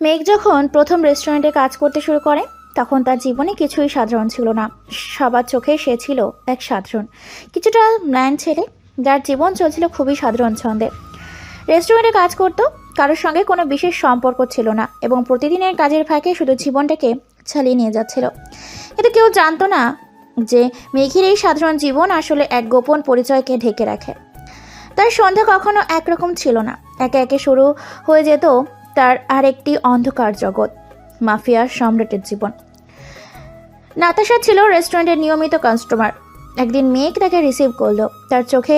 মেঘ যখন প্রথম রেস্টুরেন্টে কাজ করতে শুরু করে তখন তার জীবনে কিছুই সাধারণ ছিল না। সবার চোখে সে ছিল এক সাধারণ, কিছুটা ম্লান ছেলে যার জীবন চলছিল খুবই সাধারণ ছন্দে। রেস্টুরেন্টে কাজ করতো, কারোর সঙ্গে কোনো বিশেষ সম্পর্ক ছিল না এবং প্রতিদিনের কাজের ফাঁকে শুধু জীবনটাকে চালিয়ে নিয়ে যাচ্ছিল। কিন্তু কেউ জানতো না যে মেঘের এই সাধারণ জীবন আসলে এক গোপন পরিচয়কে ঢেকে রাখে। তার সন্ধ্যা কখনো একরকম ছিল না, একে একে শুরু হয়ে যেত তার আরেকটি অন্ধকার জগৎ, মাফিয়ার সম্রাটের জীবন। নাতাশা ছিল রেস্টুরেন্টের নিয়মিত কাস্টমার। একদিন মেঘ তাকে রিসিভ করলো। তার চোখে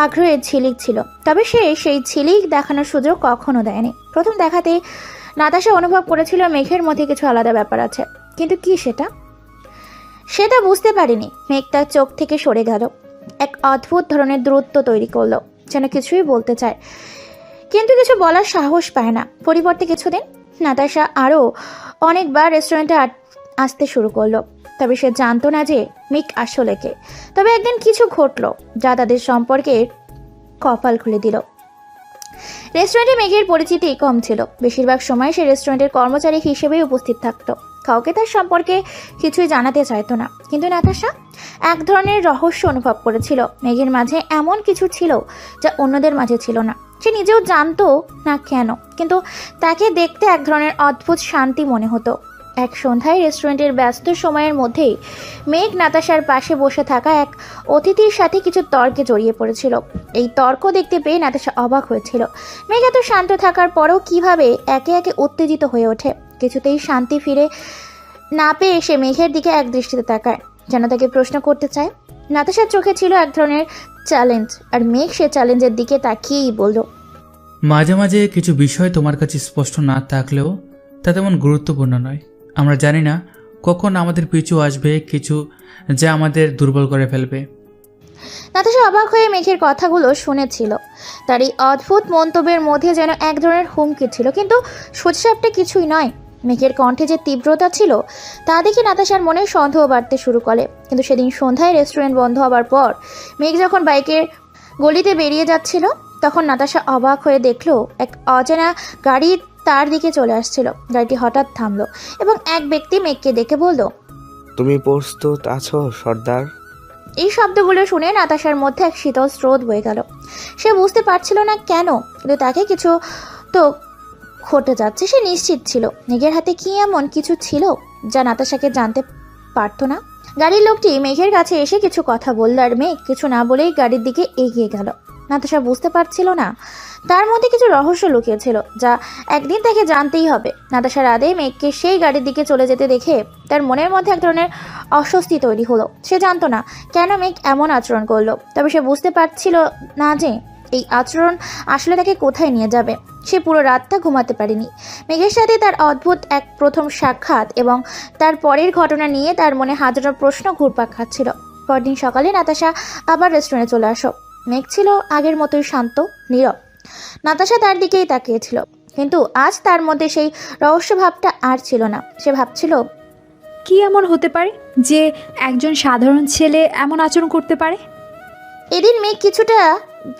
আগ্রহের ঝিলিক ছিল, তবে সে সেই ঝিলিক দেখানোর সুযোগ কখনো দেয়নি। প্রথম দেখাতেই নাতাশা অনুভব করেছিল মেঘের মধ্যে কিছু আলাদা ব্যাপার আছে, কিন্তু কি সেটা বুঝতে পারেনি। মেঘ তার চোখ থেকে সরে গেল, এক অদ্ভুত ধরনের দূরত্ব তৈরি করলো, যেন কিছুই বলতে চায় কিন্তু কিছু বলার সাহস পায় না। পরিবর্তে কিছুদিন নাতাশা আরও অনেকবার রেস্টুরেন্টে আসতে শুরু করলো, তবে সে জানতো না যে মেঘ আসলে কে। তবে একদিন কিছু ঘটলো যা তাদের সম্পর্কে কপাল খুলে দিল। রেস্টুরেন্টে মেঘের পরিচিতি কম ছিল, বেশিরভাগ সময় সে রেস্টুরেন্টের কর্মচারী হিসেবেই উপস্থিত থাকতো, কাউকে তার সম্পর্কে কিছুই জানাতে চাইতো না। কিন্তু নাতাশা এক ধরনের রহস্য অনুভব করেছিল, মেঘের মাঝে এমন কিছু ছিল যা অন্যদের মাঝে ছিল না। সে নিজেও জানতো না কেন, কিন্তু তাকে দেখতে এক ধরনের অদ্ভুত শান্তি মনে হতো। এক সন্ধ্যায় রেস্টুরেন্টের ব্যস্ত সময়ের মধ্যেই মেঘ নাতাশার পাশে বসে থাকা এক অতিথির সাথে কিছু তর্কে জড়িয়ে পড়েছিল। এই তর্ক দেখতে পেয়ে নাতাশা অবাক হয়েছিল। মেঘ এত শান্ত থাকার পরেও কিভাবে একে একে উত্তেজিত হয়ে ওঠে। কিছুতেই শান্তি ফিরে না পেয়ে সে মেঘের দিকে এক দৃষ্টিতে তাকায়, যেন তাকে প্রশ্ন করতে চায়। নাতাশার চোখে ছিল এক ধরনের চ্যালেঞ্জ, আর মেঘ সে চ্যালেঞ্জের দিকে তাকিয়েই বলল, মাঝে মাঝে কিছু বিষয় তোমার কাছে স্পষ্ট না থাকলেও তা তেমন গুরুত্বপূর্ণ নয়। আমরা জানি না কখন আমাদের পিছু আসবে কিছু যা আমাদের দুর্বল করে ফেলবে। নাতাশা অবাক হয়ে মেঘের কথাগুলো শুনেছিল। তার এই অদ্ভুত মন্তব্যের মধ্যে যেন এক ধরনের হুমকি ছিল, কিন্তু সোজাসাপটা কিছুই নয়। মেঘের কণ্ঠে যে তীব্রতা ছিল তা দেখে নাতাশার মনে সন্দেহ বাড়তে শুরু করে। কিন্তু সেদিন সন্ধ্যায় রেস্টুরেন্ট বন্ধ হবার পর মেঘ যখন বাইকের গলিতে বেরিয়ে যাচ্ছিল তখন নাতাশা অবাক হয়ে দেখলো এক অচেনা গাড়ি তার দিকে চলে আসছিল। গাড়িটি হঠাৎ থামলো এবং এক ব্যক্তি মেঘকে দেখে বলল, তুমি প্রস্তুত আছো সর্দার? এই শব্দগুলো শুনে নাতাশার মধ্যে এক শীতল স্রোত বয়ে গেল। সে বুঝতে পারছিল না কেন, কিন্তু তাকে কিছু তো ঘটে যাচ্ছে সে নিশ্চিত ছিল। মেঘের হাতে কি এমন কিছু ছিল যা নাতাশাকে জানতে পারতো না। গাড়ির লোকটি মেঘের কাছে এসে কিছু কথা বলল, আর মেঘ কিছু না বলেই গাড়ির দিকে এগিয়ে গেল। নাতাশা বুঝতে পারছিল না তার মধ্যে কিছু রহস্য লুকিয়েছিল যা একদিন তাকে জানতেই হবে। নাতাশার আদে মেঘকে সেই গাড়ির দিকে চলে যেতে দেখে তার মনের মধ্যে এক ধরনের অস্বস্তি তৈরি হলো। সে জানতো না কেন মেঘ এমন আচরণ করলো, তবে সে বুঝতে পারছিল না যে এই আচরণ আসলে তাকে কোথায় নিয়ে যাবে। সে পুরো রাতটা ঘুমাতে পারেনি। মেঘের সাথে তার অদ্ভুত এক প্রথম সাক্ষাৎ এবং তার পরের ঘটনা নিয়ে তার মনে হাজারো প্রশ্ন ঘুরপাক খাচ্ছিল। পরদিন সকালে নাতাশা আবার রেস্টুরেন্টে চলে আসো। মেঘ ছিল আগের মতোই শান্ত, নীরব। নাতাশা তার দিকেই তাকিয়েছিল, কিন্তু আজ তার মধ্যে সেই রহস্যভাবটা আর ছিল না। সে ভাবছিল, কি এমন হতে পারে যে একজন সাধারণ ছেলে এমন আচরণ করতে পারে। এদিন মেঘ কিছুটা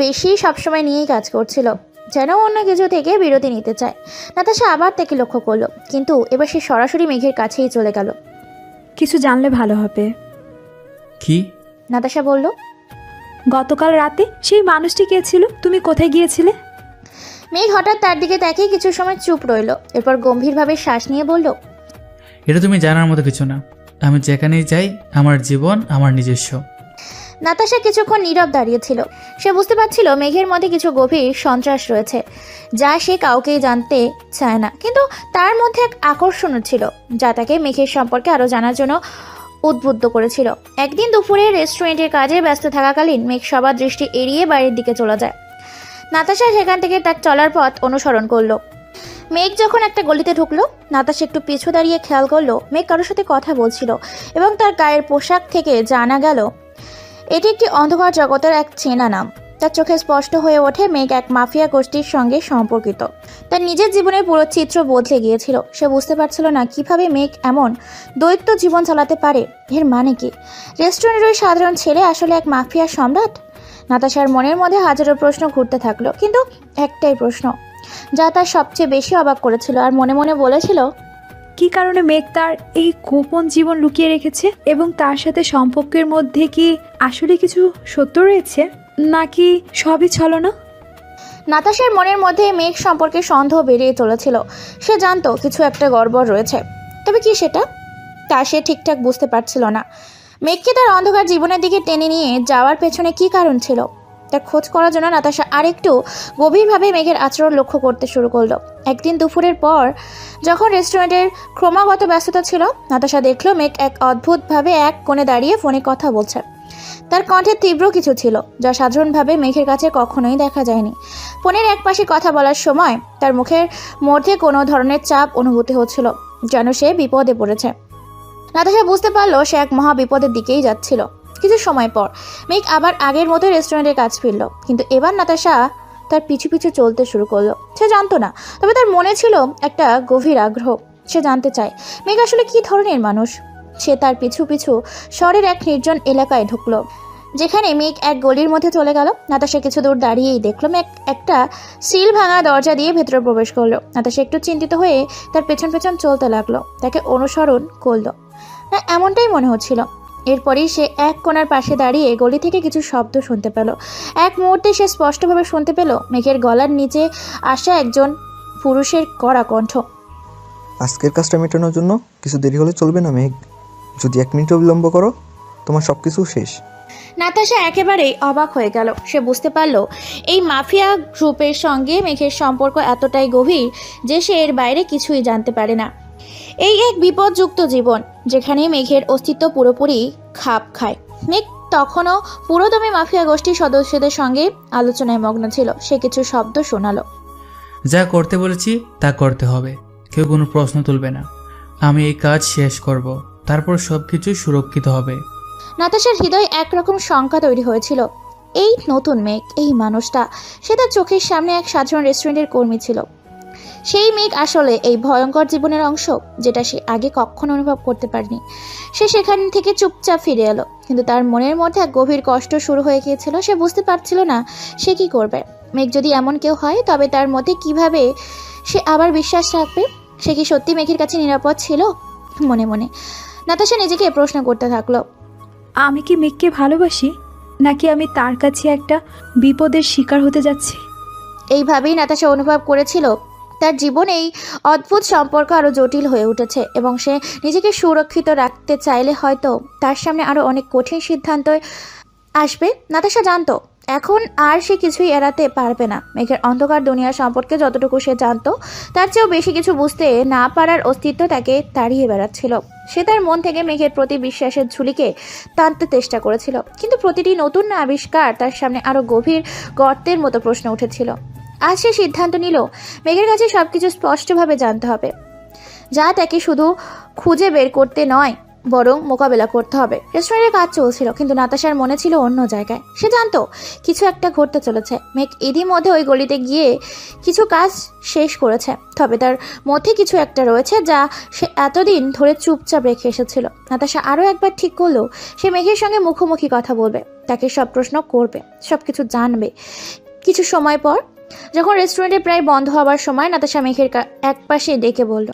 বেশি সবসময় নিয়েই কাজ করছিল, যেন অন্য কিছু থেকে বিরতি নিতে চায়। নাতাশা আবার তাকে লক্ষ্য করলো, কিন্তু এবার সে সরাসরি মেঘের কাছেই চলে গেল। কিছু জানলে ভালো হবে। কি? নাতাশা বলল, গতকাল রাতে সেই মানুষটি কে ছিল? তুমি কোথায় গিয়েছিলে? মেঘ হঠাৎ তার দিকে তাকিয়ে কিছু সময় চুপ রইল, এরপর গম্ভীরভাবে শ্বাস নিয়ে বলল, এটা তুমি জানার মতো কিছু না। আমি যেখানেই যাই আমার জীবন আমার নিজস্ব। নাতাশা কিছুক্ষণ নীরব দাঁড়িয়েছিল। সে বুঝতে পারছিল মেঘের মধ্যে কিছু গভীর সন্ত্রাস রয়েছে যা সে কাউকেই জানতে চায় না, কিন্তু তার মধ্যে এক আকর্ষণ ছিল যা তাকে মেঘের সম্পর্কে আরও জানার জন্য উদ্বুদ্ধ করেছিল। একদিন দুপুরে রেস্টুরেন্টের কাজে ব্যস্ত থাকাকালীন মেঘ সবার দৃষ্টি এড়িয়ে বাড়ির দিকে চলে যায়। নাতাশা সেখান থেকে তার চলার পথ অনুসরণ করলো। মেঘ যখন একটা গলিতে ঢুকলো, নাতাশা একটু পিছু দাঁড়িয়ে খেয়াল করলো মেঘ কারোর সাথে কথা বলছিল এবং তার গায়ের পোশাক থেকে জানা গেল এটি একটি অন্ধকার জগতের এক চেনা নাম। তার চোখে স্পষ্ট হয়ে ওঠে মেঘ এক মাফিয়া গোষ্ঠীর সঙ্গে সম্পর্কিত। তার নিজের জীবনের পুরো চিত্র বদলে গিয়েছিল। সে বুঝতে পারছিল না কিভাবে মেঘ এমন দ্বৈত জীবন চালাতে পারে। এর মানে কি রেস্টুরেন্টের ওই সাধারণ ছেলে আসলে এক মাফিয়া সম্রাট? নাতাশার মনের মধ্যে হাজারো প্রশ্ন ঘুরতে থাকলো, কিন্তু একটাই প্রশ্ন যা তার সবচেয়ে বেশি অবাক করেছিল, আর মনে মনে বলেছিল, কি কারণে মেঘ তার এই গোপন জীবন লুকিয়ে রেখেছে, এবং তার সাথে সম্পর্কের মধ্যে কি আসলে কিছু সত্য রয়েছে, নাকি সবই ছলনা? নাতাশার মনের মধ্যে মেঘ সম্পর্কে সন্দেহ বেরিয়ে চলেছিল। সে জানতো কিছু একটা গড়বড় রয়েছে, তবে কি সেটা তা সে ঠিকঠাক বুঝতে পারছিল না। মেঘকে তার অন্ধকার জীবনের দিকে টেনে নিয়ে যাওয়ার পেছনে কি কারণ ছিল, তার খোঁজ করার জন্য নাতাশা আরেকটু গভীরভাবে মেঘের আচরণ লক্ষ্য করতে শুরু করলো। একদিন দুপুরের পর যখন রেস্টুরেন্টের ক্রমাগত ব্যস্ততা ছিল, নাতাশা দেখলো মেঘ এক অদ্ভুতভাবে এক কোণে দাঁড়িয়ে ফোনে কথা বলছে। তার কণ্ঠে তীব্র কিছু ছিল যা সাধারণভাবে মেঘের কাছে কখনোই দেখা যায়নি। ফোনের এক পাশে কথা বলার সময় তার মুখের মধ্যে কোনো ধরনের চাপ অনুভূতি হচ্ছিল, যেন সে বিপদে পড়েছে। নাতাশা বুঝতে পারলো সে এক মহা বিপদের দিকেই যাচ্ছিল। কিছু সময় পর মেঘ আবার আগের মতো রেস্টুরেন্টের কাছে ফিরল, কিন্তু এবার নাতাশা তার পিছু পিছু চলতে শুরু করলো। সে জানতো না, তবে তার মনে ছিল একটা গভীর আগ্রহ। সে জানতে চায় মেঘ আসলে কি ধরনের মানুষ। সে তার পিছু পিছু শহরের এক নির্জন এলাকায় ঢুকলো, যেখানে মেঘ এক গলির মধ্যে চলে গেল। নাতাশা কিছু দূর দাঁড়িয়েই দেখলো মেঘ একটা সিল ভাঙা দরজা দিয়ে ভেতরে প্রবেশ করলো। নাতাশা একটু চিন্তিত হয়ে তার পেছন পেছন চলতে লাগলো, তাকে অনুসরণ করলো না এমনটাই মনে হচ্ছিল। এরপরই সে এক কোণার পাশে দাঁড়িয়ে গলি থেকে কিছু শব্দ শুনতে পেল। এক মুহূর্তে সে স্পষ্টভাবে শুনতে পেল মেঘের গলার নিচে আসা একজন পুরুষের কড়া কণ্ঠ। আজকের কাজটা মেটানোর জন্য কিছু দেরি হলে চলবে না মেঘ, যদি 1 মিনিটও বিলম্ব করো তোমার সব কিছু শেষ। নাতাশা একেবারেই অবাক হয়ে গেল। সে বুঝতে পারল এই মাফিয়া গ্রুপের সঙ্গে মেঘের সম্পর্ক এতটাই গভীর যে সে এর বাইরে কিছুই জানতে পারে না। এই এক বিপদযুক্ত জীবন যেখানে মেঘের অস্তিত্ব পুরোপুরি খাপ খায়। মেঘ তখনও পুরোদমে মাফিয়া গোষ্ঠীর সদস্যদের সঙ্গে আলোচনায় মগ্ন ছিল। সে কিছু শব্দ শোনালো। যা করতে বলেছি তা করতে হবে, কেউ কোনো প্রশ্ন তুলবে না। আমি এই কাজ শেষ করব, তারপর সব কিছু সুরক্ষিত হবে। নাতাশার হৃদয়ে একরকম শঙ্কা তৈরি হয়েছিল। এই নতুন মেঘ, এই মানুষটা, সে তার চোখের সামনে এক সাধারণ রেস্টুরেন্টের কর্মী ছিল। সেই মেঘ আসলে এই ভয়ঙ্কর জীবনের অংশ, যেটা সে আগে কখনো অনুভব করতে পারেনি। সে সেখান থেকে চুপচাপ ফিরে এলো, কিন্তু তার মনের মধ্যে এক গভীর কষ্ট শুরু হয়ে গিয়েছিল। সে বুঝতে পারছিল না সে কি করবে। মেঘ যদি এমন কেউ হয়, তবে তার মধ্যে কিভাবে সে আবার বিশ্বাস রাখবে? সে কি সত্যি মেঘের কাছে নিরাপদ ছিল? মনে মনে নাতাশা নিজেকে প্রশ্ন করতে থাকলো। আমি কি মেঘকে ভালোবাসি, নাকি আমি তার কাছে একটা বিপদের শিকার হতে যাচ্ছি? এইভাবেই নাতাশা অনুভব করেছিল তার জীবন এই অদ্ভুত সম্পর্ক আরও জটিল হয়ে উঠেছে, এবং সে নিজেকে সুরক্ষিত রাখতে চাইলে হয়তো তার সামনে আরও অনেক কঠিন সিদ্ধান্ত আসবে। নাতাশা জানতো এখন আর সে কিছুই এড়াতে পারবে না। মেঘের অন্ধকার দুনিয়া সম্পর্কে যতটুকু সে জানতো তার চেয়েও বেশি কিছু বুঝতে না পারার অস্তিত্ব তাকে তাড়িয়ে বেড়াচ্ছিল। সে তার মন থেকে মেঘের প্রতি বিশ্বাসের ঝুলিকে টানতে চেষ্টা করেছিল, কিন্তু প্রতিটি নতুন আবিষ্কার তার সামনে আরও গভীর গর্তের মতো প্রশ্ন উঠেছিল। আজ সে সিদ্ধান্ত নিল মেঘের কাছে সবকিছু স্পষ্টভাবে জানতে হবে, যা তাকে শুধু খুঁজে বের করতে নয় বরং মোকাবেলা করতে হবে। রেস্টুরেন্টের কাজ চলছিল, কিন্তু নাতাশার মনে ছিল অন্য জায়গায়। সে জানতো কিছু একটা ঘটতে চলেছে। মেঘ ইতিমধ্যে ওই গলিতে গিয়ে কিছু কাজ শেষ করেছে, তবে তার মধ্যে কিছু একটা রয়েছে যা সে এতদিন ধরে চুপচাপ রেখে এসেছিল। নাতাশা আরও একবার ঠিক করলো সে মেঘের সঙ্গে মুখোমুখি কথা বলবে, তাকে সব প্রশ্ন করবে, সব কিছু জানবে। কিছু সময় পর যখন রেস্টুরেন্টে প্রায় বন্ধ হওয়ার সময়, নাতাশা মেঘের এক পাশে ডেকে বলল,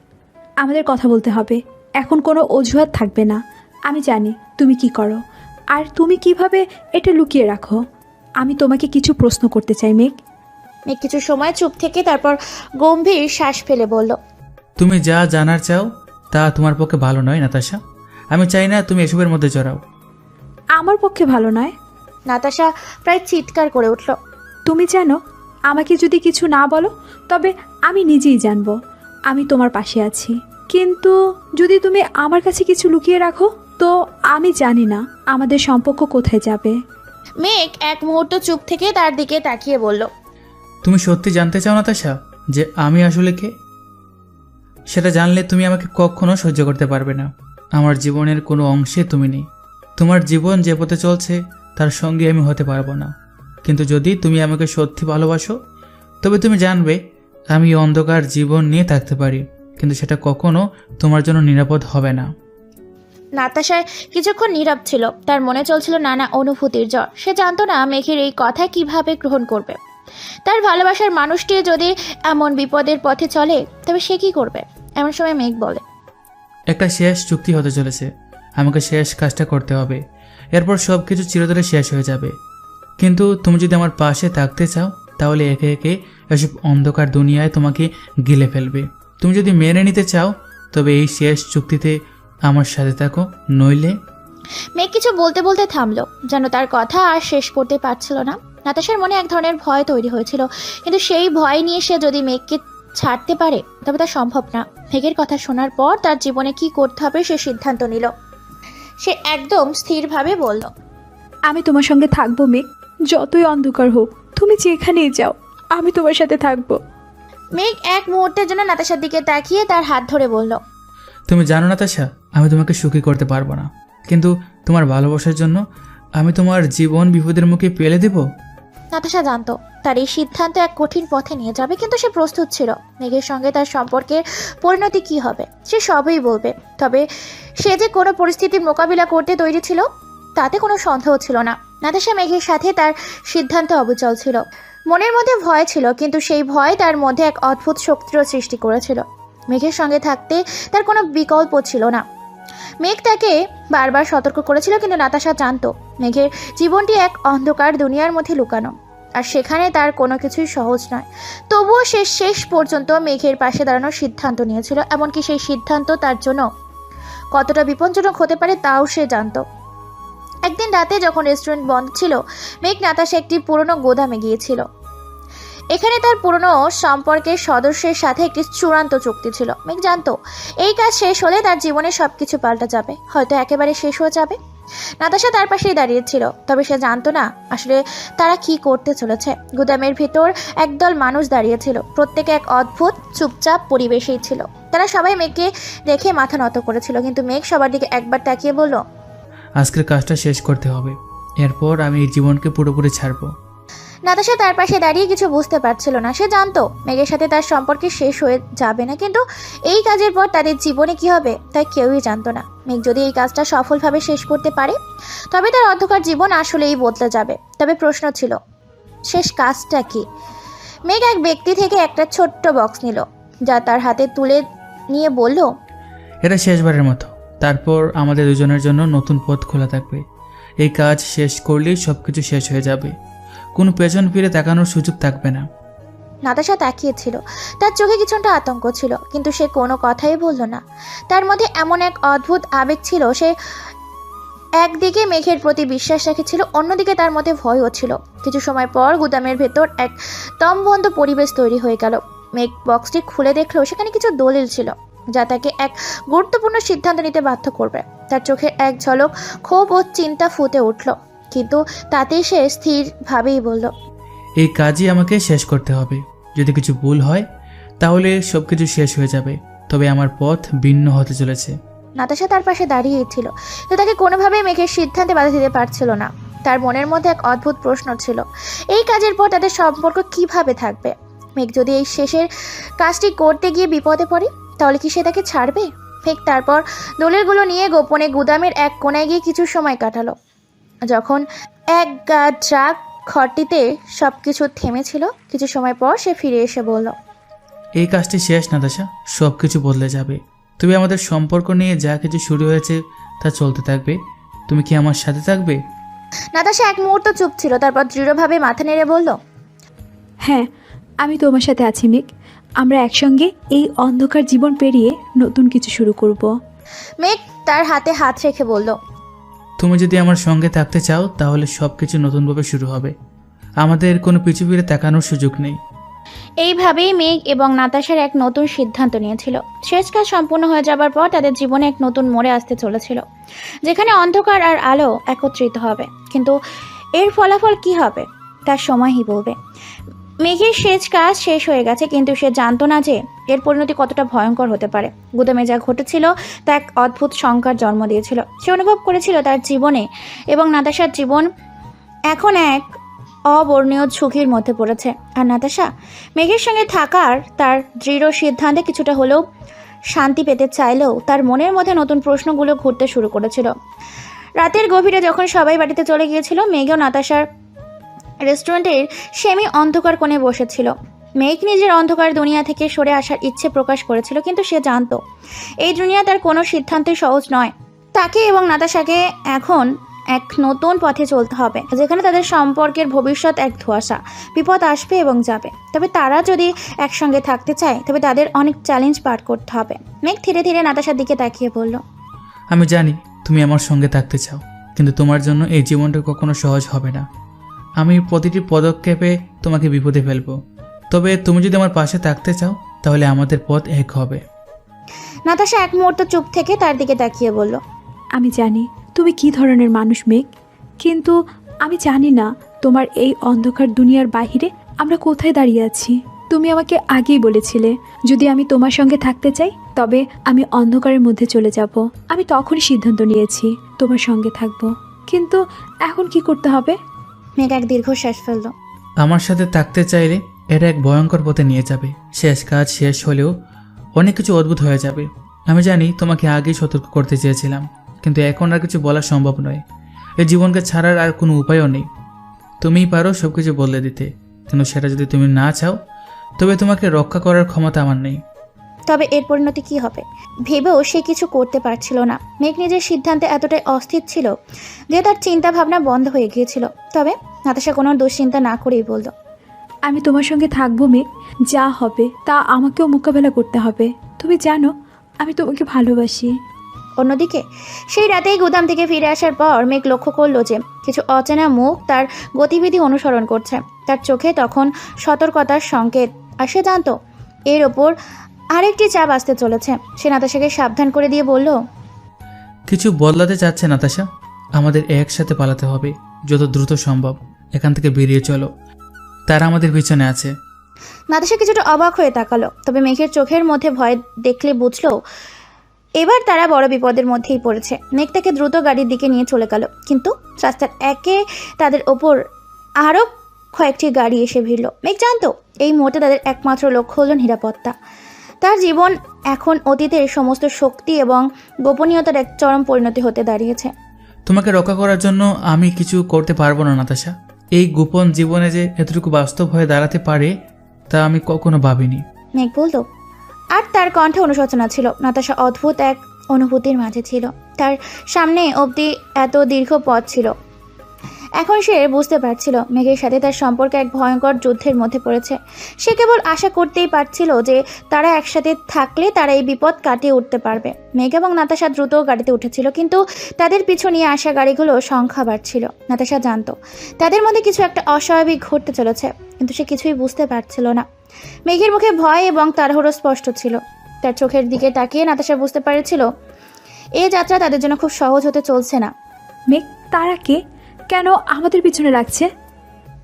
আমাদের কথা বলতে হবে, এখন কোনো অজুহাত থাকবে না। আমি জানি তুমি কি করো, আর তুমি কিভাবে এটা লুকিয়ে রাখো। আমি তোমাকে কিছু প্রশ্ন করতে চাই মেঘ। মেঘ কিছু সময় চুপ থেকে তারপর গম্ভীর শ্বাস ফেলে বলল, তুমি যা জানার চাও তা তোমার পক্ষে ভালো নয় নাতাশা। আমি চাই না তুমি এসবের মধ্যে জড়াও। আমার পক্ষে ভালো নয়? নাতাশা প্রায় চিৎকার করে উঠল। তুমি জানো, আমাকে যদি কিছু না বলো তবে আমি নিজেই জানবো আমি তোমার পাশে আছি। কিন্তু যদি তুমি আমার কাছে কিছু লুকিয়ে রাখো, তো আমি জানি না আমাদের সম্পর্ক কোথায় যাবে। মেঘ এক মুহূর্ত চুপ থেকে তার দিকে তাকিয়ে বলল, তুমি সত্যি জানতে চাও নাতাশা যে আমি আসলে কে? সেটা জানলে তুমি আমাকে কখনো সহ্য করতে পারবে না। আমার জীবনের কোনো অংশে তুমি নেই। তোমার জীবন যে পথে চলছে তার সঙ্গে আমি হতে পারবো না। কিন্তু যদি তুমি আমাকে সত্যি ভালোবাসো, তবে তুমি জানবে আমি অন্ধকার জীবন নিয়ে থাকতে পারি, কিন্তু সেটা কখনো তোমার জন্য নিরাপদ হবে না। নাতাশা কিছুক্ষণ নীরব ছিল। তার মনে চলছিল নানা অনুভূতির ঝড়। সে জানতো না মেঘের এই কথা কিভাবে গ্রহণ করবে। তার ভালোবাসার মানুষটি যদি এমন বিপদের পথে চলে তবে সে কি করবে? এমন সময় মেঘ বলে, একটা শেষ চুক্তি হতে চলেছে। আমাকে শেষ কাজটা করতে হবে, এরপর সব কিছু চিরতরে শেষ হয়ে যাবে। কিন্তু তুমি যদি আমার পাশে থাকতে চাও তাহলে একে একে এসব অন্ধকার দুনিয়ায় তোমাকে গিলে ফেলবে। তুমি যদি মেনে নিতে চাও তবে এই শেষ চুক্তিতে আমার সাথে থাকো, নইলে। মেঘ কিছু বলতে বলতে থামলো, যেন তার কথা আর শেষ করতে পারছিল না। নাতাশার মনে এক ধরনের ভয় তৈরি হয়েছিল, কিন্তু সেই ভয় নিয়ে সে যদি মেঘকে ছাড়তে পারে তবে তা সম্ভব না। মেঘের কথা শোনার পর তার জীবনে কি করতে হবে সে সিদ্ধান্ত নিল। সে একদম স্থিরভাবে বলল, আমি তোমার সঙ্গে থাকবো মেঘ, যতই অন্ধকার হোক, তুমি যেখানেই যাও আমি তোমার সাথে থাকবো। মেঘ এক মুহূর্তের জন্য নাতাশার দিকে তাকিয়ে তার হাত ধরে বলল, তুমি জানো নাতাশা, আমি তোমাকে সুখী করতে পারবো না, কিন্তু তোমার ভালোবাসার জন্য আমি তোমার জীবন বিপদের মুখে ফেলে দেব। নাতাশা জানতো তার এই সিদ্ধান্ত এক কঠিন পথে নিয়ে যাবে, কিন্তু সে প্রস্তুত ছিল। মেঘের সঙ্গে তার সম্পর্কের পরিণতি কি হবে সে সবই বলবে। তবে সে যে কোনো পরিস্থিতির মোকাবিলা করতে তৈরি ছিল তাতে কোনো সন্দেহ ছিল না। নাতাশা মেঘের সাথে তার সিদ্ধান্তে অবিচল ছিল। মনের মধ্যে ভয় ছিল, কিন্তু সেই ভয় তার মধ্যে এক অদ্ভুত শক্তিরও সৃষ্টি করেছিল। মেঘের সঙ্গে থাকতে তার কোনো বিকল্প ছিল না। মেঘ তাকে বারবার সতর্ক করেছিল, কিন্তু নাতাশা জানতো মেঘের জীবনটি এক অন্ধকার দুনিয়ার মধ্যে লুকানো, আর সেখানে তার কোনো কিছুই সহজ নয়। তবুও সে শেষ পর্যন্ত মেঘের পাশে দাঁড়ানোর সিদ্ধান্ত নিয়েছিল। এমনকি সেই সিদ্ধান্ত তার জন্য কতটা বিপজ্জনক হতে পারে তাও সে জানতো। একদিন রাতে যখন রেস্টুরেন্ট বন্ধ ছিল, মেঘ নাতাশা একটি পুরনো গোদামে গিয়েছিল। এখানে তার পুরনো সম্পর্কের সদস্যের সাথে একটি চূড়ান্ত চুক্তি ছিল। মেঘ জানতো এই কাজ শেষ হলে তার জীবনে সবকিছু পাল্টে যাবে, হয়তো একেবারে শেষ হয়ে যাবে। নাতাশা তার পাশেই দাঁড়িয়েছিল, তবে সে জানতো না আসলে তারা কি করতে চলেছে। গুদামের ভেতর একদল মানুষ দাঁড়িয়েছিল, প্রত্যেকে এক অদ্ভুত চুপচাপ পরিবেশেই ছিল। তারা সবাই মেঘকে দেখে মাথা নত করেছিল, কিন্তু মেঘ সবার দিকে একবার তাকিয়ে বলল, আজকের কাজটা শেষ করতে হবে, এরপর আমি এই জীবনকে পুরোপুরি ছাড়বো। নাতাশা তার পাশে দাঁড়িয়ে কিছু বুঝতে পারছিল না। সে জানতো মেঘের সাথে তার সম্পর্ক শেষ হয়ে যাবে না, কিন্তু এই কাজের পর তাদের জীবনে কি হবে তা কেউই জানতো না। মেঘ যদি এই কাজটা সফলভাবে শেষ করতে পারে তবে তার অন্ধকার জীবন আসলেই বদলে যাবে। তবে প্রশ্ন ছিল, শেষ কাজটা কি? মেঘ এক ব্যক্তি থেকে একটা ছোট্ট বক্স নিল, যা তার হাতে তুলে নিয়ে বলল, এটা শেষবারের মতো, তারপর আমাদের দুজনের জন্য নতুন পথ খোলা থাকবে। এই কাজ শেষ করলেই সব কিছু শেষ হয়ে যাবে, কোনো পেছন ফিরে তাকানোর সুযোগ থাকবে না। নাতাশা তাকিয়েছিল, তার চোখে কিছুটা আতঙ্ক ছিল, কিন্তু সে কোনো কথাই বলল না। তার মধ্যে এমন এক অদ্ভুত আবেগ ছিল, সে একদিকে মেঘের প্রতি বিশ্বাস রেখেছিল, অন্যদিকে তার মধ্যে ভয়ও ছিল। কিছু সময় পর গুদামের ভেতর এক দমবন্ধ পরিবেশ তৈরি হয়ে গেল। মেঘ বক্সটি খুলে দেখলো সেখানে কিছু দলিল ছিল, যা তাকে এক গুরুত্বপূর্ণ সিদ্ধান্ত নিতে বাধ্য করবে। তার চোখে এক ঝলক ক্ষোভ ও চিন্তা ফুটে উঠল, কিন্তু তাতেই সে স্থিরভাবেই বলল, এই কাজই আমাকে শেষ করতে হবে। যদি কিছু ভুল হয় তাহলে সব কিছু শেষ হয়ে যাবে, তবে আমার পথ ভিন্ন হতে চলেছে। নাতাশা তার পাশে দাঁড়িয়েই ছিল, কিন্তু তাকে কোনোভাবেই মেঘের সিদ্ধান্তে বাধা দিতে পারছিল না। তার মনের মধ্যে এক অদ্ভুত প্রশ্ন ছিল, এই কাজের পর তাদের সম্পর্ক কিভাবে থাকবে? মেঘ যদি এই শেষের কাজটি করতে গিয়ে বিপদে পড়ে তাহলে কি সে তাকে ছাড়বে? মেঘ তারপর দলিলগুলো নিয়ে গোপনে গুদামের এক কোণায় গিয়ে কিছু সময় কাটালো। যখন এক ট্রাক ঘরটিতে সব কিছু থেমেছিল, কিছু সময় পর সে ফিরে এসে বলল, এই কাজটি শেষ নাতাশা, সব কিছু বদলে যাবে। তবে আমাদের সম্পর্ক নিয়ে যা কিছু শুরু হয়েছে তা চলতে থাকবে। তুমি কি আমার সাথে থাকবে? নাতাশা এক মুহূর্ত চুপ ছিল, তারপর দৃঢ়ভাবে মাথা নেড়ে বলল, হ্যাঁ, আমি তোমার সাথে আছি মেঘ। আমরা একসঙ্গে এই অন্ধকার জীবন পেরিয়ে নতুন কিছু শুরু করব। মেঘ তার হাতে হাত রেখে বলল, তুমি যদি আমার সঙ্গে থাকতে চাও তাহলে সব কিছু নতুনভাবে শুরু হবে, আমাদের কোনো পিছু ফিরে তাকানোর সুযোগ নেই। এইভাবেই মেঘ এবং নাতাশার এক নতুন সিদ্ধান্ত নিয়েছিল। শেষ কাজ সম্পূর্ণ হয়ে যাবার পর তাদের জীবনে এক নতুন মোড়ে আসতে চলেছিল, যেখানে অন্ধকার আর আলো একত্রিত হবে। কিন্তু এর ফলাফল কি হবে তার সময়ই বলবে। মেঘের শেষ কাজ শেষ হয়ে গেছে, কিন্তু সে জানতো না যে এর পরিণতি কতটা ভয়ঙ্কর হতে পারে। গুদামে যা ঘটেছিল তা এক অদ্ভুত শঙ্কার জন্ম দিয়েছিল। সে অনুভব করেছিল তার জীবনে এবং নাতাশার জীবন এখন এক অবর্ণীয় ঝুঁকির মধ্যে পড়েছে। আর নাতাশা মেঘের সঙ্গে থাকার তার দৃঢ় সিদ্ধান্তে কিছুটা হলেও শান্তি পেতে চাইলেও তার মনের মধ্যে নতুন প্রশ্নগুলো ঘুরতে শুরু করেছিল। রাতের গভীরে যখন সবাই বাড়িতে চলে গিয়েছিল, মেঘও নাতাশার রেস্টুরেন্টের সেমি অন্ধকার কোণে বসেছিল। মেঘ নিজের অন্ধকার দুনিয়া থেকে সরে আসার ইচ্ছে প্রকাশ করেছিল, কিন্তু সে জানতো এই দুনিয়া তার কোনো সিদ্ধান্তই সহজ নয়। তাকে এবং নাতাশাকে এখন এক নতুন পথে চলতে হবে, যেখানে তাদের সম্পর্কের ভবিষ্যৎ এক ধোঁয়াশা। বিপদ আসবে এবং যাবে, তবে তারা যদি একসঙ্গে থাকতে চায় তবে তাদের অনেক চ্যালেঞ্জ পার করতে হবে। মেঘ ধীরে ধীরে নাতাশার দিকে তাকিয়ে বলল, আমি জানি তুমি আমার সঙ্গে থাকতে চাও, কিন্তু তোমার জন্য এই জীবনটা কখনো সহজ হবে না। আমি প্রতিটি পদক্ষেপে তোমাকে বিপদে ফেলবো, তবে তুমি যদি আমার পাশে থাকতে চাও তাহলে আমাদের পথ এক হবে। নাতাশা এক মুহূর্ত চুপ থেকে তার দিকে তাকিয়ে বলল, আমি জানি তুমি কি ধরনের মানুষ মেঘ, কিন্তু আমি জানি না তোমার এই অন্ধকার দুনিয়ার বাইরে আমরা কোথায় দাঁড়িয়ে আছি। তুমি আমাকে আগেই বলেছিলে যদি আমি তোমার সঙ্গে থাকতে চাই তবে আমি অন্ধকারের মধ্যে চলে যাব। আমি তখনই সিদ্ধান্ত নিয়েছি তোমার সঙ্গে থাকব, কিন্তু এখন কি করতে হবে? মেঘ এক দীর্ঘশ্বাস ফেলল। আমার সাথে থাকতে চাইলে এটা এক ভয়ঙ্কর পথে নিয়ে যাবে। শেষ কাজ শেষ হলেও অনেক কিছু অদ্ভুত হয়ে যাবে। আমি জানি তোমাকে আগেই সতর্ক করতে চেয়েছিলাম, কিন্তু এখন আর কিছু বলা সম্ভব নয়। এই জীবনকে ছাড়ার আর কোনো উপায়ও নেই। তুমিই পারো সব কিছু বদলে দিতে, কিন্তু সেটা যদি তুমি না চাও তবে তোমাকে রক্ষা করার ক্ষমতা আমার নেই। তবে এর পরিণতি কি হবে ভেবেও সে কিছু করতে পারছিল না। মেঘ নিজের সিদ্ধান্তে এতটাই অস্থির ছিল যে তার চিন্তা ভাবনা বন্ধ হয়ে গিয়েছিল। তবে নাতাশা কোনো দুশ্চিন্তা না করেই বলল, আমি তোমার সঙ্গে থাকবো মেঘ, যা হবে তা আমাকেও মোকাবেলা করতে হবে। তুমি জানো আমি তোমাকে ভালোবাসি। অন্যদিকে সেই রাতেই গুদাম থেকে ফিরে আসার পর মেঘ লক্ষ্য করলো যে কিছু অচেনা মুখ তার গতিবিধি অনুসরণ করছে। তার চোখে তখন সতর্কতার সংকেত, আর সে জানতো এর ওপর আরেকটি চাপ আসতে চলেছে। সে নাতাশাকে সাবধান করে দিয়ে বলল, কিছু বদলাতে চাচ্ছে নাতাশা, আমাদের একসাথে পালাতে হবে যত দ্রুত সম্ভব। এখান থেকে বেরিয়ে চলো, তারা আমাদের পিছনে আছে। নাতাশা কিছুটা অবাক হয়ে তাকালো, তবে মেঘের চোখের মধ্যে ভয় দেখলে বুঝলো এবার তারা বড় বিপদের মধ্যেই পড়েছে। মেঘ তাকে দ্রুত গাড়ির দিকে নিয়ে চলে গেল, কিন্তু রাস্তার একে তাদের ওপর আরও কয়েকটি গাড়ি এসে ভিড়ল। মেঘ জানতো এই মুহূর্তে তাদের একমাত্র লক্ষ্য হলো নিরাপত্তা। তার জীবন এখন অতীতের সমস্ত শক্তি এবং গোপনীয়তার এক চরম পরিণতি হতে দাঁড়িয়েছে। তোমাকে রক্ষা করার জন্য আমি কিছু করতে পারবো না নাতাশা। এই গোপন জীবনে যে এতটুকু বাস্তব হয়ে দাঁড়াতে পারে তা আমি কখনো ভাবিনি। মেঘ বলল, আর তার কণ্ঠে অনুশোচনা ছিল। নাতাশা অদ্ভুত এক অনুভূতির মাঝে ছিল। তার সামনে অবধি এত দীর্ঘ পথ ছিল, এখন সে বুঝতে পারছিল মেঘের সাথে তার সম্পর্ক এক ভয়ঙ্কর যুদ্ধের মধ্যে পড়েছে। সে কেবল আশা করতেই পারছিল যে তারা একসাথে থাকলে তারা এই বিপদ কাটিয়ে উঠতে পারবে। মেঘ এবং নাতাশা দ্রুত গাড়িতে উঠেছিল, কিন্তু তাদের পিছু নিয়ে আসা গাড়িগুলো সংখ্যা বাড়ছিল। নাতাশা জানতো তাদের মধ্যে কিছু একটা অস্বাভাবিক ঘটতে চলেছে, কিন্তু সে কিছুই বুঝতে পারছিল না। মেঘের মুখে ভয় এবং তাড়াহুড়ো স্পষ্ট ছিল। তার চোখের দিকে তাকিয়ে নাতাশা বুঝতে পেরেছিল এই যাত্রা তাদের জন্য খুব সহজ হতে চলছে না। মেঘ, তারা কে? কেন আমাদের পিছনে রাখছে?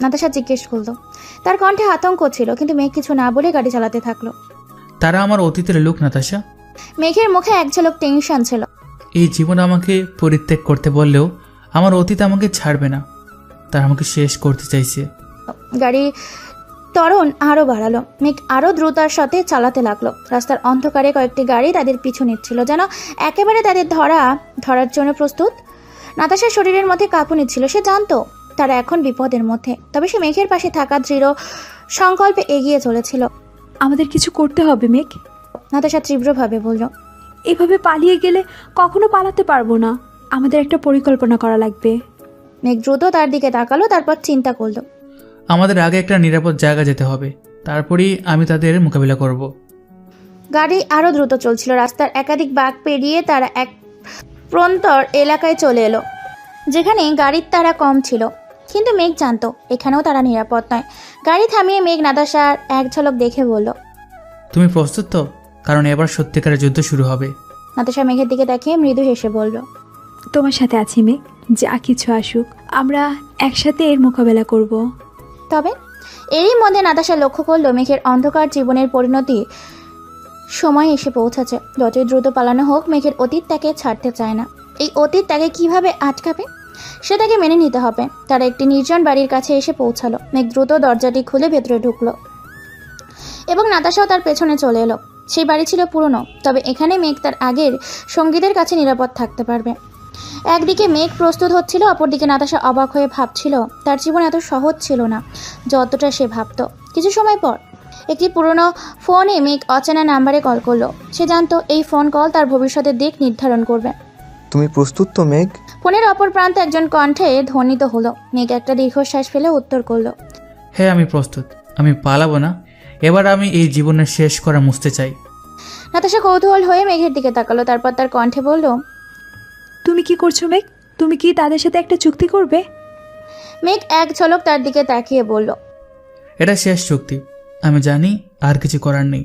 নাতাশা জিজ্ঞেস করল। তার কণ্ঠে আতঙ্ক ছিল, কিন্তু মেঘ কিছু না বলে গাড়ি চালাতে থাকলো। তারা আমার অতীতের লোক নাতাশা। মেঘের মুখে এক ঝলক টেনশন ছিল। এই জীবন আমাকে পরিত্যাগ করতে বললেও আমার অতীত আমাকে ছাড়বে না। তারা আমাকে শেষ করতে চাইছে। গাড়ি ত্বরণ আরও বাড়ালো। মেঘ আরও দ্রুতার সাথে চালাতে লাগলো। রাস্তার অন্ধকারে কয়েকটি গাড়ি তাদের পিছু নিচ্ছিল, যেন একেবারে তাদের ধরার জন্য প্রস্তুত। নাতাশার শরীরের মধ্যে কাঁপুনি ছিল। সে জানতো তারা এখন বিপদের মধ্যে, তবে সে মেঘের পাশে থাকা দৃঢ় সংকল্পে এগিয়ে চলেছিল। আমাদের কিছু করতে হবে মেঘ। নাতাশা তীব্রভাবে বলল, এভাবে পালিয়ে গেলে কখনো পালাতে পারবো না। আমাদের একটা পরিকল্পনা করা লাগবে। মেঘ দ্রুত তার দিকে তাকালো, তারপর চিন্তা করলো। আমাদের আগে একটা নিরাপদ জায়গা যেতে হবে, তারপরেই আমি তাদের মোকাবিলা করব। গাড়ি আরও দ্রুত চলছিল। রাস্তার একাধিক বাঁক পেরিয়ে তারা এক প্রান্তর এলাকায় চলে এলো, যেখানে গাড়ির তাড়া কম ছিল। কিন্তু মেঘ জানতো এখানেও তারা নিরাপদ নয়। গাড়ি থামিয়ে মেঘ নাতাশার এক ঝলক দেখে বলল, তুমি প্রস্তুত তো? কারণ এবার সত্যিকারের যুদ্ধ শুরু হবে। নাতাশা মেঘের দিকে তাকিয়ে মৃদু হেসে বলল, তোমার সাথে আছি মেঘ, যা কিছু আসুক আমরা একসাথে এর মোকাবেলা করব। তবে এরই মধ্যে নাতাশা লক্ষ্য করলো মেঘের অন্ধকার জীবনের পরিণতি সময় এসে পৌঁছেছে। যতই দ্রুত পালানো হোক, মেঘের অতীত তাকে ছাড়তে চায় না। এই অতীত তাকে কিভাবে আটকাবে সে তাকে মেনে নিতে হবে। তারা একটি নির্জন বাড়ির কাছে এসে পৌঁছালো। মেঘ দ্রুত দরজাটি খুলে ভেতরে ঢুকলো এবং নাতাশাও তার পেছনে চলে এলো। সেই বাড়ি ছিল পুরনো, তবে এখানে মেঘ তার আগের সঙ্গীদের কাছে নিরাপদ থাকতে পারবে। একদিকে মেঘ প্রস্তুত হচ্ছিল, অপরদিকে নাতাশা অবাক হয়ে ভাবছিল তার জীবন এত সহজ ছিল না যতটা সে ভাবত। কিছু সময় পর একটি পুরনো ফোনে মেঘ অচেনা নাম্বারে কল করলো। সে জানতো এই ফোন কল তার ভবিষ্যতের দিক নির্ধারণ করবে। তুমি প্রস্তুত তো মেঘ? ফোনের অপর প্রান্তে একজন কণ্ঠে ধ্বনিত হলো। মেঘ একটা দীর্ঘশ্বাস ফেলে উত্তর করলো, হ্যাঁ আমি প্রস্তুত। আমি পালাবো না, এবার আমি এই জীবনের শেষ করা মুছতে চাই। নাতাশা কৌতূহল হয়ে মেঘের দিকে তাকালো, তারপর তার কণ্ঠে বলল, তুমি কি করছো মেঘ? তুমি কি তাদের সাথে একটা চুক্তি করবে? মেঘ এক ঝলক তার দিকে তাকিয়ে বলল, এটা শেষ চুক্তি। আমি জানি আর কিছু করার নেই,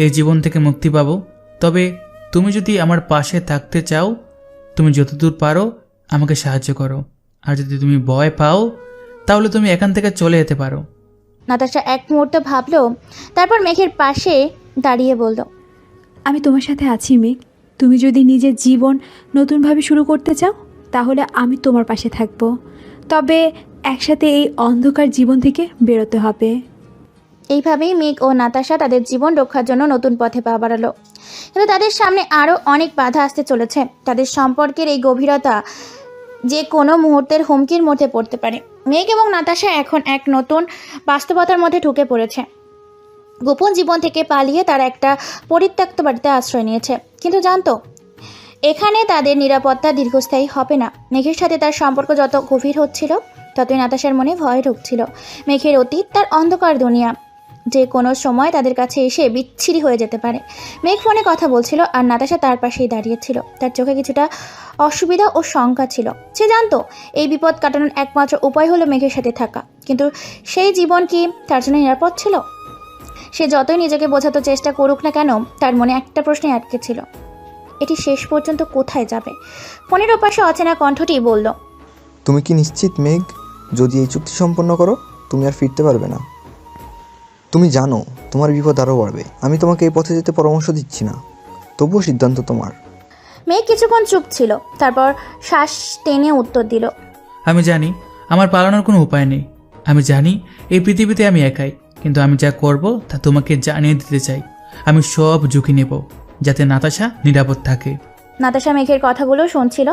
এই জীবন থেকে মুক্তি পাবো। তবে তুমি যদি আমার পাশে থাকতে চাও, তুমি যতদূর পারো আমাকে সাহায্য করো। আর যদি তুমি ভয় পাও তাহলে তুমি এখান থেকে চলে যেতে পারো। নাতাশা এক মুহূর্ত ভাবলো, তারপর মেঘের পাশে দাঁড়িয়ে বলল, আমি তোমার সাথে আছি মেঘ। তুমি যদি নিজের জীবন নতুনভাবে শুরু করতে চাও তাহলে আমি তোমার পাশে থাকব। তবে একসাথে এই অন্ধকার জীবন থেকে বেরোতে হবে। এইভাবেই মেঘ ও নাতাশা তাদের জীবন রক্ষার জন্য নতুন পথে পা বাড়ালো। কিন্তু তাদের সামনে আরও অনেক বাধা আসতে চলেছে। তাদের সম্পর্কের এই গভীরতা যে কোনো মুহূর্তের হুমকির মধ্যে পড়তে পারে। মেঘ এবং নাতাশা এখন এক নতুন বাস্তবতার মধ্যে ঢুকে পড়েছে। গোপন জীবন থেকে পালিয়ে তারা একটা পরিত্যক্ত বাড়িতে আশ্রয় নিয়েছে, কিন্তু জানতো এখানে তাদের নিরাপত্তা দীর্ঘস্থায়ী হবে না। মেঘের সাথে তার সম্পর্ক যত গভীর হচ্ছিল ততই নাতাশার মনে ভয় ঢুকছিল। মেঘের অতীত, তার অন্ধকার দুনিয়া যে কোনো সময় তাদের কাছে এসে বিচ্ছিরি হয়ে যেতে পারে। মেঘ ফোনে কথা বলছিল আর নাতাশা তার পাশেই দাঁড়িয়েছিল। তার চোখে কিছুটা অসুবিধা ও শঙ্কা ছিল। সে জানতো এই বিপদ কাটানোর একমাত্র উপায় হলো মেঘের সাথে থাকা, কিন্তু সেই জীবন কি তার জন্য নিরাপদ ছিল? সে যতই নিজেকে বোঝাতে চেষ্টা করুক না কেন, তার মনে একটা প্রশ্নই আটকে ছিল, এটি শেষ পর্যন্ত কোথায় যাবে? ফোনের ওপাশে অচেনা কণ্ঠটি বলল, তুমি কি নিশ্চিত মেঘ? যদি এই চুক্তি সম্পন্ন করো তুমি আর ফিরতে পারবে না। তুমি জানো তোমার বিপদ আরও বাড়বে। আমি তোমাকে এই পথে যেতে পরামর্শ দিচ্ছি না, তবুও সিদ্ধান্ত তোমার। মেঘ কিছুক্ষণ চুপ ছিল, তারপর শ্বাস টেনে উত্তর দিল, আমি জানি আমার পালানোর কোনো উপায় নেই। আমি জানি এই পৃথিবীতে আমি একাই, কিন্তু আমি যা করব তা তোমাকে জানিয়ে দিতে চাই। আমি সব ঝুঁকি নেব যাতে নাতাশা নিরাপদ থাকে। নাতাশা মেঘের কথাগুলো শুনছিল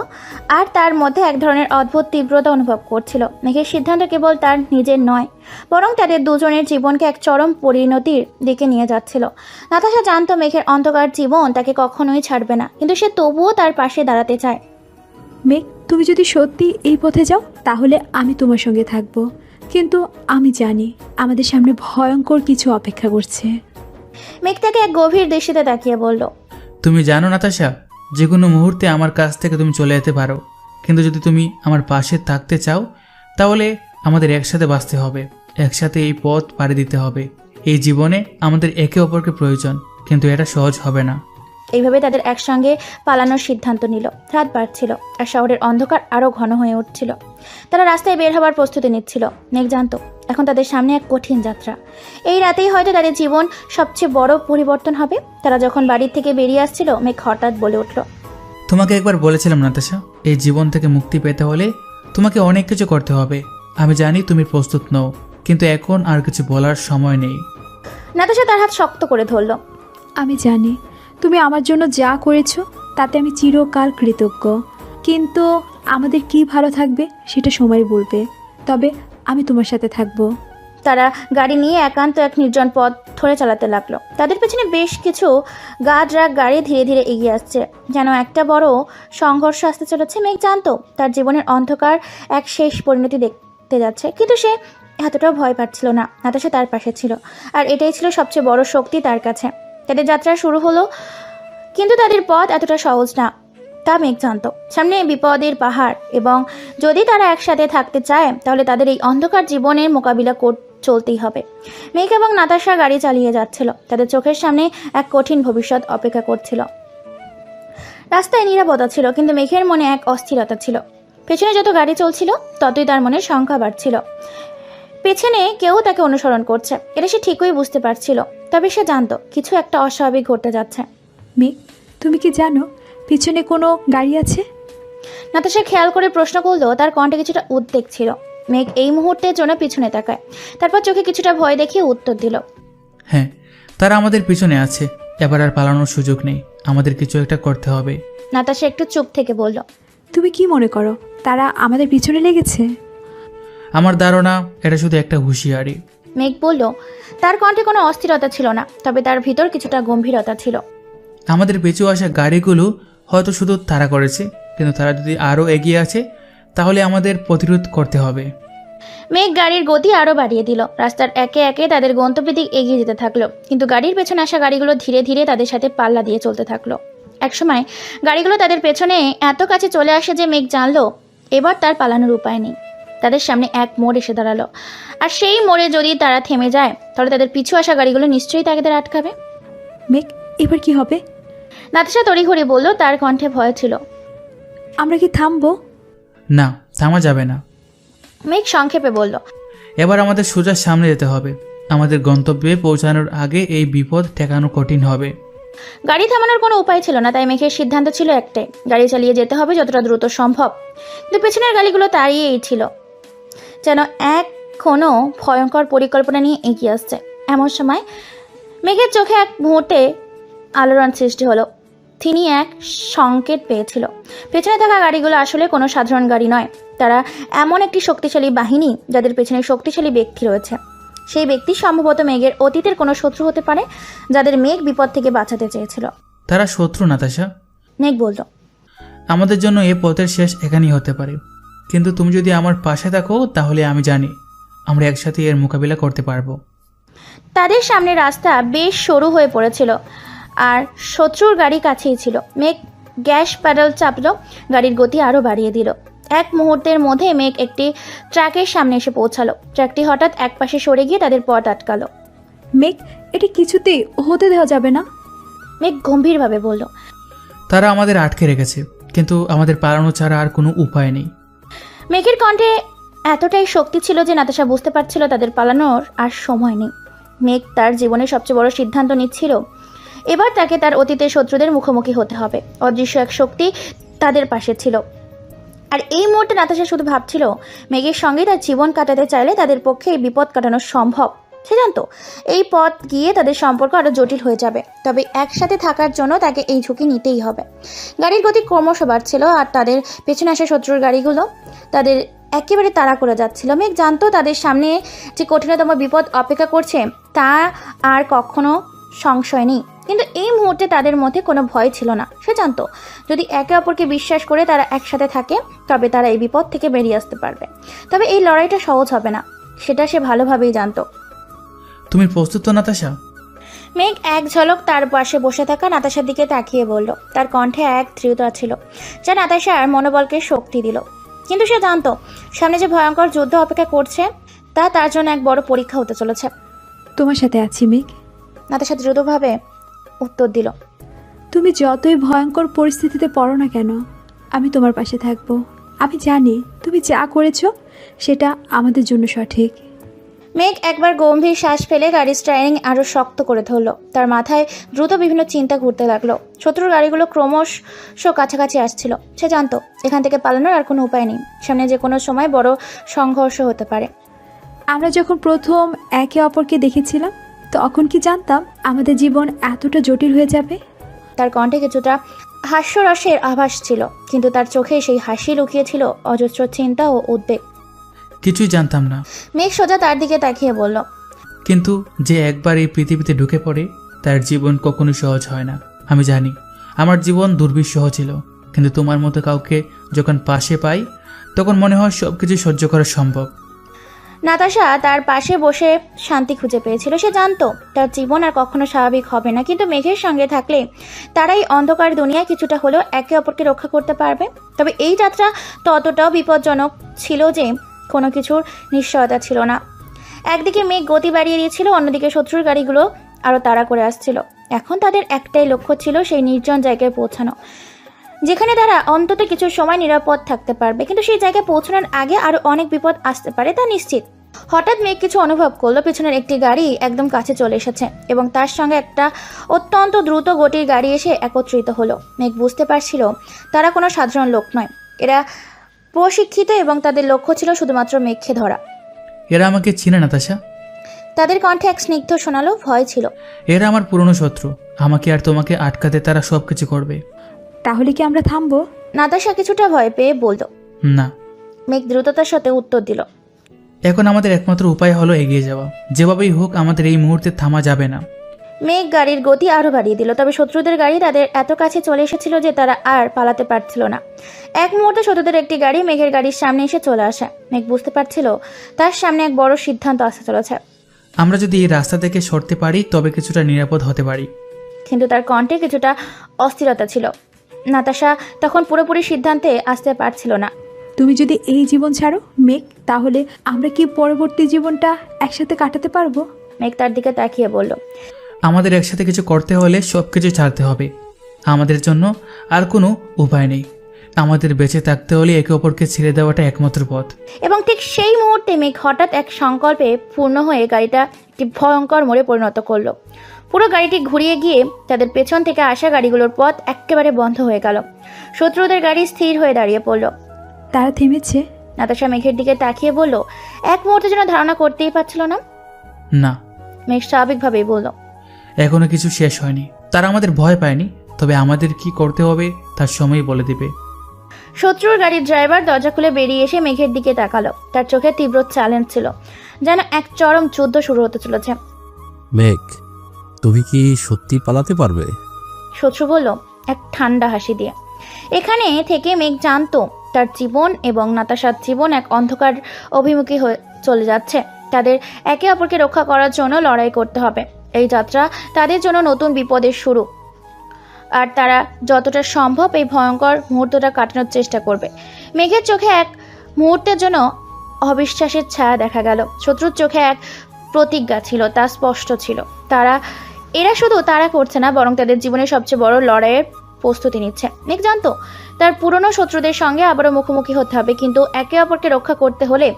আর তার মধ্যে এক ধরনের অদ্ভুত তীব্রতা অনুভব করছিল। মেঘের সিদ্ধান্ত কেবল তার নিজের নয়, বরং তাদের দুজনের জীবনকে এক চরম পরিণতির দিকে নিয়ে যাচ্ছিল। নাতাশা জানতো মেঘের অন্ধকার জীবন তাকে কখনোই ছাড়বে না, কিন্তু সে তবুও তার পাশে দাঁড়াতে চায়। মেঘ, তুমি যদি সত্যি এই পথে যাও তাহলে আমি তোমার সঙ্গে থাকব, কিন্তু আমি জানি আমাদের সামনে ভয়ঙ্কর কিছু অপেক্ষা করছে। মেঘ তাকে এক গভীর দৃষ্টিতে তাকিয়ে বলল, তুমি জানো নাতাশা, যে কোনো মুহূর্তে আমার কাছ থেকে তুমি চলে যেতে পারো, কিন্তু যদি তুমি আমার পাশে থাকতে চাও তাহলে আমাদের একসাথে বাঁচতে হবে, একসাথে এই পথ পাড়ি দিতে হবে। এই জীবনে আমাদের একে অপরকে প্রয়োজন, কিন্তু এটা সহজ হবে না। এইভাবে তাদের একসঙ্গে পালানোর সিদ্ধান্ত নিল। রাত বাড়ছিল আর শহরের অন্ধকার আরও ঘন হয়ে উঠছিল। তারা রাস্তায় বের হবার প্রস্তুতি নিচ্ছিল। মেঘ জানতো এখন তাদের সামনে এক কঠিন যাত্রা। এই রাতেই হয়তো তাদের জীবন সবচেয়ে বড় পরিবর্তন হবে। তারা যখন বাড়ির থেকে বেরিয়ে আসছিল, মেঘ হঠাৎ বলে উঠল, তোমাকে একবার বলেছিলাম নাতাশা, এই জীবন থেকে মুক্তি পেতে হলে তোমাকে অনেক কিছু করতে হবে। আমি জানি তুমি প্রস্তুত নও, কিন্তু এখন আর কিছু বলার সময় নেই। নাতাশা তার হাত শক্ত করে ধরল। আমি জানি তুমি আমার জন্য যা করেছো তাতে আমি চিরকাল কৃতজ্ঞ, কিন্তু আমাদের কি ভালো থাকবে সেটা সময় বলবে। তবে আমি তোমার সাথে থাকবো। তারা গাড়ি নিয়ে একান্ত এক নির্জন পথ ধরে চালাতে লাগলো। তাদের পেছনে বেশ কিছু গাড় গাড়ি ধীরে ধীরে এগিয়ে আসছে, যেন একটা বড় সংঘর্ষ আসতে চলেছে। মেঘ জানতো তার জীবনের অন্ধকার এক শেষ পরিণতি দেখতে যাচ্ছে, কিন্তু সে এতটাও ভয় পাচ্ছিল না। নাতাশা তার পাশে ছিল, আর এটাই ছিল সবচেয়ে বড় শক্তি তার কাছে। তাদের যাত্রা শুরু হলো, কিন্তু তাদের পথ এতটা সহজ না তা মেঘ জানতো। সামনে বিপদের পাহাড়, এবং যদি তারা একসাথে থাকতে চায় তাহলে তাদের এই অন্ধকার জীবনের মোকাবিলা চলতেই হবে। মেঘ এবং নাতাশা গাড়ি চালিয়ে যাচ্ছিল। তাদের চোখের সামনে এক কঠিন ভবিষ্যৎ অপেক্ষা করছিল। রাস্তায় নিরাপত্তা ছিল, কিন্তু মেঘের মনে এক অস্থিরতা ছিল। পেছনে যত গাড়ি চলছিল ততই তার মনে সংখ্যা বাড়ছিল। পেছনে কেউ তাকে অনুসরণ করছে, এটা সে ঠিকই বুঝতে পারছিল। তবে সে জানতো কিছু একটা অস্বাভাবিক ঘটতে যাচ্ছে। মেঘ, তুমি কি জানো পিছনে কোনো গাড়ি আছে? নাতাশা খেয়াল করে প্রশ্ন করলো। তার কণ্ঠে কিছুটা উদ্বেগ ছিল। মেঘ এই মুহূর্তের জন্য পিছনে তাকায়, তারপর চোখে কিছুটা ভয় দেখিয়ে উত্তর দিল, হ্যাঁ, তারা আমাদের পিছনে আছে, এবার আর পালানোর সুযোগ নেই, আমাদের কিছু একটা করতে হবে। নাতাশা একটু চুপ থেকে বলল, তুমি কি মনে করো তারা আমাদের পিছনে লেগেছে? আমার ধারণা এটা শুধু একটা হুঁশিয়ারি। মেঘ বলল, তার কণ্ঠে কোনো অস্থিরতা ছিল না, তবে তার ভিতর কিছুটা গম্ভীরতা ছিল। আমাদের পিছু আসা গাড়িগুলো হয়তো শুধু তাড়া করেছে, কিন্তু তারা যদি আরও এগিয়ে আছে তাহলে আমাদের প্রতিরোধ করতে হবে। মেঘ গাড়ির গতি আরও বাড়িয়ে দিল। রাস্তার একে একে তাদের গন্তব্যের দিক এগিয়ে যেতে থাকলো, কিন্তু গাড়ির পেছনে আসা গাড়িগুলো ধীরে ধীরে তাদের সাথে পাল্লা দিয়ে চলতে থাকলো। একসময় গাড়িগুলো তাদের পেছনে এত কাছে চলে আসে যে মেঘ জানলো এবার তার পালানোর উপায় নেই। তাদের সামনে এক মোড় এসে দাঁড়ালো, আর সেই মোড়ে যদি তারা থেমে যায় তাহলে তাদের পিছু আসা গাড়িগুলো নিশ্চয়ই তাদের আটকাবে। মেঘ, এবার কি হবে? নাতাশা তড়িঘড়ি বলল, তার কণ্ঠে ভয় ছিল। আমরা কি থামবো? না, থামা যাবে না। মেঘ সংক্ষেপে বলল, এবার আমাদের সোজা সামনে যেতে হবে। আমাদের গন্তব্যে পৌঁছানোর আগে এই বিপদ ঠেকানো কঠিন হবে। গাড়ি থামানোর কোনো উপায় ছিল না, তাই মেঘের সিদ্ধান্ত ছিল একটাই, গাড়ি চালিয়ে যেতে হবে যতটা দ্রুত সম্ভব। কিন্তু পেছনের গাড়িগুলো দাঁড়িয়েই ছিল, যেন এক কোনো ভয়ঙ্কর পরিকল্পনা নিয়ে এগিয়ে আসছে। এমন সময় মেঘের চোখে এক মুহূর্তে আলোড়ন সৃষ্টি হলো। তিনি এক সংকেত পেয়েছিল। পেছনে থাকা গাড়িগুলো আসলে কোনো সাধারণ গাড়ি নয়, তারা এমন একটি শক্তিশালী বাহিনী যাদের পেছনে শক্তিশালী ব্যক্তি রয়েছে। সেই ব্যক্তি সম্ভবত মেঘের অতীতের কোনো শত্রু হতে পারে, যাদের মেঘ বিপদ থেকে বাঁচাতে চেয়েছিল। তারা শত্রু নাতাশা। মেঘ বলল, আমাদের জন্য এ পথের শেষ এখানেই হতে পারে, কিন্তু তুমি যদি আমার পাশে থাকো তাহলে আমি জানি আমরা একসাথে এর মোকাবিলা করতে পারবো। তাদের সামনে রাস্তা বেশ সরু হয়ে পড়েছিল, আর শত্রুর গাড়ি কাছেই ছিল। মেঘ গ্যাস প্যাডেল চাপলো, গাড়ির গতি আরও বাড়িয়ে দিল। এক মুহূর্তের মধ্যে মেঘ একটি ট্রাকের সামনে এসে পৌঁছালো। ট্রাকটি হঠাৎ একপাশে সরে গিয়ে তাদের পথ আটকালো। মেঘ, এটি কিছুতেই হতে দেওয়া যাবে না। মেঘ গম্ভীরভাবে বলল, তারা আমাদের আটকে রেখেছে, কিন্তু আমাদের পালানো ছাড়া আর কোনো উপায় নেই। মেঘের কণ্ঠে এতটাই শক্তি ছিল যে নাতাশা বুঝতে পারছিল তাদের পালানোর আর সময় নেই। মেঘ তার জীবনের সবচেয়ে বড় সিদ্ধান্ত নিচ্ছিল। এবার তাকে তার অতীতের শত্রুদের মুখোমুখি হতে হবে। অদৃশ্য এক শক্তি তাদের পাশে ছিল, আর এই মুহূর্তে নাতাশা শুধু ভাবছিল মেঘের সঙ্গে তার জীবন কাটাতে চাইলে তাদের পক্ষে এই বিপদ কাটানো সম্ভব। সে জানতো এই পথ গিয়ে তাদের সম্পর্ক আরও জটিল হয়ে যাবে, তবে একসাথে থাকার জন্য তাকে এই ঝুঁকি নিতেই হবে। গাড়ির গতি ক্রমশ বাড়ছিল, আর তাদের পেছনে আসা শত্রুর গাড়িগুলো তাদের একেবারে তাড়া করে যাচ্ছিল। মেঘ জানতো তাদের সামনে যে কঠিনতম বিপদ অপেক্ষা করছে তা আর কখনো সংশয় নেই, কিন্তু এই মুহূর্তে তাদের মধ্যে কোনো ভয় ছিল না। সে জানতো যদি একে অপরকে বিশ্বাস করে তারা একসাথে থাকে তবে তারা এই বিপদ থেকে বেরিয়ে আসতে পারবে। তবে এই লড়াইটা সহজ হবে না, সেটা সে ভালোভাবেই জানতো। তুমি প্রস্তুত তো নাতাশা? মেঘ এক ঝলক তার পাশে বসে থাকা নাতাশার দিকে তাকিয়ে বলল। তার কণ্ঠে এক দৃঢ়তা ছিল যা নাতাশার মনোবলকে শক্তি দিল। কিন্তু সে জানতো সামনে যে ভয়ঙ্কর যুদ্ধ অপেক্ষা করছে তা তার জন্য এক বড় পরীক্ষা হতে চলেছে। তোমার সাথে আছি মেঘ। নাতাশা দ্রুতভাবে উত্তর দিল, তুমি যতই ভয়ঙ্কর পরিস্থিতিতে পড়ো না কেন, আমি তোমার পাশে থাকবো। আমি জানি তুমি যা করেছো সেটা আমাদের জন্য সঠিক। মেঘ একবার গম্ভীর শ্বাস ফেলে গাড়ির স্টারিং আরও শক্ত করে ধরলো। তার মাথায় দ্রুত বিভিন্ন চিন্তা ঘুরতে লাগলো। শত্রুর গাড়িগুলো ক্রমশ কাছাকাছি আসছিল। সে জানতো এখান থেকে পালানোর আর কোনো উপায় নেই, সামনে যে কোনো সময় বড় সংঘর্ষ হতে পারে। আমরা যখন প্রথম একে অপরকে দেখেছিলাম তখন কি জানতাম আমাদের জীবন এতটা জটিল হয়ে যাবে? তার কণ্ঠে কিছুটা হাস্যরসের আভাস ছিল, কিন্তু তার চোখে সেই হাসি লুকিয়েছিল অজস্র চিন্তা ও উদ্বেগ। কিছুই জানতাম না। মেঘ সোজা তার দিকে তাকিয়ে বলল, কিন্তু যে একবার এই পৃথিবীতে ঢুকে পড়ে তার জীবন কখনোই সহজ হয় না। আমি জানি আমার জীবন দুর্বিষহ ছিল, কিন্তু তোমার মতো কাউকে যখন পাশে পাই তখন মনে হয় সব কিছু সহ্য করা সম্ভব। নাতাশা তার পাশে বসে শান্তি খুঁজে পেয়েছিল। সে জানতো তার জীবন আর কখনো স্বাভাবিক হবে না, কিন্তু মেঘের সঙ্গে থাকলে তারাই অন্ধকার দুনিয়ায় কিছুটা হলেও একে অপরকে রক্ষা করতে পারবে। তবে এই যাত্রা ততটাও বিপজ্জনক ছিল যে কোনো কিছুর নিশ্চয়তা ছিল না। একদিকে মেঘ গতি বাড়িয়ে দিয়েছিল, অন্যদিকে শত্রুর গাড়িগুলো আরও তাড়া করে আসছিল। এখন তাদের একটাই লক্ষ্য ছিল সেই নির্জন জায়গায় পৌঁছানো, যেখানে তারা অন্তত কিছু সময় নিরাপদ থাকতে পারবে। কিন্তু সেই জায়গায় পৌঁছানোর আগে আরও অনেক বিপদ আসতে পারে তা নিশ্চিত। হঠাৎ মেঘ কিছু অনুভব করলো। পিছনের একটি গাড়ি একদম কাছে চলে এসেছে এবং তার সঙ্গে একটা অত্যন্ত দ্রুত গতির গাড়ি এসে একত্রিত হলো। মেঘ বুঝতে পারছিল তারা কোনো সাধারণ লোক নয়, এরা প্রশিক্ষিত এবং তাদের লক্ষ্য ছিল শুধুমাত্র মেঘকে ধরা। এরা আমাকে চিনে নাতাশা? তাদের কণ্ঠে এক স্নিগ্ধ শোনালো ভয় ছিল। এরা আমার পুরনো শত্রু, আমাকে আর তোমাকে আটকাতে তারা সব কিছু করবে। তাহলে কি আমরা থামবো? নাতাশা কিছুটা ভয় পেয়ে বলল। না, মেঘ দ্রুততার সাথে উত্তর দিল। এখন আমাদের একমাত্র উপায় হলো এগিয়ে যাওয়া। যেভাবেই হোক আমাদের এই মুহূর্তে থামা যাবে না। মেঘ গাড়ির গতি আরও বাড়িয়ে দিল, তবে শত্রুদের গাড়ি তাদের এত কাছে চলে এসেছিল যে তারা আর পালাতে পারছিল না। এক মুহূর্তে শত্রুদের একটি গাড়ি মেঘের গাড়ির সামনে এসে চলে আসে। মেঘ বুঝতে পারছিল তার সামনে এক বড় সিদ্ধান্ত আসতে চলেছে। আমরা যদি এই রাস্তা থেকে সরতে পারি তবে কিছুটা নিরাপদ হতে পারি। কিন্তু তার কণ্ঠে কিছুটা অস্থিরতা ছিল। নাতাশা তখন পুরোপুরি সিদ্ধান্তে আসতে পারছিল না। তুমি যদি এই জীবন ছাড়ো মেঘ, তাহলে আমরা কি পরবর্তী জীবনটা একসাথে কাটাতে পারবো? মেঘ তার দিকে তাকিয়ে বলল। আমাদের একসাথে কিছু করতে হলে সব কিছু ছাড়তে হবে। আমাদের জন্য আর কোনো উপায় নেই। আমাদের বেঁচে থাকতে হলে একে অপরকে ছেড়ে দেওয়াটা একমাত্র পথ। এবং ঠিক সেই মুহূর্তে মেঘ হঠাৎ এক সংকল্পে পূর্ণ হয়ে গাড়িটা একটি ভয়ঙ্কর মোড়ে পরিণত করলো। পুরো গাড়িটি ঘুরিয়ে গিয়ে তাদের পেছন থেকে আসা গাড়িগুলোর পথ একেবারে বন্ধ হয়ে গেল। শত্রুদের গাড়ি স্থির হয়ে দাঁড়িয়ে পড়ল। তারা থেমেছে? নাতাশা মেঘের দিকে তাকিয়ে বলল। এক মুহূর্তে যেন ধারণা করতেই পারছিল না। না, মেঘ স্বাভাবিকভাবেই বলল। এখনো কিছু শেষ হয়নি। তারা আমাদের ভয় পায়নি, তবে আমাদের কি করতে হবে তার সময় বলে দিবে। শত্রুর গাড়ির ড্রাইভার দরজা খুলে বেরিয়ে এসে মেঘের দিকে তাকালো। তার চোখে তীব্র চ্যালেঞ্জ ছিল, যেন এক চরম যুদ্ধ শুরু হতে চলেছে। মেঘ, তুমি কি সত্যি পালাতে পারবে? শত্রু বলল এক ঠান্ডা হাসি দিয়ে। এখানে থেকে মেঘ জানতো তার জীবন এবং নাতাশার জীবন এক অন্ধকার অভিমুখী হয়ে চলে যাচ্ছে। তাদের একে অপরকে রক্ষা করার জন্য লড়াই করতে হবে। এই যাত্রা তাদের জন্য নতুন বিপদের শুরু, আর তারা যতটা সম্ভব এই ভয়ঙ্কর মুহূর্তটা কাটানোর চেষ্টা করবে। মেঘের চোখে এক মুহূর্তের জন্য অবিশ্বাসের ছায়া দেখা গেল। শত্রুর চোখে এক প্রতিজ্ঞা ছিল, তা স্পষ্ট ছিল। এরা শুধু তারা করছে না, বরং তাদের জীবনের সবচেয়ে বড় লড়াইয়ের প্রস্তুতি নিচ্ছে। মেঘ জানতো তার পুরনো শত্রুদের সঙ্গে আবারও মুখোমুখি হতে হবে, কিন্তু একে অপরকে রক্ষা করতে হলে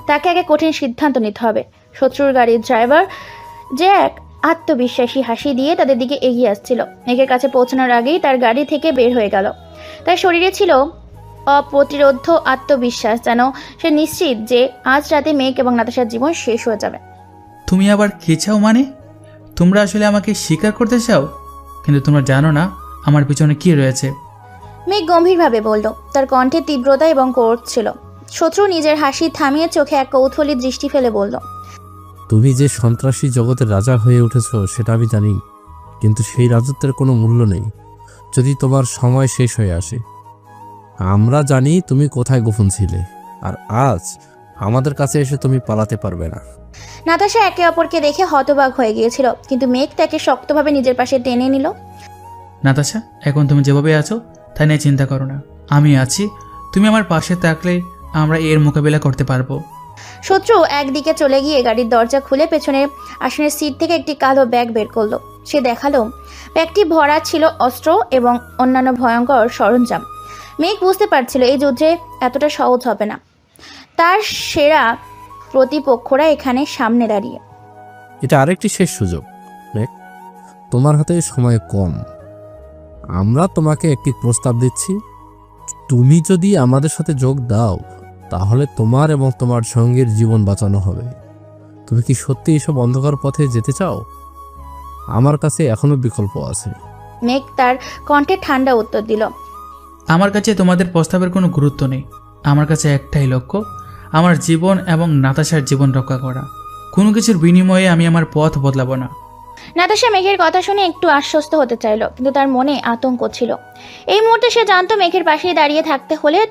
তাকে আগে কঠিন সিদ্ধান্ত নিতে হবে। শত্রুর গাড়ির ড্রাইভার যে এক আত্মবিশ্বাসী হাসি দিয়ে তাদের দিকে এগিয়ে আসছিল। মেঘের কাছে পৌঁছানোর আগেই তার গাড়ি থেকে বের হয়ে গেল। তার শরীরে ছিল অপ্রতিরোধ্য আত্মবিশ্বাস, যেন সে নিশ্চিত যে আজ রাতে মেঘ এবং নাতাশার জীবন শেষ হয়ে যাবে। তুমি আবার কি চাও? মানে তোমরা আসলে আমাকে স্বীকার করতে চাও, কিন্তু তোমরা জানো না আমার পিছনে কি রয়েছে। মেঘ গম্ভীরভাবে বলল, তার কণ্ঠে তীব্রতা এবং ক্রোধ ছিল। শত্রু নিজের হাসি থামিয়ে চোখে এক কৌতূহলী দৃষ্টি ফেলে বলল। তুমি যে সন্ত্রাসী জগতের রাজা হয়ে উঠেছো সেটা আমি জানি, কিন্তু সেই রাজত্বের কোনো মূল্য নেই যদি তোমার সময় শেষ হয়ে আসে। আমরা জানি তুমি কোথায় গোপন ছিলে, আর আজ আমাদের কাছে এসে তুমি পালাতে পারবে না। নাতাশা একে অপরকে দেখে হতবাক হয়ে গিয়েছিল, কিন্তু মেঘ তাকে শক্তভাবে নিজের পাশে টেনে নিল। নাতাশা, এখন তুমি যেভাবে আছো তাই নিয়ে চিন্তা করো না। আমি আছি, তুমি আমার পাশে থাকলে আমরা এর মোকাবিলা করতে পারবো। শত্রু একদিকে চলে গিয়ে গাড়ির দরজা খুলে পেছনের আসনের সিট থেকে একটি কালো ব্যাগ বের করলো। সে দেখালো ব্যাগটি ভরা ছিল অস্ত্র এবং অন্যান্য ভয়ঙ্কর সরঞ্জাম। মেঘ বুঝতে পারছিল এই যুদ্ধে এতটা সহজ হবে না। তার সেরা প্রতিপক্ষরা এখানে সামনে দাঁড়িয়ে। এটা আরেকটি শেষ সুযোগ মেঘ, তোমার হাতে সময় কম। আমরা তোমাকে একটি প্রস্তাব দিচ্ছি। তুমি যদি আমাদের সাথে যোগ দাও তাহলে তোমার এবং তোমার সঙ্গীর জীবন বাঁচানো হবে। তুমি কি সত্যি এসব অন্ধকার পথে যেতে চাও? আমার কাছে এখনো বিকল্প আছে। মেঘ তার কণ্ঠে ঠান্ডা উত্তর দিল। আমার কাছে তোমাদের প্রস্তাবের কোনো গুরুত্ব নেই। আমার কাছে একটাই লক্ষ্য, আমার জীবন এবং নাতাশার জীবন রক্ষা করা। কোনো কিছুর বিনিময়ে আমি আমার পথ বদলাবো না। নাতাশা মেঘের কথা শুনে একটু আশ্বস্ত হতে চাইল, কিন্তু তার মনে আতঙ্ক ছিল। এই মুহূর্তে সে জানতো মেঘের পাশেই দাঁড়িয়ে থাকতে হলে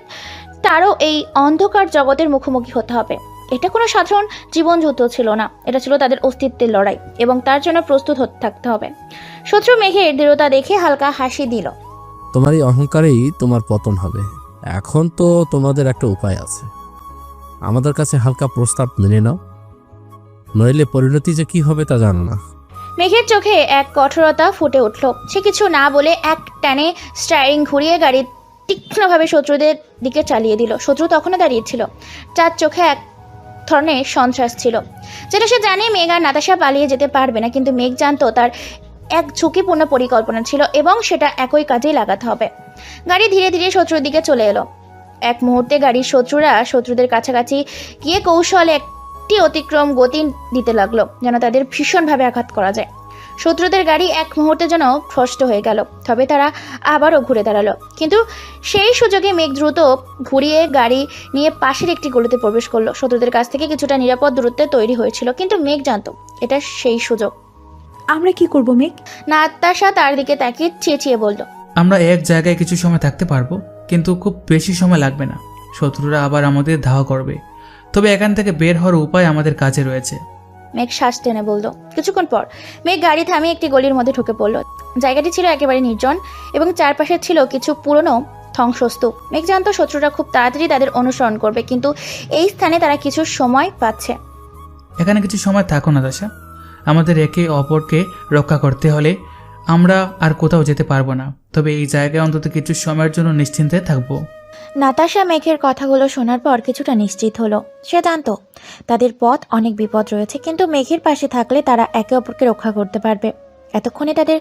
তারও এই অন্ধকার জগতের মুখোমুখি হতে হবে। এটা কোনো সাধারণ জীবনযুদ্ধ ছিল না, এটা ছিল তাদের অস্তিত্বের লড়াই, এবং তার জন্য প্রস্তুত হতে থাকতে হবে। শত্রু মেঘের দৃঢ়তা দেখে হালকা হাসি দিল। তোমার এই অহংকারেই তোমার পতন হবে। এখন তো তোমাদের একটা উপায় আছে, আমাদের কাছে হালকা প্রস্তাব মেনে নাও, নইলে পরিণতি যে কি হবে তা জানো না। মেঘের চোখে এক কঠোরতা ফুটে উঠল। সে কিছু না বলে এক টানে স্টারিং ঘুরিয়ে গাড়ি তীক্ষ্ণভাবে শত্রুদের দিকে চালিয়ে দিল। শত্রু তখনও দাঁড়িয়েছিল, তার চোখে এক ধরনের সন্ত্রাস ছিল, যেটা সে জানে মেঘ আর নাতাশা পালিয়ে যেতে পারবে না। কিন্তু মেঘ জানতো তার এক ঝুঁকিপূর্ণ পরিকল্পনা ছিল, এবং সেটা একই কাজেই লাগাতে হবে। গাড়ি ধীরে ধীরে শত্রুর দিকে চলে এলো। এক মুহূর্তে গাড়ির শত্রুদের কাছাকাছি গিয়ে কৌশলে একটি একটি অতিক্রম গতি দিতে লাগলো, যেন তাদের ভীষণভাবে আঘাত করা যায়। শত্রুদের গাড়ি এক মুহূর্তে যেন স্পষ্ট হয়ে গেল, তবে তারা আবারও ঘুরে দাঁড়ালো। কিন্তু সেই সুযোগে মেঘ দ্রুত ঘুরিয়ে গাড়ি নিয়ে পাশের একটি গলিতে প্রবেশ করলো। শত্রুদের কাছ থেকে কিছুটা নিরাপদ দূরত্বে তৈরি হয়েছিল, কিন্তু মেঘ জানতো এটা সেই সুযোগ। আমরা কি করব মেঘ? নাতাশা তার দিকে তাকিয়ে চেঁচিয়ে বলল, আমরা এক জায়গায় কিছু সময় থাকতে পারবো, কিন্তু খুব বেশি সময় লাগবে না। শত্রুরা আবার আমাদের ধাওয়া করবে, তবে এখান থেকে বের হওয়ার উপায় আমাদের কাছে রয়েছে। মেঘ শ্বাস টেনে বলল। কিছুক্ষণ পর মেঘ গাড়ি থামিয়ে একটি গলির মধ্যে ঢুকে পড়ল। জায়গাটি ছিল একেবারে নির্জন এবং চারপাশে ছিল কিছু পুরনো ধ্বংসস্তূপ। মেঘ জানতো শত্রুরা খুব তাড়াতাড়ি তাদের অনুসরণ করবে, কিন্তু এই স্থানে তারা কিছু সময় পাচ্ছে। এখানে কিছু সময় থাকো নাতাশা, আমাদের একে অপরকে রক্ষা করতে হলে আমরা আর কোথাও যেতে পারবো না, তবে এই জায়গায় অন্তত কিছু সময়ের জন্য নিশ্চিন্তে থাকবো। নাতাশা মেঘের কথাগুলো শোনার পর কিছুটা নিশ্চিত হলো। সে জানতো তাদের পথ অনেক বিপদ রয়েছে, কিন্তু মেঘের পাশে থাকলে তারা একে অপরকে রক্ষা করতে পারবে। এতক্ষণে তাদের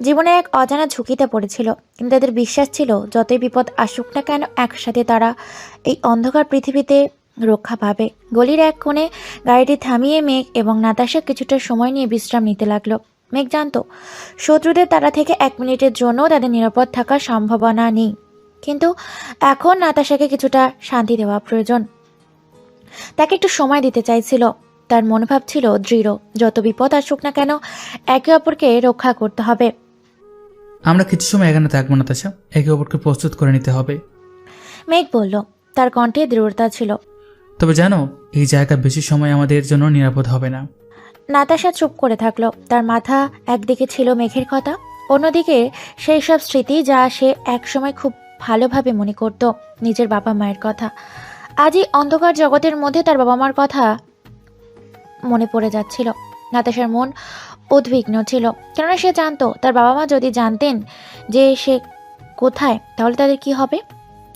জীবনের এক অজানা ঝুঁকিতে পড়েছিল, কিন্তু তাদের বিশ্বাস ছিল যতই বিপদ আসুক না কেন একসাথে তারা এই অন্ধকার পৃথিবীতে রক্ষা পাবে। গলির এক কোণে গাড়িটি থামিয়ে মেঘ এবং নাতাশা কিছুটা সময় নিয়ে বিশ্রাম নিতে লাগলো। মেঘ জানতো শত্রুদের তারা থেকে 1 মিনিটের জন্য তাদের নিরাপদ থাকার সম্ভাবনা নেই, কিন্তু এখন নাতাশাকে কিছুটা শান্তি দেওয়া প্রয়োজন। তাকে একটু সময় দিতে চাইছিল। তার মনোভাব ছিল দৃঢ়, যত বিপদ আসুক না কেন একে অপরকে রক্ষা করতে হবে। আমরা কিছু সময় এখানে থাকবো নাতাশা, একে অপরকে প্রস্তুত করে নিতে হবে। মেঘ বলল, তার কণ্ঠে দৃঢ়তা ছিল। তবে জানো, এই জায়গা বেশি সময় আমাদের জন্য নিরাপদ হবে না। নাতাশা চুপ করে থাকলো। তার মাথা একদিকে ছিল মেঘের কথা, অন্যদিকে সেই সব স্মৃতি যা সে একসময় খুব ভালোভাবে মনে করত, নিজের বাবা মায়ের কথা। আজই অন্ধকার জগতের মধ্যে তার বাবা মার কথা মনে পড়ে যাচ্ছিল। নাতাশার মন উদ্বিগ্ন ছিল, কেননা সে জানতো তার বাবা মা যদি জানতেন যে সে কোথায়, তাহলে তাদের কি হবে।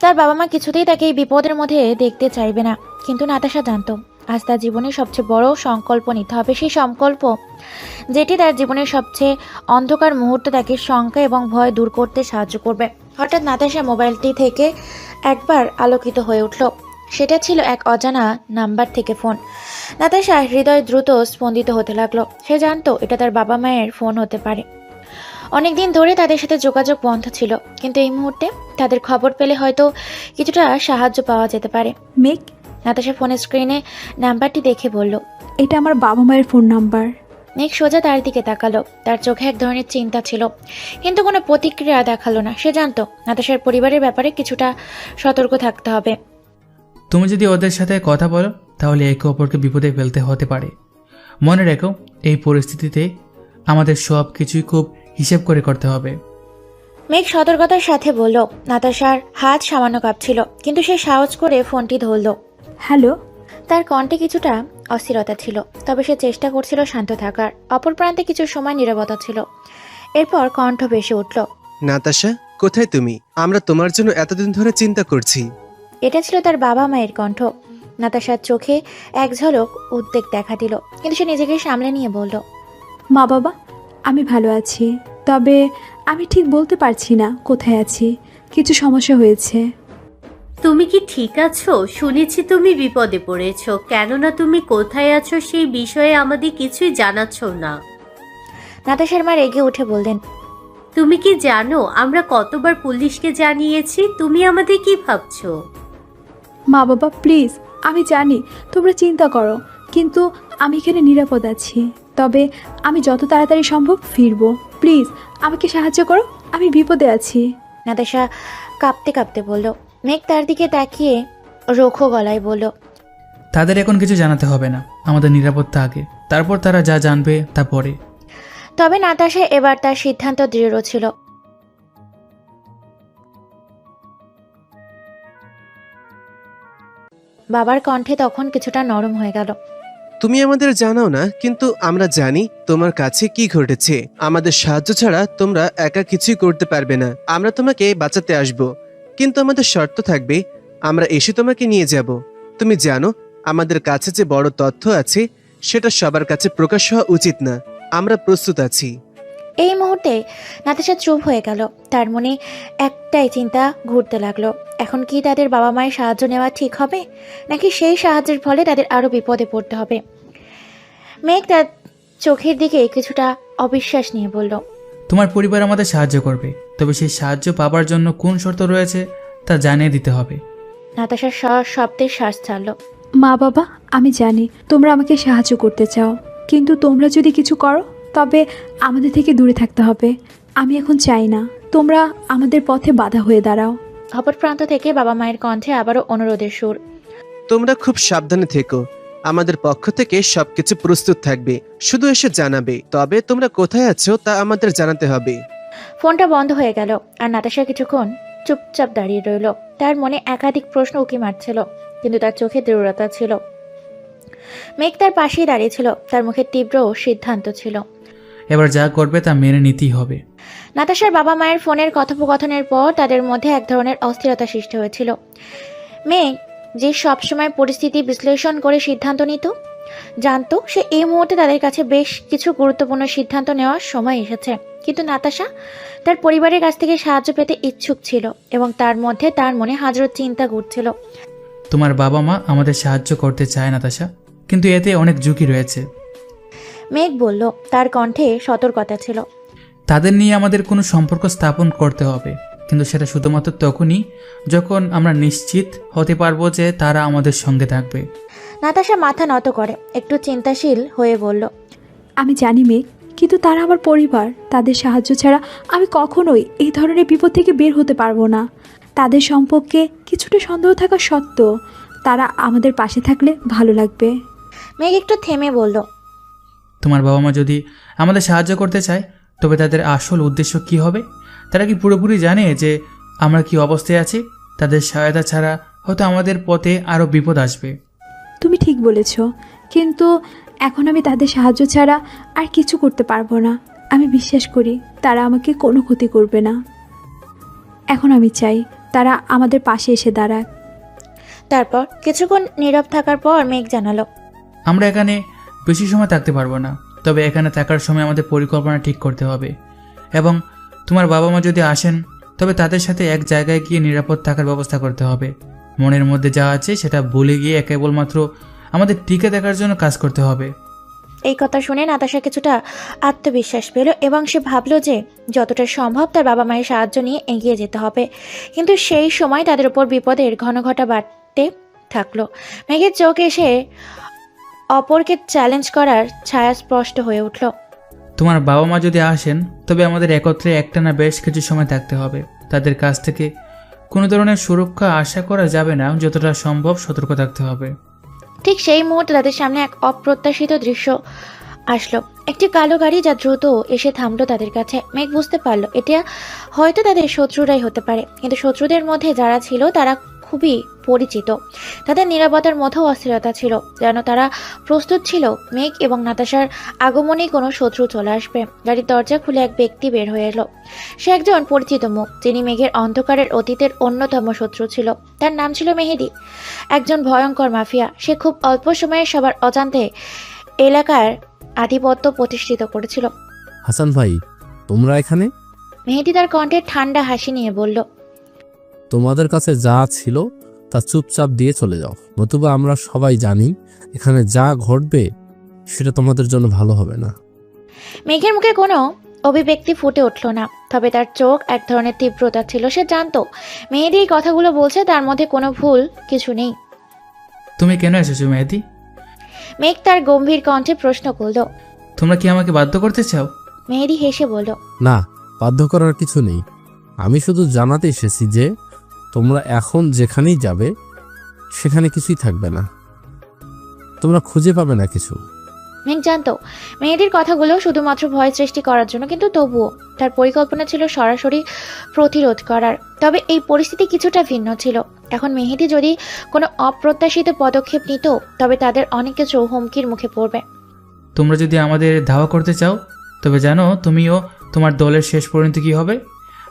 তার বাবা মা কিছুতেই তাকে এই বিপদের মধ্যে দেখতে চাইবে না, কিন্তু নাতাশা জানতো আজ তার জীবনের সবচেয়ে বড় সংকল্প নিতে হবে, সেই সংকল্প যেটি তার জীবনের সবচেয়ে অন্ধকার মুহূর্তে তাকে শঙ্কা এবং ভয় দূর করতে সাহায্য করবে। হঠাৎ নাতাশা মোবাইলটি থেকে একবার আলোকিত হয়ে উঠল। সেটা ছিল এক অজানা নাম্বার থেকে ফোন। নাতাশা হৃদয় দ্রুত স্পন্দিত হতে লাগলো। সে জানতো এটা তার বাবা মায়ের ফোন হতে পারে। অনেকদিন ধরে তাদের সাথে যোগাযোগ বন্ধ ছিল, কিন্তু এই মুহূর্তে তাদের খবর পেলে হয়তো কিছুটা সাহায্য পাওয়া যেতে পারে। মেঘ, নাতাশা ফোনের স্ক্রিনে নাম্বারটি দেখে বলল, এটা আমার বাবা মায়ের ফোন নাম্বার। মেঘ সোজা তার দিকে তাকালো। তার চোখে এক ধরনের চিন্তা ছিল, কিন্তু কোনো প্রতিক্রিয়া দেখালো না। সে জানতো নাতাশার পরিবারের ব্যাপারে কিছুটা সতর্ক থাকতে হবে। তুমি যদি ওদের সাথে কথা বলো, তাহলে একে অপরকে বিপদে ফেলতে হতে পারে। মনে রেখো, এই পরিস্থিতিতে আমাদের সব কিছুই খুব হিসেব করে করতে হবে। মেঘ সতর্কতার সাথে বলল। নাতাশার হাত সামান্য কাঁপছিল, কিন্তু সে সাহস করে ফোনটি ধরল। হ্যালো। তার কণ্ঠে কিছুটা অস্থিরতা ছিল, তবে সে চেষ্টা করছিল শান্ত থাকার। অপর প্রান্তে কিছু সময় নীরবতা ছিল, এরপর কণ্ঠ ভেসে উঠল। নাতাশা, কোথায় তুমি? আমরা তোমার জন্য এতদিন ধরে চিন্তা করছি। এটা ছিল তার বাবা মায়ের কণ্ঠ। নাতাশার চোখে এক ঝলক উদ্বেগ দেখা দিল, কিন্তু সে নিজেকে সামলে নিয়ে বলল, মা বাবা, আমি ভালো আছি, তবে আমি ঠিক বলতে পারছি না কোথায় আছি। কিছু সমস্যা হয়েছে। তুমি কি ঠিক আছো? শুনেছি তুমি বিপদে পড়েছো, কেননা তুমি কোথায় আছো সেই বিষয়ে আমাদের কিছুই জানাচ্ছ না। নাতাশার মা রেগে উঠে বললেন, তুমি কি জানো আমরা কতবার পুলিশকে জানিয়েছি? তুমি আমাদের কি ভাবছো? মা বাবা প্লিজ, আমি জানি তোমরা চিন্তা করো, কিন্তু আমি এখানে নিরাপদ আছি, তবে আমি যত তাড়াতাড়ি সম্ভব ফিরবো। প্লিজ আমাকে সাহায্য করো, আমি বিপদে আছি। নাতাশা কাঁপতে কাঁপতে বলল। মেঘ তার দিকে তাকিয়ে রোখো গলায় বলল, তাদের এখন কিছু জানাতে হবে না, আমাদের নিরাপত্তা আগে, তারপর তারা যা জানবে তা পরে। তবে নাতাশা এবার তার সিদ্ধান্ত দৃঢ় ছিল। বাবার কণ্ঠে তখন কিছুটা নরম হয়ে গেল। তুমি আমাদের জানাও না, কিন্তু আমরা জানি তোমার কাছে কি ঘটেছে। আমাদের সাহায্য ছাড়া তোমরা একা কিছুই করতে পারবে না। আমরা তোমাকে বাঁচাতে আসব, কিন্তু আমাদের শর্ত থাকবে, আমরা এসে তোমাকে নিয়ে যাব। তুমি জানো আমাদের কাছে যে বড় তথ্য আছে সেটা সবার কাছে প্রকাশ হওয়া উচিত না। আমরা প্রস্তুত আছি। এই মুহূর্তে নাতাশা চুপ হয়ে গেল। তার মনে একটাই চিন্তা ঘুরতে লাগলো। এখন কি তাদের বাবা মায়ের সাহায্য নেওয়া ঠিক হবে, নাকি সেই সাহায্যের ফলে তাদের আরও বিপদে পড়তে হবে? মেঘ তার চোখের দিকে কিছুটা অবিশ্বাস নিয়ে বলল, তোমার পরিবার আমাদের সাহায্য করবে, তবে সেই সাহায্য পাবার জন্য কোন শর্ত রয়েছে তা জানিয়ে দিতে হবে। নাতাশা শব্দের শ্বাস ছাড়ল। মা বাবা, আমি জানি তোমরা আমাকে সাহায্য করতে চাও, কিন্তু তোমরা যদি কিছু করো তবে আমাদের থেকে দূরে থাকতে হবে। আমি এখন চাই না তোমরা আমাদের পথে বাধা হয়ে দাঁড়াও। অপর প্রান্ত থেকে বাবা মায়ের কণ্ঠে আবারও অনুরোধের সুর। তোমরা খুব সাবধানে থেকো, আমাদের পক্ষ থেকে সবকিছু প্রস্তুত থাকবে, শুধু এসে জানাবে। তবে তোমরা কোথায় আছো তা আমাদের জানাতে হবে। ফোনটা বন্ধ হয়ে গেল আর নাতাশা কিছুক্ষণ চুপচাপ দাঁড়িয়ে রইল। তার মনে একাধিক প্রশ্ন উকি মারছিল, কিন্তু তার চোখে দৃঢ়তা ছিল। মেঘ তার পাশেই দাঁড়িয়েছিল, তার মুখে তীব্র সিদ্ধান্ত ছিল। এবার যা করবে তা মেনে নিতেই হবে। নাতাশার বাবা মায়ের ফোনের কথোপকথনের পর তাদের মধ্যে এক ধরনের অস্থিরতা সৃষ্টি হয়েছিল। মেঘ যে সবসময় পরিস্থিতি বিশ্লেষণ করে সিদ্ধান্ত নিত, জানতো সে এই মুহূর্তে তাদের কাছে বেশ কিছু গুরুত্বপূর্ণ সিদ্ধান্ত নেওয়ার সময় এসেছে। কিন্তু নাতাশা তার পরিবারের কাছ থেকে সাহায্য পেতে ইচ্ছুক ছিল এবং তার মধ্যে তার মনে হাজারো চিন্তা ঘুরছিল। তোমার বাবা মা আমাদের সাহায্য করতে চায় নাতাশা, কিন্তু এতে অনেক ঝুঁকি রয়েছে। মেঘ বলল, তার কণ্ঠে সতর্কতা ছিল। তাদের নিয়ে আমাদের কোনো সম্পর্ক স্থাপন করতে হবে, কিন্তু সেটা শুধুমাত্র তখনই যখন আমরা নিশ্চিত হতে পারবো যে তারা আমাদের সঙ্গে থাকবে। নাতাশা মাথা নত করে একটু চিন্তাশীল হয়ে বলল, আমি জানি মেঘ, কিন্তু তারা আমার পরিবার। তাদের সাহায্য ছাড়া আমি কখনোই এই ধরনের বিপদ থেকে বের হতে পারবো না। তাদের সম্পর্কে কিছুটা সন্দেহ থাকা সত্ত্বেও তারা আমাদের পাশে থাকলে ভালো লাগবে। মেঘ একটু থেমে বলল, তোমার বাবা মা যদি আমাদের সাহায্য করতে চায়, তবে তাদের আসল উদ্দেশ্য কি হবে? তারা কি পুরোপুরি জানে যে আমরা কি অবস্থায় আছি? তাদের সহায়তা ছাড়া হয়তো আমাদের পথে আরও বিপদ আসবে। তুমি ঠিক বলেছ, কিন্তু এখন আমি তাদের সাহায্য ছাড়া আর কিছু করতে পারবো না। আমি বিশ্বাস করি তারা আমাকে কোনো ক্ষতি করবে না। এখন আমি চাই তারা আমাদের পাশে এসে দাঁড়াক। তারপর কিছুক্ষণ নীরব থাকার পর মেঘ জানালো, আমরা এখানে বেশি সময় থাকতে পারবো না, তবে এখানে থাকার সময় আমাদের পরিকল্পনা ঠিক করতে হবে। এবং তোমার বাবা মা যদি আসেন, তবে তাদের সাথে এক জায়গায় গিয়ে নিরাপদ থাকার ব্যবস্থা করতে হবে। মনের মধ্যে যা আছে সেটা ভুলে গিয়ে কেবলমাত্র আমাদের টিকে থাকার জন্য কাজ করতে হবে। এই কথা শুনে নাতাশা কিছুটা আত্মবিশ্বাস পেল এবং সে ভাবল যে যতটা সম্ভব তার বাবা মায়ের সাহায্য নিয়ে এগিয়ে যেতে হবে। কিন্তু সেই সময় তাদের উপর বিপদের ঘনঘটা বাড়তে থাকলো। মেঘের চোখ এসে অপরকে চ্যালেঞ্জ করার ছায়া স্পষ্ট হয়ে উঠল। তোমার বাবা মা যদি আসেন, তবে আমাদের একত্রে একটানা বেশ কিছু সময় থাকতে হবে। তাদের কাছ থেকে কোনো ধরনের সুরক্ষা আশা করা যাবে না, যতটা সম্ভব সতর্ক থাকতে হবে। ঠিক সেই মুহূর্তে তাদের সামনে এক অপ্রত্যাশিত দৃশ্য আসলো। একটি কালো গাড়ি যা দ্রুত এসে থামলো তাদের কাছে। মেঘ বুঝতে পারলো এটা হয়তো তাদের শত্রুরাই হতে পারে, কিন্তু শত্রুদের মধ্যে যারা ছিল তারা খুবই পরিচিত। তাদের নিরাপত্তার মধ্যেও অস্থিরতা ছিল, যেন তারা প্রস্তুত ছিল মেঘ এবং নাতাশার আগমনেই কোনো শত্রু চলে আসবে। গাড়ির দরজা খুলে এক ব্যক্তি বের হয়ে এলো। সে একজন পরিচিত মুখ, যিনি মেঘের অন্ধকারের অতীতের অন্যতম শত্রু ছিল। তার নাম ছিল মেহেদি, একজন ভয়ঙ্কর মাফিয়া। সে খুব অল্প সময়ে সবার অজান্তে এলাকার আধিপত্য প্রতিষ্ঠিত করেছিল। হাসান ভাই, তোমরা এখানে? মেহেদি তার কণ্ঠে ঠান্ডা হাসি নিয়ে বলল, তোমাদের কাছে যা ছিল তা চুপচাপ দিয়ে চলে যাও, নতুবা আমরা সবাই জানি এখানে যা ঘটবে সেটা তোমাদের জন্য ভালো হবে না। মেঘের মুখে কোনো অভিব্যক্তি ফুটে উঠল না, তবে তার চোখ এক ধরনের তীব্রতা ছিল। সে জানতো মেহেদি এই কথাগুলো বলছে, তার মধ্যে কোনো ভুল কিছু নেই। তুমি কেন এসেছো মেহেদি? মেঘ তার গম্ভীর কণ্ঠে প্রশ্ন করল। তোমরা কি আমাকে বাধ্য করতে চাও? মেহেদি হেসে বলল, না, বাধ্য করার কিছু নেই। আমি শুধু জানাতে এসেছি যে তোমরা এখন যেখানেই যাবে সেখানে কিছুই থাকবে না, তোমরা খুঁজে পাবে না কিছু। মেঘ জানতো মেহেদির কথাগুলো শুধুমাত্র ভয় সৃষ্টি করার জন্য, কিন্তু তবুও তার পরিকল্পনা ছিল সরাসরি প্রতিরোধ করার। তবে এই পরিস্থিতি কিছুটা ভিন্ন ছিল। এখন মেহেদি যদি কোনো অপ্রত্যাশিত পদক্ষেপ নিত, তবে তাদের অনেক কিছু হুমকির মুখে পড়বে। তোমরা যদি আমাদের ধাওয়া করতে চাও, তবে জানো তুমিও তোমার দলের শেষ পরিণতি কী হবে।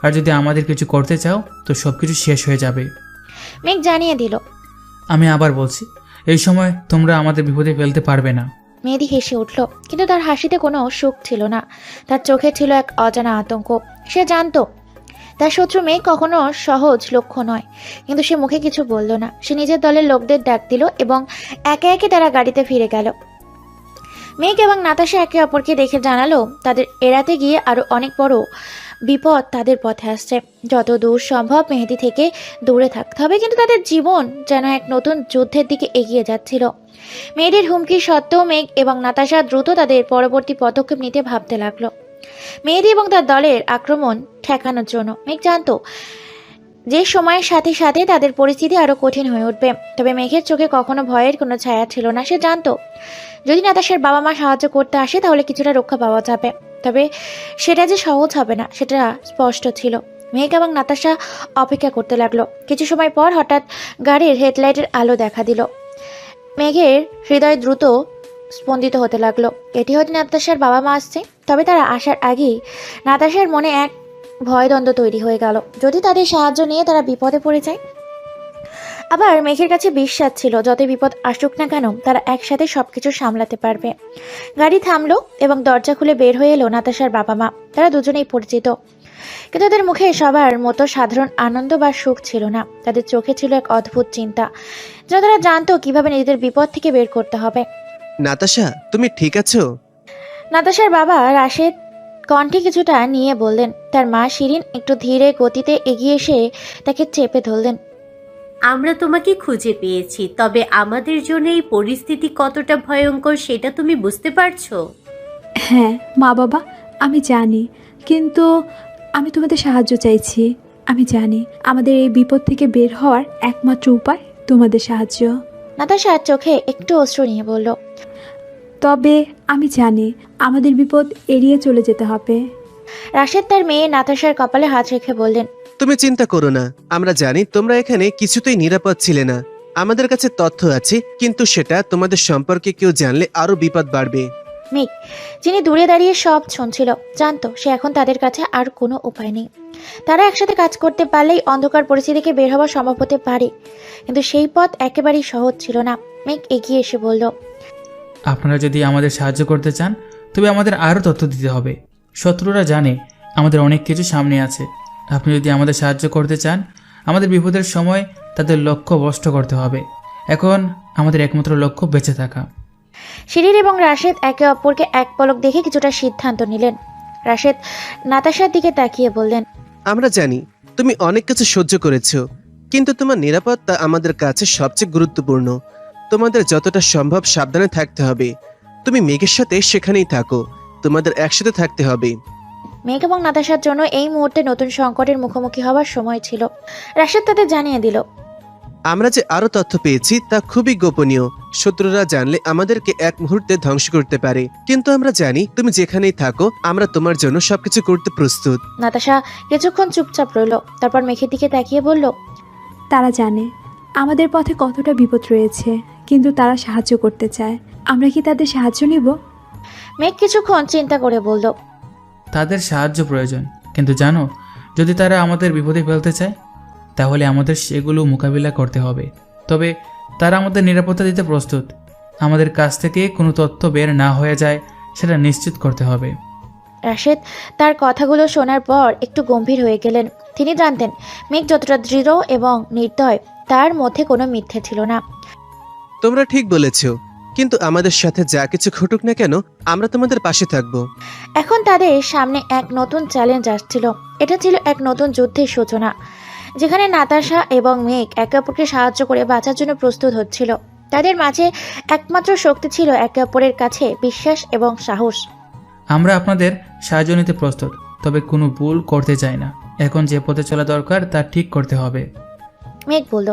আর যদি আমাদের কিছু করতে চাও, তো সব কিছু শেষ হয়ে যাবে। মেঘ জানিয়ে দিল। আমি আবার বলছি, এই সময় তোমরা আমাদের বিপদে ফেলতে পারবে না। মেহেদি হেসে উঠল, কিন্তু তার হাসিতে কোনো সুখ ছিল না। তার চোখে ছিল এক অজানা আতঙ্ক। সে জানতো তার শত্রু মেঘ কখনো সহজ লক্ষ্য নয়, কিন্তু সে মুখে কিছু বলল না। সে নিজের দলের লোকদের ডাক দিল এবং একে একে তারা গাড়িতে ফিরে গেল। মেঘ এবং নাতাশা একে অপরকে দেখে জানালো তাদের এড়াতে গিয়ে আরো অনেক বড় বিপদ তাদের পথে আসছে। যত দূর সম্ভব মেহেদি থেকে দূরে থাকতে হবে, কিন্তু তাদের জীবন যেন এক নতুন যুদ্ধের দিকে এগিয়ে যাচ্ছিল। মেয়েদের হুমকি সত্ত্বেও মেঘ এবং নাতাশা দ্রুত তাদের পরবর্তী পদক্ষেপ নিতে ভাবতে লাগলো মেহেদি এবং তার দলের আক্রমণ ঠেকানোর জন্য। মেঘ জানতো যে সময়ের সাথে সাথে তাদের পরিস্থিতি আরো কঠিন হয়ে উঠবে, তবে মেঘের চোখে কখনো ভয়ের কোনো ছায়া ছিল না। সে জানতো যদি নাতাশার বাবা মা সাহায্য করতে আসে তাহলে কিছুটা রক্ষা পাওয়া যাবে, তবে সেটা যে সহজ হবে না সেটা স্পষ্ট ছিল। মেঘ এবং নাতাশা অপেক্ষা করতে লাগলো। কিছু সময় পর হঠাৎ গাড়ির হেডলাইটের আলো দেখা দিল। মেঘের হৃদয় দ্রুত স্পন্দিত হতে লাগলো। এটি হয়তো নাতাশার বাবা মা আসছে। তবে তারা আসার আগেই নাতাশার মনে এক ভয়দ্বন্দ্ব তৈরি হয়ে গেল। যদি তাদের সাহায্য নিয়ে তারা বিপদে পড়ে যায়। আবার মেঘের কাছে বিশ্বাস ছিল যতই বিপদ আসুক না কেন তারা একসাথে সবকিছু সামলাতে পারবে। গাড়ি থামলো এবং দরজা খুলে বের হয়ে এলো নাতাশার বাবা মা। তারা দুজনেই পরিচিত, কিন্তু তাদের মুখে সবার মতো সাধারণ আনন্দ বা সুখ ছিল না। তাদের চোখে ছিল এক অদ্ভুত চিন্তা, যেন তারা জানতো কিভাবে নিজেদের বিপদ থেকে বের করতে হবে। নাতাশা, তুমি ঠিক আছো? নাতাশার বাবা রাশেদ কণ্ঠে কিছুটা নিয়ে বললেন। তার মা শিরিন একটু ধীরে গতিতে এগিয়ে এসে তাকে চেপে ধরলেন। আমরা তোমাকে খুঁজে পেয়েছি, তবে আমাদের জন্য এই পরিস্থিতি কতটা ভয়ঙ্কর সেটা তুমি বুঝতে পারছো? হ্যাঁ মা বাবা, আমি জানি, কিন্তু আমি তোমাদের সাহায্য চাইছি। আমি জানি আমাদের এই বিপদ থেকে বের হওয়ার একমাত্র উপায় তোমাদের সাহায্য। নাতাশার চোখে একটু অশ্রু নিয়ে বলল, তবে আমি জানি আমাদের বিপদ এড়িয়ে চলে যেতে হবে। রাশেদ তার মেয়ে নাতাশার কপালে হাত রেখে বললেন, তুমি চিন্তা করো না, আমরা জানি তোমরা এখানে কিছুতেই নিরাপদ ছিলে না। আমাদের কাছে তথ্য আছে, কিন্তু সেটা তোমাদের সম্পর্কে কেউ জানলে আরো বিপদ বাড়বে। মেঘ, যিনি দূরে দাঁড়িয়ে সব শুনছিল, জানতো সে এখন তাদের কাছে আর কোনো উপায় নেই। তারা একসাথে কাজ করতে পারলেই অন্ধকার পরিস্থিতি থেকে বের হওয়া সম্ভব হতে পারে, কিন্তু সেই পথ একেবারেই সহজ ছিল না। মেঘ এগিয়ে এসে বলল, আপনারা যদি আমাদের সাহায্য করতে চান তবে আমাদের আরও তথ্য দিতে হবে। শত্রুরা জানে আমাদের অনেক কিছু সামনে আছে। আপনি যদি আমাদের সাহায্য করতে চান, আমাদের বিপদের সময় তাদের লক্ষ্য ভ্রষ্ট করতে হবে। এখন আমাদের একমাত্র লক্ষ্য বেঁচে থাকা। শিরিন এবং রাশেদ একে অপরকে এক পলক দেখে কিছুটা সিদ্ধান্ত নিলেন। রাশেদ নাতাশার দিকে তাকিয়ে বললেন, আমরা জানি তুমি অনেক কিছু সহ্য করেছো, কিন্তু তোমার নিরাপত্তা আমাদের কাছে সবচেয়ে গুরুত্বপূর্ণ। তোমাদের যতটা সম্ভব সাবধানে থাকতে হবে। তুমি মেঘের সাথে সেখানেই থাকো, তোমাদের একসাথে থাকতে হবে। মেঘ এবং নাতাশার জন্য এই মুহূর্তে নতুন সংকটের মুখোমুখি হওয়ার সময় ছিল। রাশেদ তাদের জানিয়ে দিল, আমরা যে আরো তথ্য পেয়েছি তা খুবই গোপনীয়। শত্রুরা জানলে আমাদেরকে এক মুহূর্তে ধ্বংস করতে পারে, কিন্তু আমরা জানি তুমি যেখানেই থাকো আমরা তোমার জন্য সবকিছু করতে প্রস্তুত। নাতাশা কিছুক্ষণ চুপচাপ রইল, তারপর মেঘের দিকে তাকিয়ে বলল, তারা জানে আমাদের পথে কতটা বিপদ রয়েছে, কিন্তু তারা সাহায্য করতে চায়। আমরা কি তাদের সাহায্য নিব? মেঘ কিছুক্ষণ চিন্তা করে বলল, তাদের সাহায্য প্রয়োজন, কিন্তু জানো, যদি তারা আমাদের বিপদে ফেলতে চায় তাহলে আমাদের সেগুলো মোকাবিলা করতে হবে। তবে তারা আমাদের নিরাপত্তা দিতে প্রস্তুত। আমাদের কাছ থেকে কোনো তথ্য বের না হয়ে যায় সেটা নিশ্চিত করতে হবে। রাশেদ তার কথাগুলো শোনার পর একটু গম্ভীর হয়ে গেলেন। তিনি জানতেন মেঘ যতটা দৃঢ় এবং নির্দয়, তার মধ্যে কোনো মিথ্যে ছিল না। তোমরা ঠিক বলেছ, কিন্তু আমাদের সাথে যা কিছু ঘটুক না কেন আমরা তোমাদের পাশে থাকব। এখন তাদের সামনে এক নতুন চ্যালেঞ্জ আসছিল। এটা ছিল এক নতুন যুদ্ধের সূচনা, যেখানে নাতাশা এবং মেঘ একে অপরকে সাহায্য করে বাঁচার জন্য প্রস্তুত হচ্ছিল। তাদের মাঝে একমাত্র শক্তি ছিল একে অপরের কাছে বিশ্বাস এবং সাহস। আমরা আপনাদের সাহায্য নিতে প্রস্তুত, তবে কোনো ভুল করতে চাই না। এখন যে পথে চলা দরকার তা ঠিক করতে হবে। মেঘ বলল।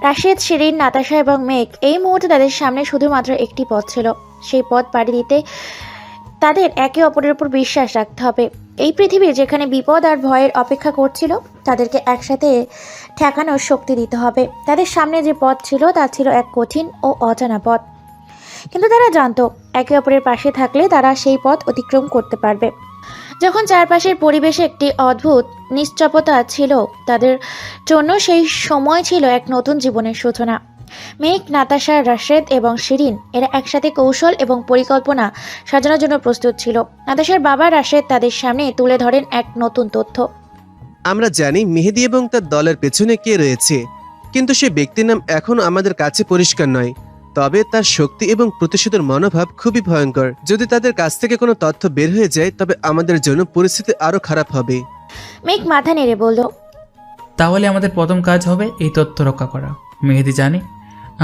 রাশেদ, শিরিন, নাতাশা এবং মেঘ এই মুহূর্তে তাদের সামনে শুধুমাত্র একটি পথ ছিল। সেই পথ পাড়ি দিতে তাদের একে অপরের উপর বিশ্বাস রাখতে হবে। এই পৃথিবী যেখানে বিপদ আর ভয়ের অপেক্ষা করছিল, তাদেরকে একসাথে ঠেকানোর শক্তি দিতে হবে। তাদের সামনে যে পথ ছিল তা ছিল এক কঠিন ও অজানা পথ, কিন্তু তারা জানতো একে অপরের পাশে থাকলে তারা সেই পথ অতিক্রম করতে পারবে। যখন চারপাশের পরিবেশে একটি অদ্ভুত নিশ্চপতা ছিল, তাদের জন্য সেই সময় ছিল এক নতুন জীবনের সূচনা। মেঘ, নাতাশা, রাশেদ এবং শিরিন এরা একসাথে কৌশল এবং পরিকল্পনা সাজানোর জন্য প্রস্তুত ছিল। নাতাশার বাবা রাশেদ তাদের সামনে তুলে ধরেন এক নতুন তথ্য। আমরা জানি মেহেদি এবং তার দলের পেছনে কে রয়েছে, কিন্তু সে ব্যক্তির নাম এখনো আমাদের কাছে পরিষ্কার নয়। তবে তার শক্তি এবং প্রতিশোধের মনোভাব খুবই ভয়ঙ্কর। যদি তাদের কাছ থেকে কোনো তথ্য বের হয়ে যায় তবে আমাদের জন্য পরিস্থিতি আরো খারাপ হবে। মেঘ মাথা নেড়ে বলল, তাহলে আমাদের প্রথম কাজ হবে এই তথ্য রক্ষা করা। মেহেদি জানে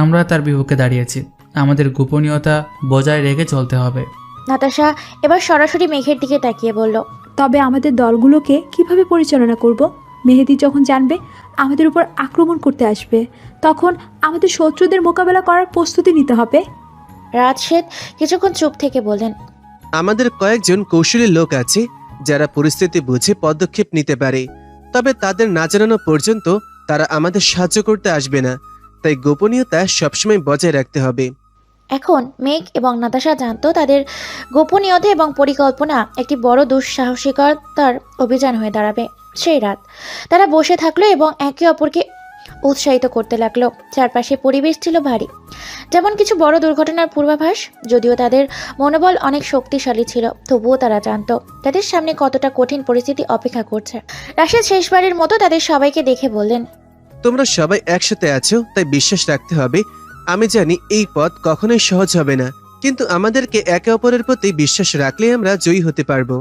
আমরা তার বিপক্ষে দাঁড়িয়েছি, আমাদের গোপনীয়তা বজায় রেখে চলতে হবে। নাতাশা এবার সরাসরি মেঘের দিকে তাকিয়ে বলল, তবে আমাদের দলগুলোকে কিভাবে পরিচালনা করব? মেহেদি যখন জানবে আমাদের উপর আক্রমণ করতে আসবে, তখন আমাদের শত্রুদের মোকাবেলা করার প্রস্তুতি নিতে হবে। রাজশেদ কিছুক্ষণ চুপ থেকে বললেন, আমাদের কয়েকজন কৌশলী লোক আছে যারা পরিস্থিতি বুঝে পদক্ষেপ নিতে পারে, তবে তাদের না জানানো পর্যন্ত তারা আমাদের সাহায্য করতে আসবে না। তাই গোপনীয়তা সবসময় বজায় রাখতে হবে। এখন মেঘ এবং নাতাশা জানতো তাদের গোপনীয়তা এবং পরিকল্পনা একটি বড় দুঃসাহসিকতার অভিযান হয়ে দাঁড়াবে। সেই রাত তারা বসে থাকলো এবং একে অপরকে উৎসাহিত করতে লাগলো। চারপাশে পরিবেশ ছিল ভারী, যেমন কিছু বড় দুর্ঘটনার পূর্বাভাস। যদিও তাদের মনোবল অনেক শক্তিশালী ছিল, তবুও তারা জানতো তাদের সামনে কতটা কঠিন পরিস্থিতি অপেক্ষা করছে। রাশেদ শেষবারের মতো তাদের সবাইকে দেখে বললেন, তোমরা সবাই একসাথে আছো, তাই বিশ্বাস রাখতে হবে। আমি জানি এই পথ কখনোই সহজ হবে না, কিন্তু আমাদেরকে একে অপরের প্রতি বিশ্বাস রাখলে আমরা জয়ী হতে পারবো।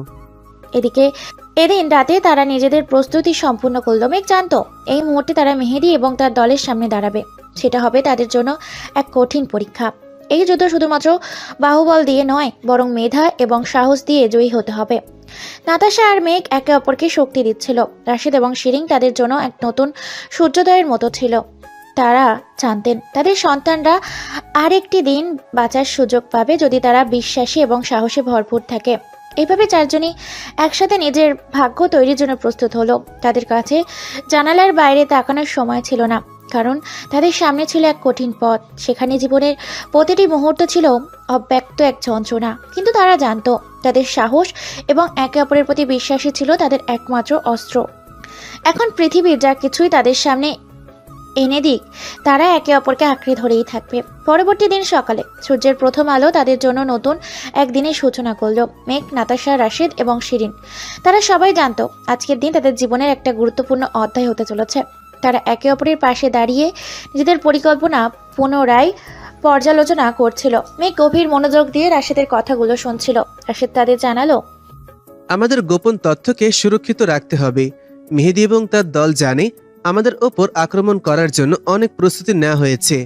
এদিকে এদিন রাতে তারা নিজেদের প্রস্তুতি সম্পূর্ণ করল। মেঘ জানতো এই মুহূর্তে তারা মেহেদি এবং তার দলের সামনে দাঁড়াবে। সেটা হবে তাদের জন্য এক কঠিন পরীক্ষা। এই যুদ্ধ শুধুমাত্র বাহুবল দিয়ে নয়, বরং মেধা এবং সাহস দিয়ে জয়ী হতে হবে। নাতাশা আর মেঘ একে অপরকে শক্তি দিচ্ছিল। রাশিদ এবং শিরিং তাদের জন্য এক নতুন সূর্যোদয়ের মতো ছিল। তারা জানতেন তাদের সন্তানরা আরেকটি দিন বাঁচার সুযোগ পাবে যদি তারা বিশ্বাসী এবং সাহসে ভরপুর থাকে। এইভাবে চারজনই একসাথে নিজের ভাগ্য তৈরির জন্য প্রস্তুত হলো। তাদের কাছে জানালার বাইরে তাকানোর সময় ছিল না, কারণ তাদের সামনে ছিল এক কঠিন পথ। সেখানে জীবনের প্রতিটি মুহূর্ত ছিল অব্যক্ত এক যন্ত্রণা, কিন্তু তারা জানতো তাদের সাহস এবং একে অপরের প্রতি বিশ্বাসী ছিল তাদের একমাত্র অস্ত্র। এখন পৃথিবীর যা কিছুই তাদের সামনে এনে দিক, তারা একে অপরকে আঁকড়ে ধরেই থাকবে। পরবর্তী দিন সকালে সূর্যের প্রথম আলো তাদের জন্য নতুন একদিনের সূচনা করলো। মেঘ, নাতাশা, রাশিদ এবং শিরিন তারা সবাই জানতো আজকের দিন তাদের জীবনের একটা গুরুত্বপূর্ণ অধ্যায় হতে চলেছে। তারা একে অপরের পাশে দাঁড়িয়ে নিজেদের পরিকল্পনা পুনরায় পর্যালোচনা করছিল। মেঘ গভীর মনোযোগ দিয়ে রাশিদের কথাগুলো শুনছিল। রাশিদ তাদের জানালো, আমাদের গোপন তথ্যকে সুরক্ষিত রাখতে হবে। মেহেদি এবং তার দল জানে আমাদের ওপর আক্রমণ করার জন্য অনেক প্রস্তুতি নেওয়া হয়েছে।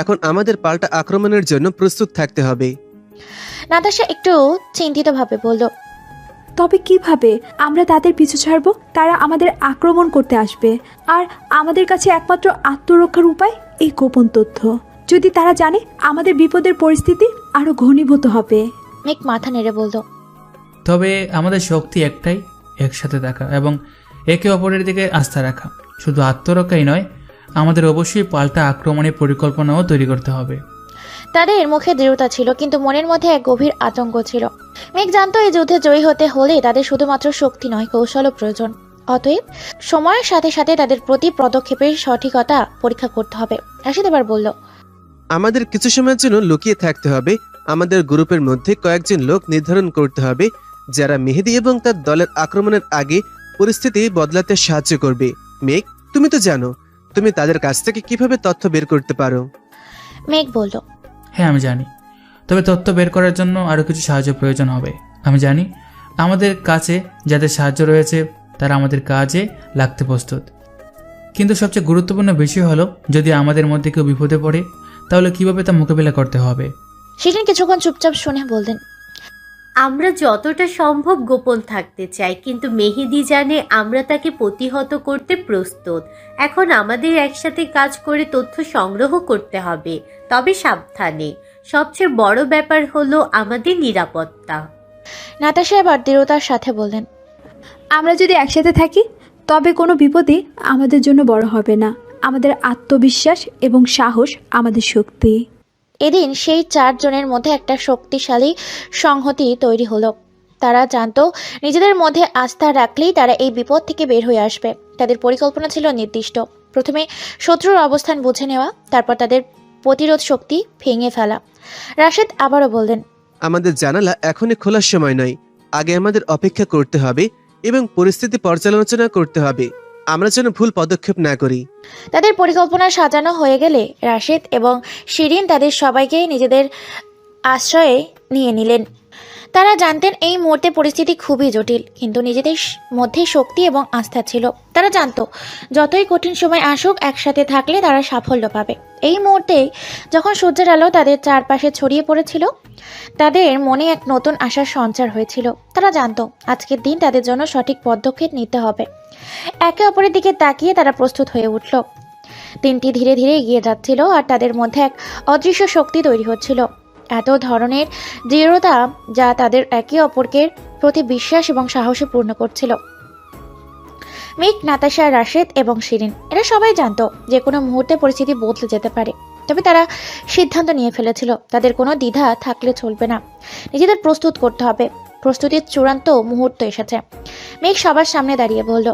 এখন আমাদের পাল্টা আক্রমণের জন্য প্রস্তুত থাকতে হবে। নাতাশা একটু চিন্তিতভাবে বলল, তবে কিভাবে আমরা তাদের পিছু ছাড়বো? তারা আমাদের আক্রমণ করতে আসবে, আর আমাদের কাছে একমাত্র আত্মরক্ষার উপায় এই গোপন তথ্য। যদি তারা জানে, আমাদের বিপদের পরিস্থিতি আরো ঘনীভূত হবে। মেঘ মাথা নেড়ে বলল, তবে আমাদের শক্তি একটাই, একসাথে থাকা এবং একে অপরের দিকে আস্থা রাখা। শুধু আত্মরক্ষাই নয়, আমাদের অবশ্যই পাল্টা আক্রমণের পরিকল্পনাও তৈরি করতে হবে। তাদের মুখে দৃঢ়তা ছিল, কিন্তু মনের মধ্যে এক গভীর আতঙ্ক ছিল। মেঘ জানতো এই যুদ্ধে জয়ী হতে হলে তাদের শুধুমাত্র শক্তি নয়, কৌশলও প্রয়োজন। অতএব সময়ের সাথে সাথে তাদের প্রতি পদক্ষেপের সঠিকতা পরীক্ষা করতে হবে। রাশিদ এবার বলল, আমাদের কিছু সময়ের জন্য লুকিয়ে থাকতে হবে। আমাদের গ্রুপের মধ্যে কয়েকজন লোক নির্ধারণ করতে হবে যারা মেহেদি এবং তার দলের আক্রমণের আগে পরিস্থিতি বদলাতে সাহায্য করবে। মেঘ, তুমি তো জানো তুমি তাদের কাছ থেকে কিভাবে তথ্য বের করতে পারো। মেঘ বলল, হ্যাঁ আমি জানি, তবে তথ্য বের করার জন্য আরও কিছু সাহায্য প্রয়োজন হবে। আমি জানি আমাদের কাছে যাদের সাহায্য রয়েছে তারা আমাদের কাজে লাগতে প্রস্তুত। কিন্তু সবচেয়ে গুরুত্বপূর্ণ বিষয় হলো, যদি আমাদের মধ্যে কেউ বিপদে পড়ে তাহলে কিভাবে তা মোকাবিলা করতে হবে। শিরিন কিছুক্ষণ চুপচাপ শুনে বললেন, আমরা যতটা সম্ভব গোপন থাকতে চাই, কিন্তু মেহেদি জানে আমরা তাকে প্রতিহত করতে প্রস্তুত। এখন আমাদের একসাথে কাজ করে তথ্য সংগ্রহ করতে হবে, তবে সাবধানে। সবচেয়ে বড় ব্যাপার হলো আমাদের নিরাপত্তা। নাতাশা এবার দৃঢ়তার সাথে বললেন, আমরা যদি একসাথে থাকি তবে কোনো বিপদই আমাদের জন্য বড় হবে না। আমাদের আত্মবিশ্বাস এবং সাহস আমাদের শক্তি। এদিন সেই চারজনের মধ্যে একটা শক্তিশালী সংহতি তৈরি হলো। তারা জানতো নিজেদের মধ্যে আস্থা রাখলেই তারা এই বিপদ থেকে বের হয়ে আসবে। তাদের পরিকল্পনা ছিল নির্দিষ্ট। প্রথমে শত্রুর অবস্থান বুঝে নেওয়া, তারপর তাদের প্রতিরোধ শক্তি ভেঙে ফেলা। রাশেদ আবারও বললেন, আমাদের জানালা এখনই খোলার সময় নয়। আগে আমাদের অপেক্ষা করতে হবে এবং পরিস্থিতি পর্যালোচনা করতে হবে। আমরা যেন ভুল পদক্ষেপ না করি। তাদের পরিকল্পনা সাজানো হয়ে গেলে রাশেদ এবং শিরিন তাদের সবাইকে নিজেদের আশ্রয়ে নিয়ে নিলেন। তারা জানতেন এই মুহূর্তে পরিস্থিতি খুবই জটিল, কিন্তু নিজেদের মধ্যে শক্তি এবং আস্থা ছিল। তারা জানতো যতই কঠিন সময় আসুক, একসাথে থাকলে তারা সাফল্য পাবে। এই মুহূর্তে যখন সূর্যের আলো তাদের চারপাশে ছড়িয়ে পড়েছিল, তাদের মনে এক নতুন আশার সঞ্চার হয়েছিল। তারা জানতো আজকের দিন তাদের জন্য সঠিক পদক্ষেপ নিতে হবে। একে অপরের দিকে তাকিয়ে তারা প্রস্তুত হয়ে উঠল। দিনটি ধীরে ধীরে এগিয়ে যাচ্ছিল, আর তাদের মধ্যে এক অদৃশ্য শক্তি তৈরি হচ্ছিল, এত ধরনের দৃঢ়তা যা তাদের একে অপরকে প্রতি বিশ্বাস এবং সাহসে পূর্ণ করছিল। মেঘ, নাতাশা, রাশেদ এবং শিরিন এরা সবাই জানতো যে কোনো মুহূর্তে পরিস্থিতি বদলে যেতে পারে। তবে তারা সিদ্ধান্ত নিয়ে ফেলেছিল তাদের কোনো দ্বিধা থাকলে চলবে না, নিজেদের প্রস্তুত করতে হবে। প্রস্তুতির চূড়ান্ত মুহূর্ত এসেছে। মেঘ সবার সামনে দাঁড়িয়ে বলল,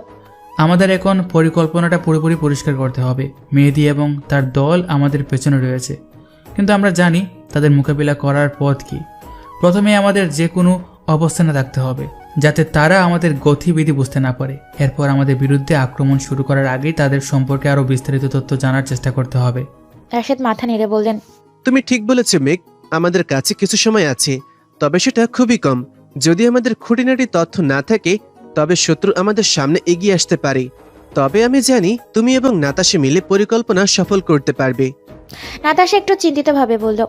আমাদের এখন পরিকল্পনাটা পুরোপুরি পরিষ্কার করতে হবে। মেহেদি এবং তার দল আমাদের পেছনে রয়েছে, কিন্তু আমরা জানি তাদের মোকাবিলা করার পথ কি। প্রথমে আমাদের যে কোনো অবস্থানে থাকতে হবে, যাতে তারা আমাদের গতিবিধি বুঝতে না পারে। এরপর আমাদের বিরুদ্ধে আক্রমণ শুরু করার আগেই তাদের সম্পর্কে আরও বিস্তারিত তথ্য জানার চেষ্টা করতে হবে। রাশেদ মাথা নেড়ে বললেন, তুমি ঠিক বলেছ মেঘ, আমাদের কাছে কিছু সময় আছে, তবে সেটা খুবই কম। যদি আমাদের খুঁটিনাটি তথ্য না থাকে, তবে শত্রু আমাদের সামনে এগিয়ে আসতে পারে। তবে আমি জানি তুমি এবং নাতাশা মিলে পরিকল্পনা সফল করতে পারবে। নাতাশা একটু চিন্তিতভাবে বলল,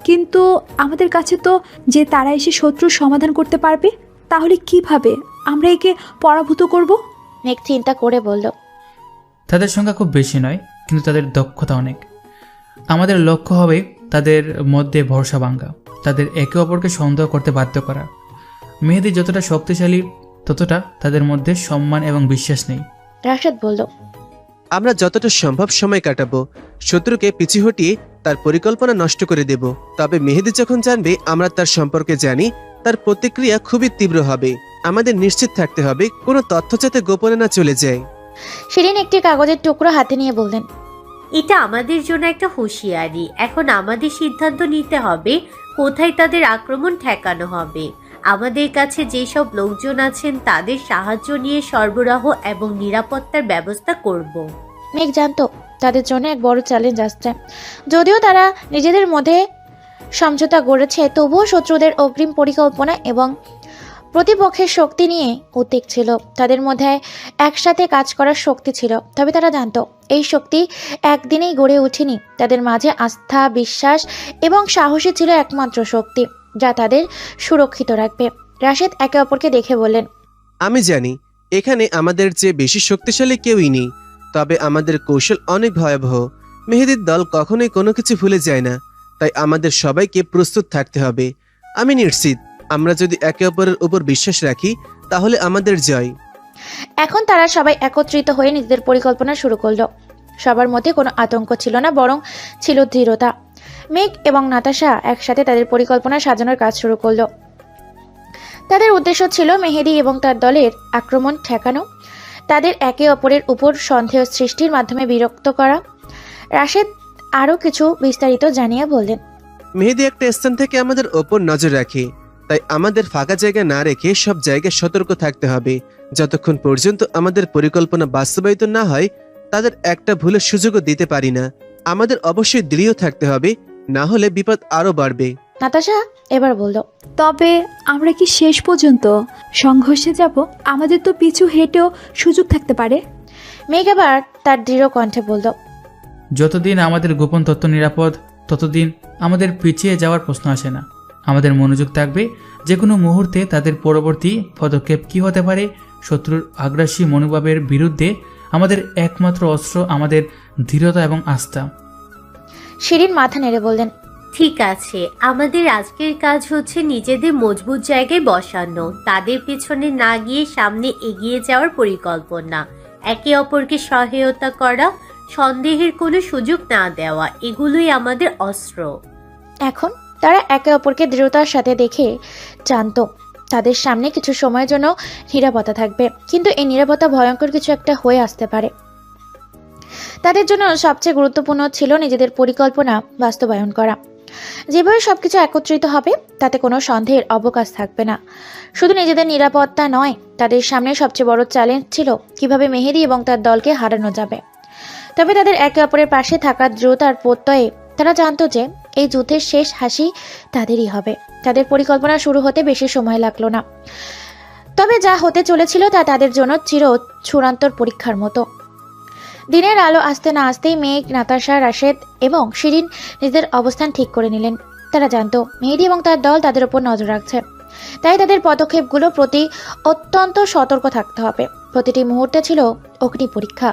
কিন্তু আমাদের কাছে তো যে তারা এসে শত্রুর সমাধান করতে পারবে, তাহলে কিভাবে আমরা একে পরাভূত করব? মেঘ চিন্তা করে বলল, তাদের সংখ্যা খুব বেশি নয়, কিন্তু তাদের দক্ষতা অনেক। আমাদের লক্ষ্য হবে তাদের মধ্যে ভরসা ভাঙা, তাদের একে অপরকে সন্দেহ করতে বাধ্য করা। মেহেদি যতটা শক্তিশালী, ততটা তাদের মধ্যে সম্মান এবং বিশ্বাস নেই। রাশেদ বলল, আমরা যতটা সম্ভব সময় কাটাবো, শত্রুকে পিছু হটিয়ে তার পরিকল্পনা নষ্ট করে দেব। তবে মেহেদি যখন জানবে আমরা তার সম্পর্কে জানি, তার প্রতিক্রিয়া খুবই তীব্র হবে। আমাদের নিশ্চিত থাকতে হবে কোনো তথ্য যাতে গোপনে না চলে যায়। শিরিন একটি কাগজের টুকরো হাতে নিয়ে বললেন, এটা আমাদের জন্য একটা হুঁশিয়ারি। এখন আমাদের সিদ্ধান্ত নিতে হবে কোথায় তাদের আক্রমণ ঠেকানো হবে। আমাদের কাছে যেসব লোকজন আছেন তাদের সাহায্য নিয়ে সরবরাহ এবং নিরাপত্তার ব্যবস্থা করব। মেঘ জানতো তাদের জন্য এক বড় চ্যালেঞ্জ আসছে। যদিও তারা নিজেদের মধ্যে সমঝোতা গড়েছে, তবুও শত্রুদের অগ্রিম পরিকল্পনা এবং প্রতিপক্ষের শক্তি নিয়ে উদ্বেগ ছিল। তাদের মধ্যে একসাথে কাজ করার শক্তি ছিল, তবে তারা জানতো এই শক্তি একদিনেই গড়ে ওঠেনি। তাদের মাঝে আস্থা, বিশ্বাস এবং সাহসী ছিল একমাত্র শক্তি যা তাদের সুরক্ষিত রাখবে। রাশেদ একে অপরকে দেখে বললেন, আমি জানি এখানে আমাদের চেয়ে বেশি শক্তিশালী কেউই নেই, তবে আমাদের কৌশল অনেক ভয়াবহ। মেহেদির দল কখনোই কোনো কিছু ভুলে যায় না, তাই আমাদের সবাইকে প্রস্তুত থাকতে হবে। আমি নিশ্চিত আমরা যদি একে অপরের উপর বিশ্বাস রাখি, তাহলে আমাদের জয়। এখন তারা সবাই একত্রিত হয়ে নিজেদের পরিকল্পনা শুরু করলো। সবার মধ্যে কোনো আতঙ্ক ছিল না, বরং ছিল দৃঢ়তা। মেঘ এবং নাতাশা একসাথে তাদের পরিকল্পনা সাজানোর কাজ শুরু করলো। তাদের উদ্দেশ্য ছিল মেহেদি এবং তার দলের আক্রমণ ঠেকানো, তাদের একে অপরের উপর সন্দেহ সৃষ্টির মাধ্যমে বিরক্ত করা। রাশেদ আরও কিছু বিস্তারিত জানিয়ে বললেন, মেহেদি একটা স্থান থেকে আমাদের ওপর নজর রাখে, তাই আমাদের ফাঁকা জায়গা না রেখে সব জায়গায় সতর্ক থাকতে হবে। যতক্ষণ পর্যন্ত আমাদের পরিকল্পনা বাস্তবায়িত না হয়, তাদের একটা ভুলের সুযোগও দিতে পারি না। আমাদের অবশ্যই দৃঢ় থাকতে হবে, না হলে বিপদ আরো বাড়বে। নাতাশা এবার বলল, তবে আমরা কি শেষ পর্যন্ত সংঘর্ষে যাব? আমাদের তো পিছু হেঁটেও সুযোগ থাকতে পারে। মেঘ আবার তার দৃঢ় কণ্ঠে বলল, যতদিন আমাদের গোপন তথ্য নিরাপদ, ততদিন আমাদের পিছিয়ে যাওয়ার প্রশ্ন আসে না। আমাদের মনোযোগ থাকবে যে কোনো মুহূর্তে তাদের পরবর্তী পদক্ষেপ কী হতে পারে। শত্রুর আগ্রাসী মনোভাবের বিরুদ্ধে আমাদের একমাত্র অস্ত্র আমাদের দৃঢ়তা এবং আস্থা। শিরিন মাথা নেড়ে বললেন, ঠিক আছে, আমাদের আজকের কাজ হচ্ছে নিজেদের মজবুত জায়গায় বসানো, তাদের পেছনে না গিয়ে সামনে এগিয়ে যাওয়ার পরিকল্পনা, একে অপরকে সহায়তা করা, সন্দেহের কোনো সুযোগ না দেওয়া, এগুলোই আমাদের অস্ত্র। এখন তারা একে অপরকে দৃঢ়তার সাথে দেখে জানতো তাদের সামনে কিছু সময়ের জন্য নিরাপত্তা থাকবে, কিন্তু এই নিরাপত্তা ভয়ঙ্কর কিছু একটা হয়ে আসতে পারে। তাদের জন্য সবচেয়ে গুরুত্বপূর্ণ ছিল নিজেদের পরিকল্পনা বাস্তবায়ন করা। যেভাবে সবকিছু একত্রিত হবে তাতে কোনো সন্দেহের অবকাশ থাকবে না। শুধু নিজেদের নিরাপত্তা নয়, তাদের সামনে সবচেয়ে বড় চ্যালেঞ্জ ছিল কিভাবে মেহেদী এবং তার দলকে হারানো যাবে। তবে তাদের একে অপরের পাশে থাকা দৃঢ়তার প্রত্যয়ে তারা জানতো যে এই যুদ্ধের শেষ হাসি তাদেরই হবে। তাদের পরিকল্পনা শুরু হতে বেশি সময় লাগলো না, তবে যা হতে চলেছিল তা তাদের জন্য চূড়ান্তর পরীক্ষার মতো। দিনের আলো আসতে না আসতেই মেঘ, নাতাশা, রাশেদ এবং শিরিন নিজেদের অবস্থান ঠিক করে নিলেন। তারা জানতো মেহেদী এবং তার দল তাদের উপর নজর রাখছে, তাই তাদের পদক্ষেপগুলো প্রতি অত্যন্ত সতর্ক থাকতে হবে। প্রতিটি মুহূর্তে ছিল অগ্নি পরীক্ষা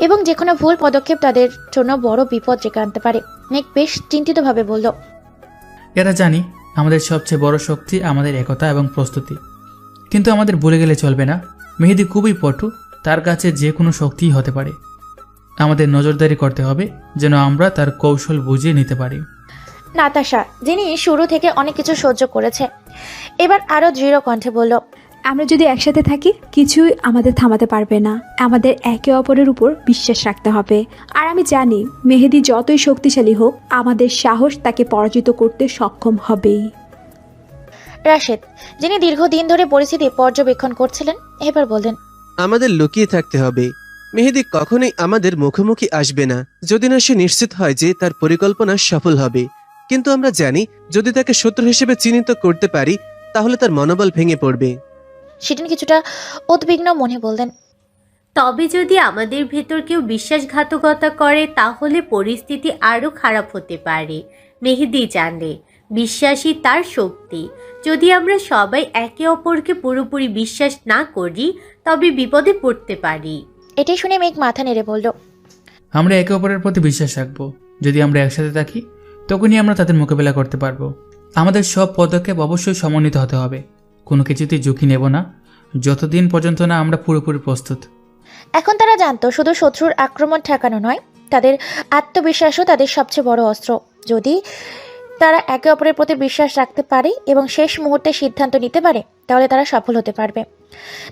এবং যে কোনো ভুল পদক্ষেপ তাদের জন্য বড় বিপদ ডেকে আনতে পারে। মেঘ বেশ চিন্তিতভাবে বলল, এরা জানি আমাদের সবচেয়ে বড় শক্তি আমাদের একতা এবং প্রস্তুতি, কিন্তু আমাদের ভুলে গেলে চলবে না মেহেদী খুবই পটু, তার কাছে যে কোনো শক্তিই হতে পারে। আমাদের নজরদারি করতে হবে যেন আমরা তার কৌশল বুঝিয়ে নিতে পারি। নাতাশা, যিনি শুরু থেকে অনেক কিছু সহ্য করেছে, এবার আরো দৃঢ় কণ্ঠে বলল, আমরা যদি একসাথে থাকি কিছুই আমাদের থামাতে পারবে না। আমাদের একে অপরের উপর বিশ্বাস রাখতে হবে। আর আমি জানি মেহেদী যতই শক্তিশালী হোক, আমাদের সাহস তাকে পরাজিত করতে সক্ষম হবেই। রাশেদ, যিনি দীর্ঘদিন ধরে পরিস্থিতি পর্যবেক্ষণ করছিলেন, এবার বললেন, আমাদের লুকিয়ে থাকতে হবে। মেহেদী কখনোই আমাদের মুখোমুখি আসবে না যদি না সে নিশ্চিত হয় যে তার পরিকল্পনা সফল হবে। কিন্তু আমরা জানি যদি তাকে শত্রু হিসেবে চিহ্নিত করতে পারি তাহলে তার মনোবল ভেঙে পড়বে। শিরিন কিছুটা উদ্বিগ্ন মনে বললেন, তবে যদি আমাদের ভেতর কেউ বিশ্বাসঘাতকতা করে তাহলে পরিস্থিতি আরও খারাপ হতে পারে। মেহেদী জানে বিশ্বাসই তার শক্তি। যদি আমরা সবাই একে অপরকে পুরোপুরি বিশ্বাস না করি তবে বিপদে পড়তে পারি। এটাই শুনে মেঘ মাথা নেড়ে বলল, আমরা একে অপরের প্রতি বিশ্বাস রাখবো। যদি আমরা একসাথে থাকি তখনই আমরা তাদের মোকাবেলা করতে পারবো। আমাদের সব পদক্ষেপ অবশ্যই সমন্বিত হতে হবে, কোনো কিছুতেই ঝুঁকি নেব না যতদিন পর্যন্ত না আমরা পুরোপুরি প্রস্তুত। এখন তারা জানতো শুধু শত্রুর আক্রমণ ঠেকানো নয়, তাদের আত্মবিশ্বাসও তাদের সবচেয়ে বড় অস্ত্র। যদি তারা একে অপরের প্রতি বিশ্বাস রাখতে পারে এবং শেষ মুহূর্তে সিদ্ধান্ত নিতে পারে তাহলে তারা সফল হতে পারবে।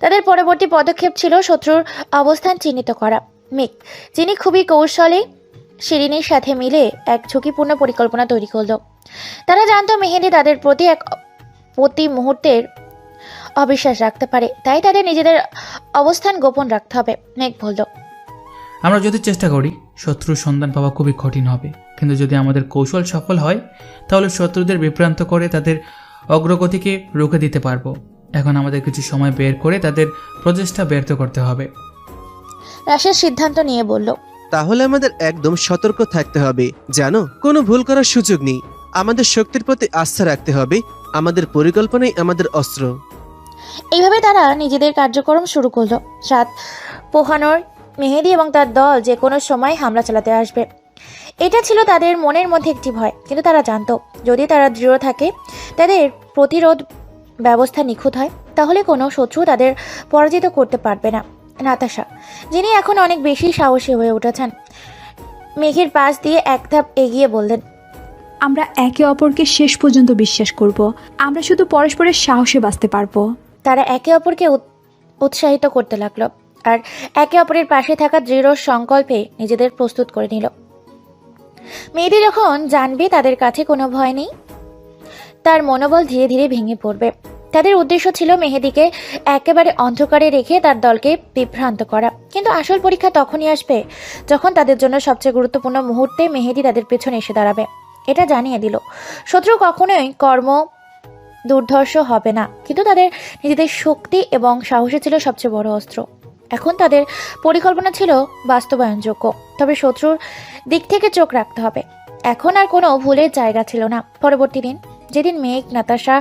তাদের পরবর্তী পদক্ষেপ ছিল শত্রুর অবস্থান চিহ্নিত করা। মেঘ, যিনি খুবই কৌশলে শিরিনের সাথে মিলে এক ঝুঁকিপূর্ণ পরিকল্পনা তৈরি করল। তারা জানতো মেহেদী তাদের প্রতি মুহূর্তের অবিশ্বাস রাখতে পারে, তাই তাদের নিজেদের অবস্থান গোপন রাখতে হবে। মেঘ বলল, আমরা যদি চেষ্টা করি শত্রুর সন্ধান পাওয়া খুবই কঠিন হবে, কিন্তু যদি আমাদের কৌশল সফল হয় তাহলে শত্রুদের বিভ্রান্ত করে তাদের অগ্রগতিকে রুখে দিতে পারবো। এখন আমাদের কিছু সময় বের করে তাদের প্রচেষ্টা ব্যর্থ করতে হবে। রাশেদ সিদ্ধান্ত নিয়ে বলল, তাহলে আমাদের একদম সতর্ক থাকতে হবে। জানো, কোনো ভুল করার সুযোগ নেই। আমাদের শক্তির প্রতি আস্থা রাখতে হবে। আমাদের পরিকল্পনাই আমাদের অস্ত্র। এইভাবে তারা নিজেদের কার্যক্রম শুরু করলো। রাত পোহানোর মেহেদী এবং তার দল যে কোনো সময় হামলা চালাতে আসবে, এটা ছিল তাদের মনের মধ্যে একটি ভয়। কিন্তু তারা জানতো যদি তারা দৃঢ় থাকে, তাদের প্রতিরোধ ব্যবস্থা নিখুঁত হয়, তাহলে কোনো শত্রু তাদের পরাজিত করতে পারবে না। নাতাশা, যিনি এখন অনেক বেশি সাহসী হয়ে উঠেছেন, মেঘের পাশ দিয়ে এক ধাপ এগিয়ে বললেন, আমরা একে অপরকে শেষ পর্যন্ত বিশ্বাস করব। আমরা শুধু পরস্পরের সাহসে বাঁচতে পারবো। তারা একে অপরকে উৎসাহিত করতে লাগলো আর একে অপরের পাশে থাকা দৃঢ় সংকল্পে নিজেদের প্রস্তুত করে নিল। মেয়েটি যখন জানবে তাদের কাছে কোনো ভয় নেই, তার মনোবল ধীরে ধীরে ভেঙে পড়বে। তাদের উদ্দেশ্য ছিল মেহেদীকে একেবারে অন্ধকারে রেখে তার দলকে বিভ্রান্ত করা। কিন্তু আসল পরীক্ষা তখনই আসবে যখন তাদের জন্য সবচেয়ে গুরুত্বপূর্ণ মুহূর্তে মেহেদী তাদের পেছনে এসে দাঁড়াবে। এটা জানিয়ে দিল শত্রু কখনোই দুর্ধর্ষ হবে না, কিন্তু তাদের নিজেদের শক্তি এবং সাহসী ছিল সবচেয়ে বড় অস্ত্র। এখন তাদের পরিকল্পনা ছিল বাস্তবায়নযোগ্য, তবে শত্রুর দিক থেকে চোখ রাখতে হবে। এখন আর কোনো ভুলের জায়গা ছিল না। পরবর্তী দিন, যেদিন মেঘ, নাতাশা,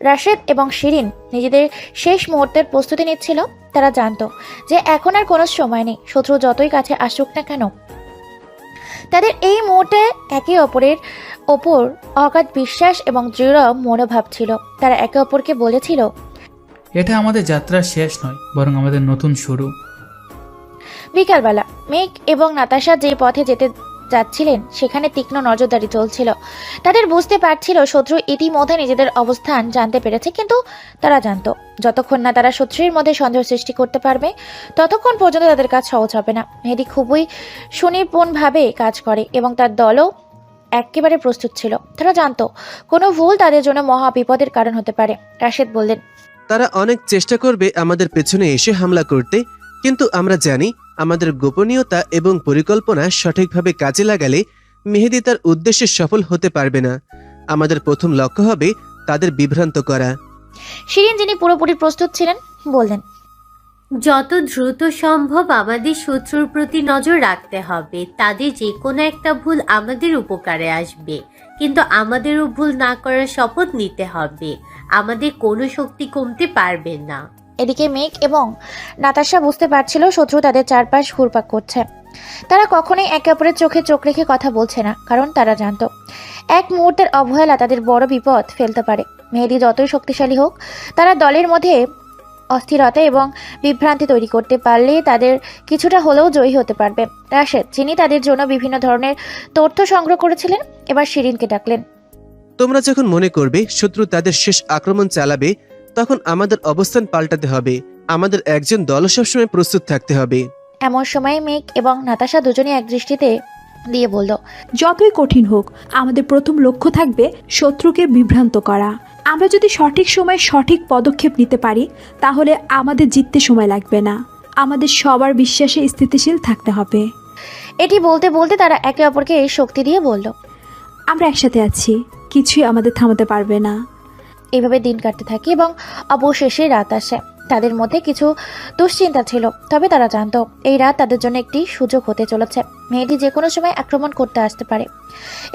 রাশেদ এবং শিরিন নিজেদের শেষ মুহূর্তের প্রস্তুতি নিচ্ছিল, তারা জানতো যে এখন আর কোনো সময় নেই। শত্রু যতই কাছে আসুক না কেন, তাদের এই মুহূর্তে একে অপরের ওপর অগাধ বিশ্বাস এবং দৃঢ় মনোভাব ছিল। তারা একে অপরকে বলেছিল, এটা আমাদের যাত্রার শেষ নয়, বরং আমাদের নতুন শুরু। বিকালবেলা মেঘ এবং নাতাশা যে পথে যেতে যাচ্ছিলেন সেখানে তীক্ষ্ণ নজরদারি চলছিল। তাদের বুঝতে পারছিল শত্রু ইতিমধ্যে নিজেদের অবস্থান জানতে পেরেছে, কিন্তু তারা জানতো যতক্ষণ না তারা শত্রুর মধ্যে সন্দেহ সৃষ্টি করতে পারবে ততক্ষণ পর্যন্ত তাদের কাজ সহজ হবে না। মেহেদী খুবই সুনিপুণভাবে কাজ করে এবং তার দলও একেবারে প্রস্তুত ছিল। তারা জানতো কোনো ভুল তাদের জন্য মহা বিপদের কারণ হতে পারে। রাশেদ বললেন, তারা অনেক চেষ্টা করবে আমাদের পেছনে এসে হামলা করতে, কিন্তু আমরা জানি আমাদের গোপনীয়তা এবং পরিকল্পনা সঠিকভাবে কাজে লাগালে মেহেদি তার উদ্দেশ্যে সফল হতে পারবে না। আমাদের প্রথম লক্ষ্য হবে তাদের বিভ্রান্ত করা। শিরিন, যিনি পুরোপুরি প্রস্তুত ছিলেন, বললেন, যত দ্রুত সম্ভব আমাদের শত্রুর প্রতি নজর রাখতে হবে। তাদের যে কোনো একটা ভুল আমাদের উপকারে আসবে, কিন্তু আমাদেরও ভুল না করার শপথ নিতে হবে। আমাদের কোনো শক্তি কমতে পারবে না। এদিকে মেঘ এবং নাতাশা বুঝতে পারছিল শত্রু তাদের চারপাশ ঘুরপাক করছে। তারা কখনোই একে অপরের চোখে চোখ রেখে কথা বলছে না, কারণ তারা জানতো এক মুহূর্তের অবহেলা তাদের বড় বিপদ ফেলতে পারে। মেহেদি যতই শক্তিশালী হোক, তারা দলের মধ্যে অস্থিরতা এবং বিভ্রান্তি তৈরি করতে পারলে তাদের কিছুটা হলেও জয়ী হতে পারবে। রাশেদ, যিনি তাদের জন্য বিভিন্ন ধরনের তথ্য সংগ্রহ করেছিলেন, এবার শিরিনকে ডাকলেন। তোমরা যখন মনে করবে শত্রু তাদের শেষ আক্রমণ চালাবে, তখন আমাদের অবস্থান পাল্টাতে হবে। আমাদের একজন দল সবসময় প্রস্তুত থাকতে হবে। এমন সময় মেঘ এবং নাতাশা দুজনে এক দৃষ্টিতে দিয়ে বলল, যতই কঠিন হোক, আমাদের প্রথম লক্ষ্য থাকবে শত্রুকে বিভ্রান্ত করা। আমরা যদি সঠিক সময়ে সঠিক পদক্ষেপ নিতে পারি, তাহলে আমাদের জিততে সময় লাগবে না। আমাদের সবার বিশ্বাসে স্থিতিশীল থাকতে হবে। এটি বলতে বলতে তারা একে অপরকে এই শক্তি দিয়ে বলল, আমরা একসাথে আছি, কিছুই আমাদের থামাতে পারবে না। এইভাবে দিন কাটতে থাকে এবং অবশেষে রাত আসে। তাদের মধ্যে কিছু দুশ্চিন্তা ছিল, তবে তারা জানতো এই রাত তাদের জন্য একটি সুযোগ হতে চলেছে। মেয়েটি যে কোনো সময় আক্রমণ করতে আসতে পারে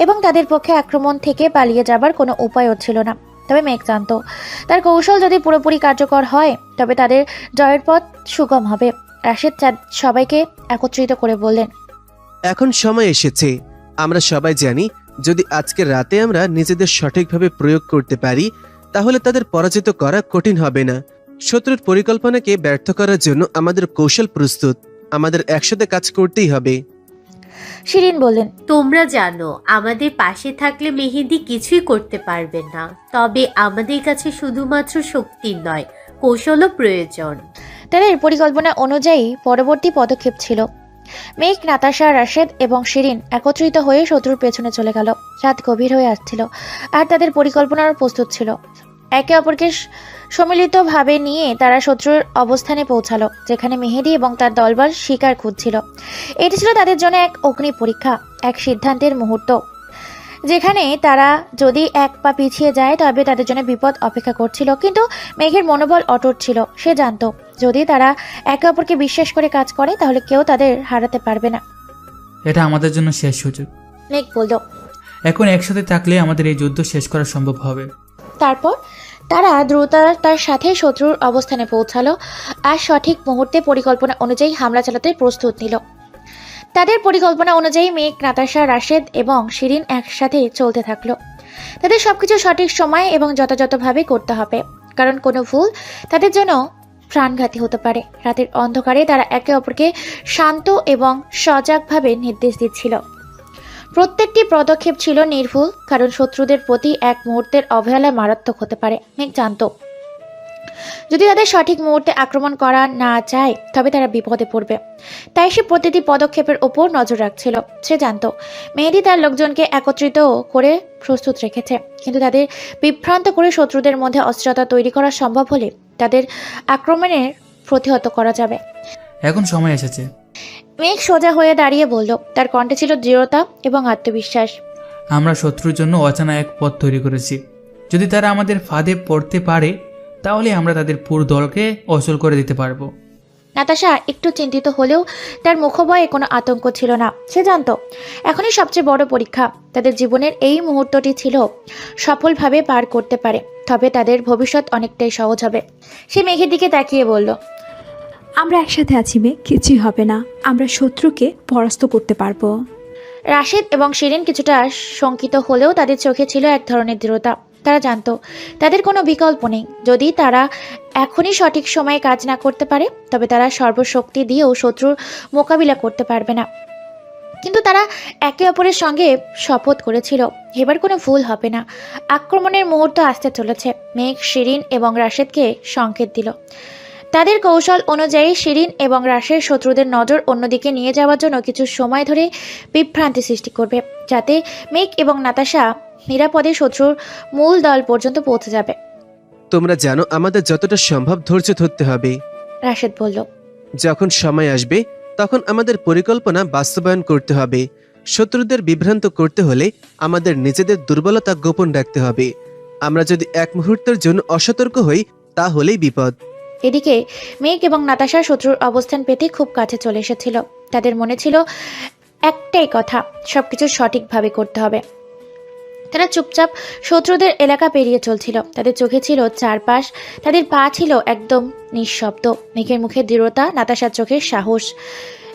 এবং তাদের পক্ষে আক্রমণ থেকে পালিয়ে যাবার কোনো উপায়ও ছিল না। তবে মেঘ জানতো তার কৌশল যদি পুরোপুরি কার্যকর হয়, তবে তাদের জয়ের পথ সুগম হবে। রাশেদ সবাইকে একত্রিত করে বললেন, এখন সময় এসেছে। আমরা সবাই জানি যদি আজকের রাতে আমরা নিজেদের সঠিকভাবে প্রয়োগ করতে পারি, তাহলে তাদের পরাজিত করা কঠিন হবে না। শত্রুর পরিকল্পনাকে ব্যর্থ করার জন্য আমাদের কৌশল প্রস্তুত। আমাদের একসাথে কাজ করতেই হবে। শিরিন বললেন, তোমরা জানো আমাদের পাশে থাকলে মেহেদি কিছুই করতে পারবে না। তবে আমাদের কাছে শুধুমাত্র শক্তি নয়, কৌশলও প্রয়োজন। তাদের পরিকল্পনা অনুযায়ী পরবর্তী পদক্ষেপ ছিল মেঘ, নাতাশা, রাশেদ এবং শিরিন একত্রিত হয়ে শত্রুর পেছনে চলে গেল। রাত গভীর হয়ে আসছিল আর তাদের পরিকল্পনার প্রস্তুত ছিল। একে অপরকে সম্মিলিতভাবে নিয়ে তারা শত্রুর অবস্থানে পৌঁছালো, যেখানে মেহেদি এবং তার দলবল শিকার খুঁজছিল। এটি ছিল তাদের জন্য এক অগ্নি পরীক্ষা, এক সিদ্ধান্তের মুহূর্ত, যেখানে তারা যদি এক পা পিছিয়ে যায় তবে তাদের জন্য বিপদ অপেক্ষা করছিল। কিন্তু মেঘের মনোবল অটুট ছিল। সে জানতো যদি তারা একে অপরকে বিশ্বাস করে কাজ করে, তাহলে কেউ তাদের হারাতে পারবে না। এটা আমাদের জন্য শেষ সুযোগ। মেঘ বলল, এখন একসাথে থাকলে আমাদের এই যুদ্ধ শেষ করা সম্ভব হবে। তারপর তারা দ্রুততার সাথে শত্রুর অবস্থানে পৌঁছালো আর সঠিক মুহূর্তে পরিকল্পনা অনুযায়ী হামলা চালাতে প্রস্তুত নিল। তাদের পরিকল্পনা অনুযায়ী মেঘ, নাতাশা, রাশেদ এবং শিরিন একসাথে চলতে থাকলো। তাদের সবকিছু সঠিক সময় এবং যথাযথভাবে করতে হবে, কারণ কোনো ভুল তাদের জন্য প্রাণঘাতী হতে পারে। রাতের অন্ধকারে তারা একে অপরকে শান্ত এবং সজাগভাবে নির্দেশ দিচ্ছিল। প্রত্যেকটি পদক্ষেপ ছিল নির্ভুল, কারণ শত্রুদের প্রতি এক মুহূর্তের অবহেলা মারাত্মক হতে পারে। মেঘ জানত যদি তাদের সঠিক মুহূর্তে আক্রমণ করা না যায়, তবে তারা বিপদে পড়বে। তাই সে প্রতিটি পদক্ষেপের ওপর নজর রাখছিল। সে জানত মেহেদি তার লোকজনকে একত্রিত করে প্রস্তুত রেখেছে, কিন্তু তাদের বিভ্রান্ত করে শত্রুদের মধ্যে অস্থিরতা তৈরি করা সম্ভব হলে তাদের আক্রমণের প্রতিহত করা যাবে। এখন সময় এসেছে। মেঘ সোজা হয়ে দাঁড়িয়ে বলল, তার কণ্ঠে ছিল দৃঢ়তা এবং আত্মবিশ্বাস। আমরা শত্রুর জন্য অজানা এক পথ তৈরি করেছি। যদি তারা আমাদের ফাঁদে পড়তে পারে, তাহলে আমরা তাদের পুরো দলকে অচল করে দিতে পারবো। নাতাশা একটু চিন্তিত হলেও তার মুখভয়ে কোনো আতঙ্ক ছিল না। সে জানত এখনই সবচেয়ে বড় পরীক্ষা। তাদের জীবনের এই মুহূর্তটি ছিল সফলভাবে পার করতে পারে, তবে তাদের ভবিষ্যৎ অনেকটাই সহজ হবে। সে মেঘের দিকে তাকিয়ে বলল, আমরা একসাথে আছি মেঘ, কিছুই হবে না। আমরা শত্রুকে পরাস্ত করতে পারবো। রাশেদ এবং শিরিন কিছুটা শঙ্কিত হলেও তাদের চোখে ছিল এক ধরনের দৃঢ়তা। তারা জানত তাদের কোনো বিকল্প নেই। যদি তারা এখনই সঠিক সময়ে কাজ না করতে পারে, তবে তারা সর্বশক্তি দিয়েও শত্রুর মোকাবিলা করতে পারবে না। কিন্তু তারা একে অপরের সঙ্গে শপথ করেছিল এবার কোনো ভুল হবে না। আক্রমণের মুহূর্ত আসতে চলেছে। মেঘ, শিরিন এবং রাশেদকে সংকেত দিল। তাদের কৌশল অনুযায়ী শিরিন এবং রাশের শত্রুদের নজর অন্যদিকে নিয়ে যাওয়ার জন্য কিছু সময় ধরে বিভ্রান্তি সৃষ্টি করবে, যাতে মেঘ এবং নাতাশা নিরাপদে শত্রুর মূল দল পর্যন্ত পৌঁছে যাবে। তোমরা জানো আমাদের যতটা সম্ভব ধৈর্য ধরতে হবে। রাশেদ বলল। যখন সময় আসবে তখন আমাদের পরিকল্পনা বাস্তবায়ন করতে হবে। শত্রুদের বিভ্রান্ত করতে হলে আমাদের নিজেদের দুর্বলতা গোপন রাখতে হবে। আমরা যদি এক মুহূর্তের জন্য অসতর্ক হই তাহলেই বিপদ। এদিকে মেঘ এবং নাতাশা শত্রুর অবস্থান পেতে খুব কাছে চলে এসেছিল। তাদের মনে ছিল একটাই কথা, সবকিছু সঠিকভাবে করতে হবে। তারা চুপচাপ শত্রুদের এলাকা পেরিয়ে চলছিল। তাদের চোখে ছিল চারপাশ, তাদের পা ছিল একদম নিঃশব্দ। মেঘের মুখে দৃঢ়তা, নাতাশার চোখে সাহস।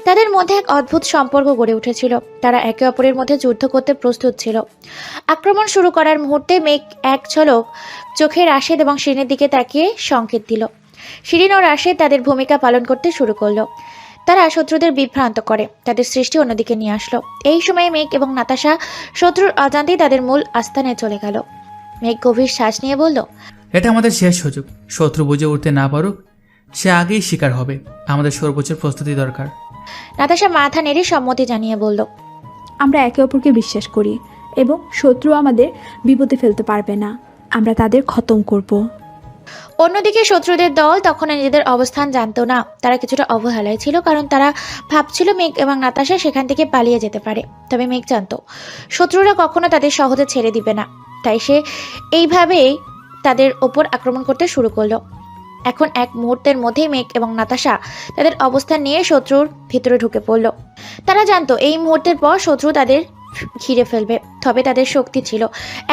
তাদের মধ্যে এক অদ্ভুত সম্পর্ক গড়ে উঠেছিল। তারা একে অপরের মধ্যে যুদ্ধ করতে প্রস্তুত ছিল। আক্রমণ শুরু করার মুহূর্তে মেঘ এক ঝলক চোখে রাশেদ এবং শিরিনের দিকে তাকিয়ে সংকেত দিল। শিরিন ও রাশেদ তাদের ভূমিকা পালন করতে শুরু করলো। তারা শত্রুদের বিভ্রান্ত করে তাদের সৃষ্টি অন্যদিকে নিয়ে আসলো। এই সময় মেঘ এবং নাতাশা শত্রুর অজান্তেই তাদের মূল আস্থানে চলে গেল। মেঘ গভীর শ্বাস নিয়ে বলল, এটা আমাদের শেষ সুযোগ। শত্রু বুঝে উঠতে না পারুক, সে আগেই শিকার হবে। আমাদের সর্বোচ্চ প্রস্তুতি দরকার। নাতাশা মাথা নেড়ে সম্মতি জানিয়ে বলল, আমরা একে অপরকে বিশ্বাস করি এবং শত্রু আমাদের বিপদে ফেলতে পারবে না। আমরা তাদের খতম করব। অন্যদিকে শত্রুদের দল তখন নিজেদের অবস্থান জানতো না। তারা কিছুটা অবহেলায় ছিল, কারণ তারা ভাবছিল মেঘ এবং নাতাশা সেখান থেকে পালিয়ে যেতে পারে। তবে মেঘ জানতো শত্রুরা কখনো তাদের সহজে ছেড়ে দিবে না, তাই সে এইভাবেই তাদের ওপর আক্রমণ করতে শুরু করলো। এখন এক মুহূর্তের মধ্যেই মেঘ এবং নাতাশা তাদের অবস্থান নিয়ে শত্রুর ভিতরে ঢুকে পড়ল। তারা জানতো এই মুহূর্তের পর শত্রু তাদের ঘিরে ফেলবে। তবে তাদের শক্তি ছিল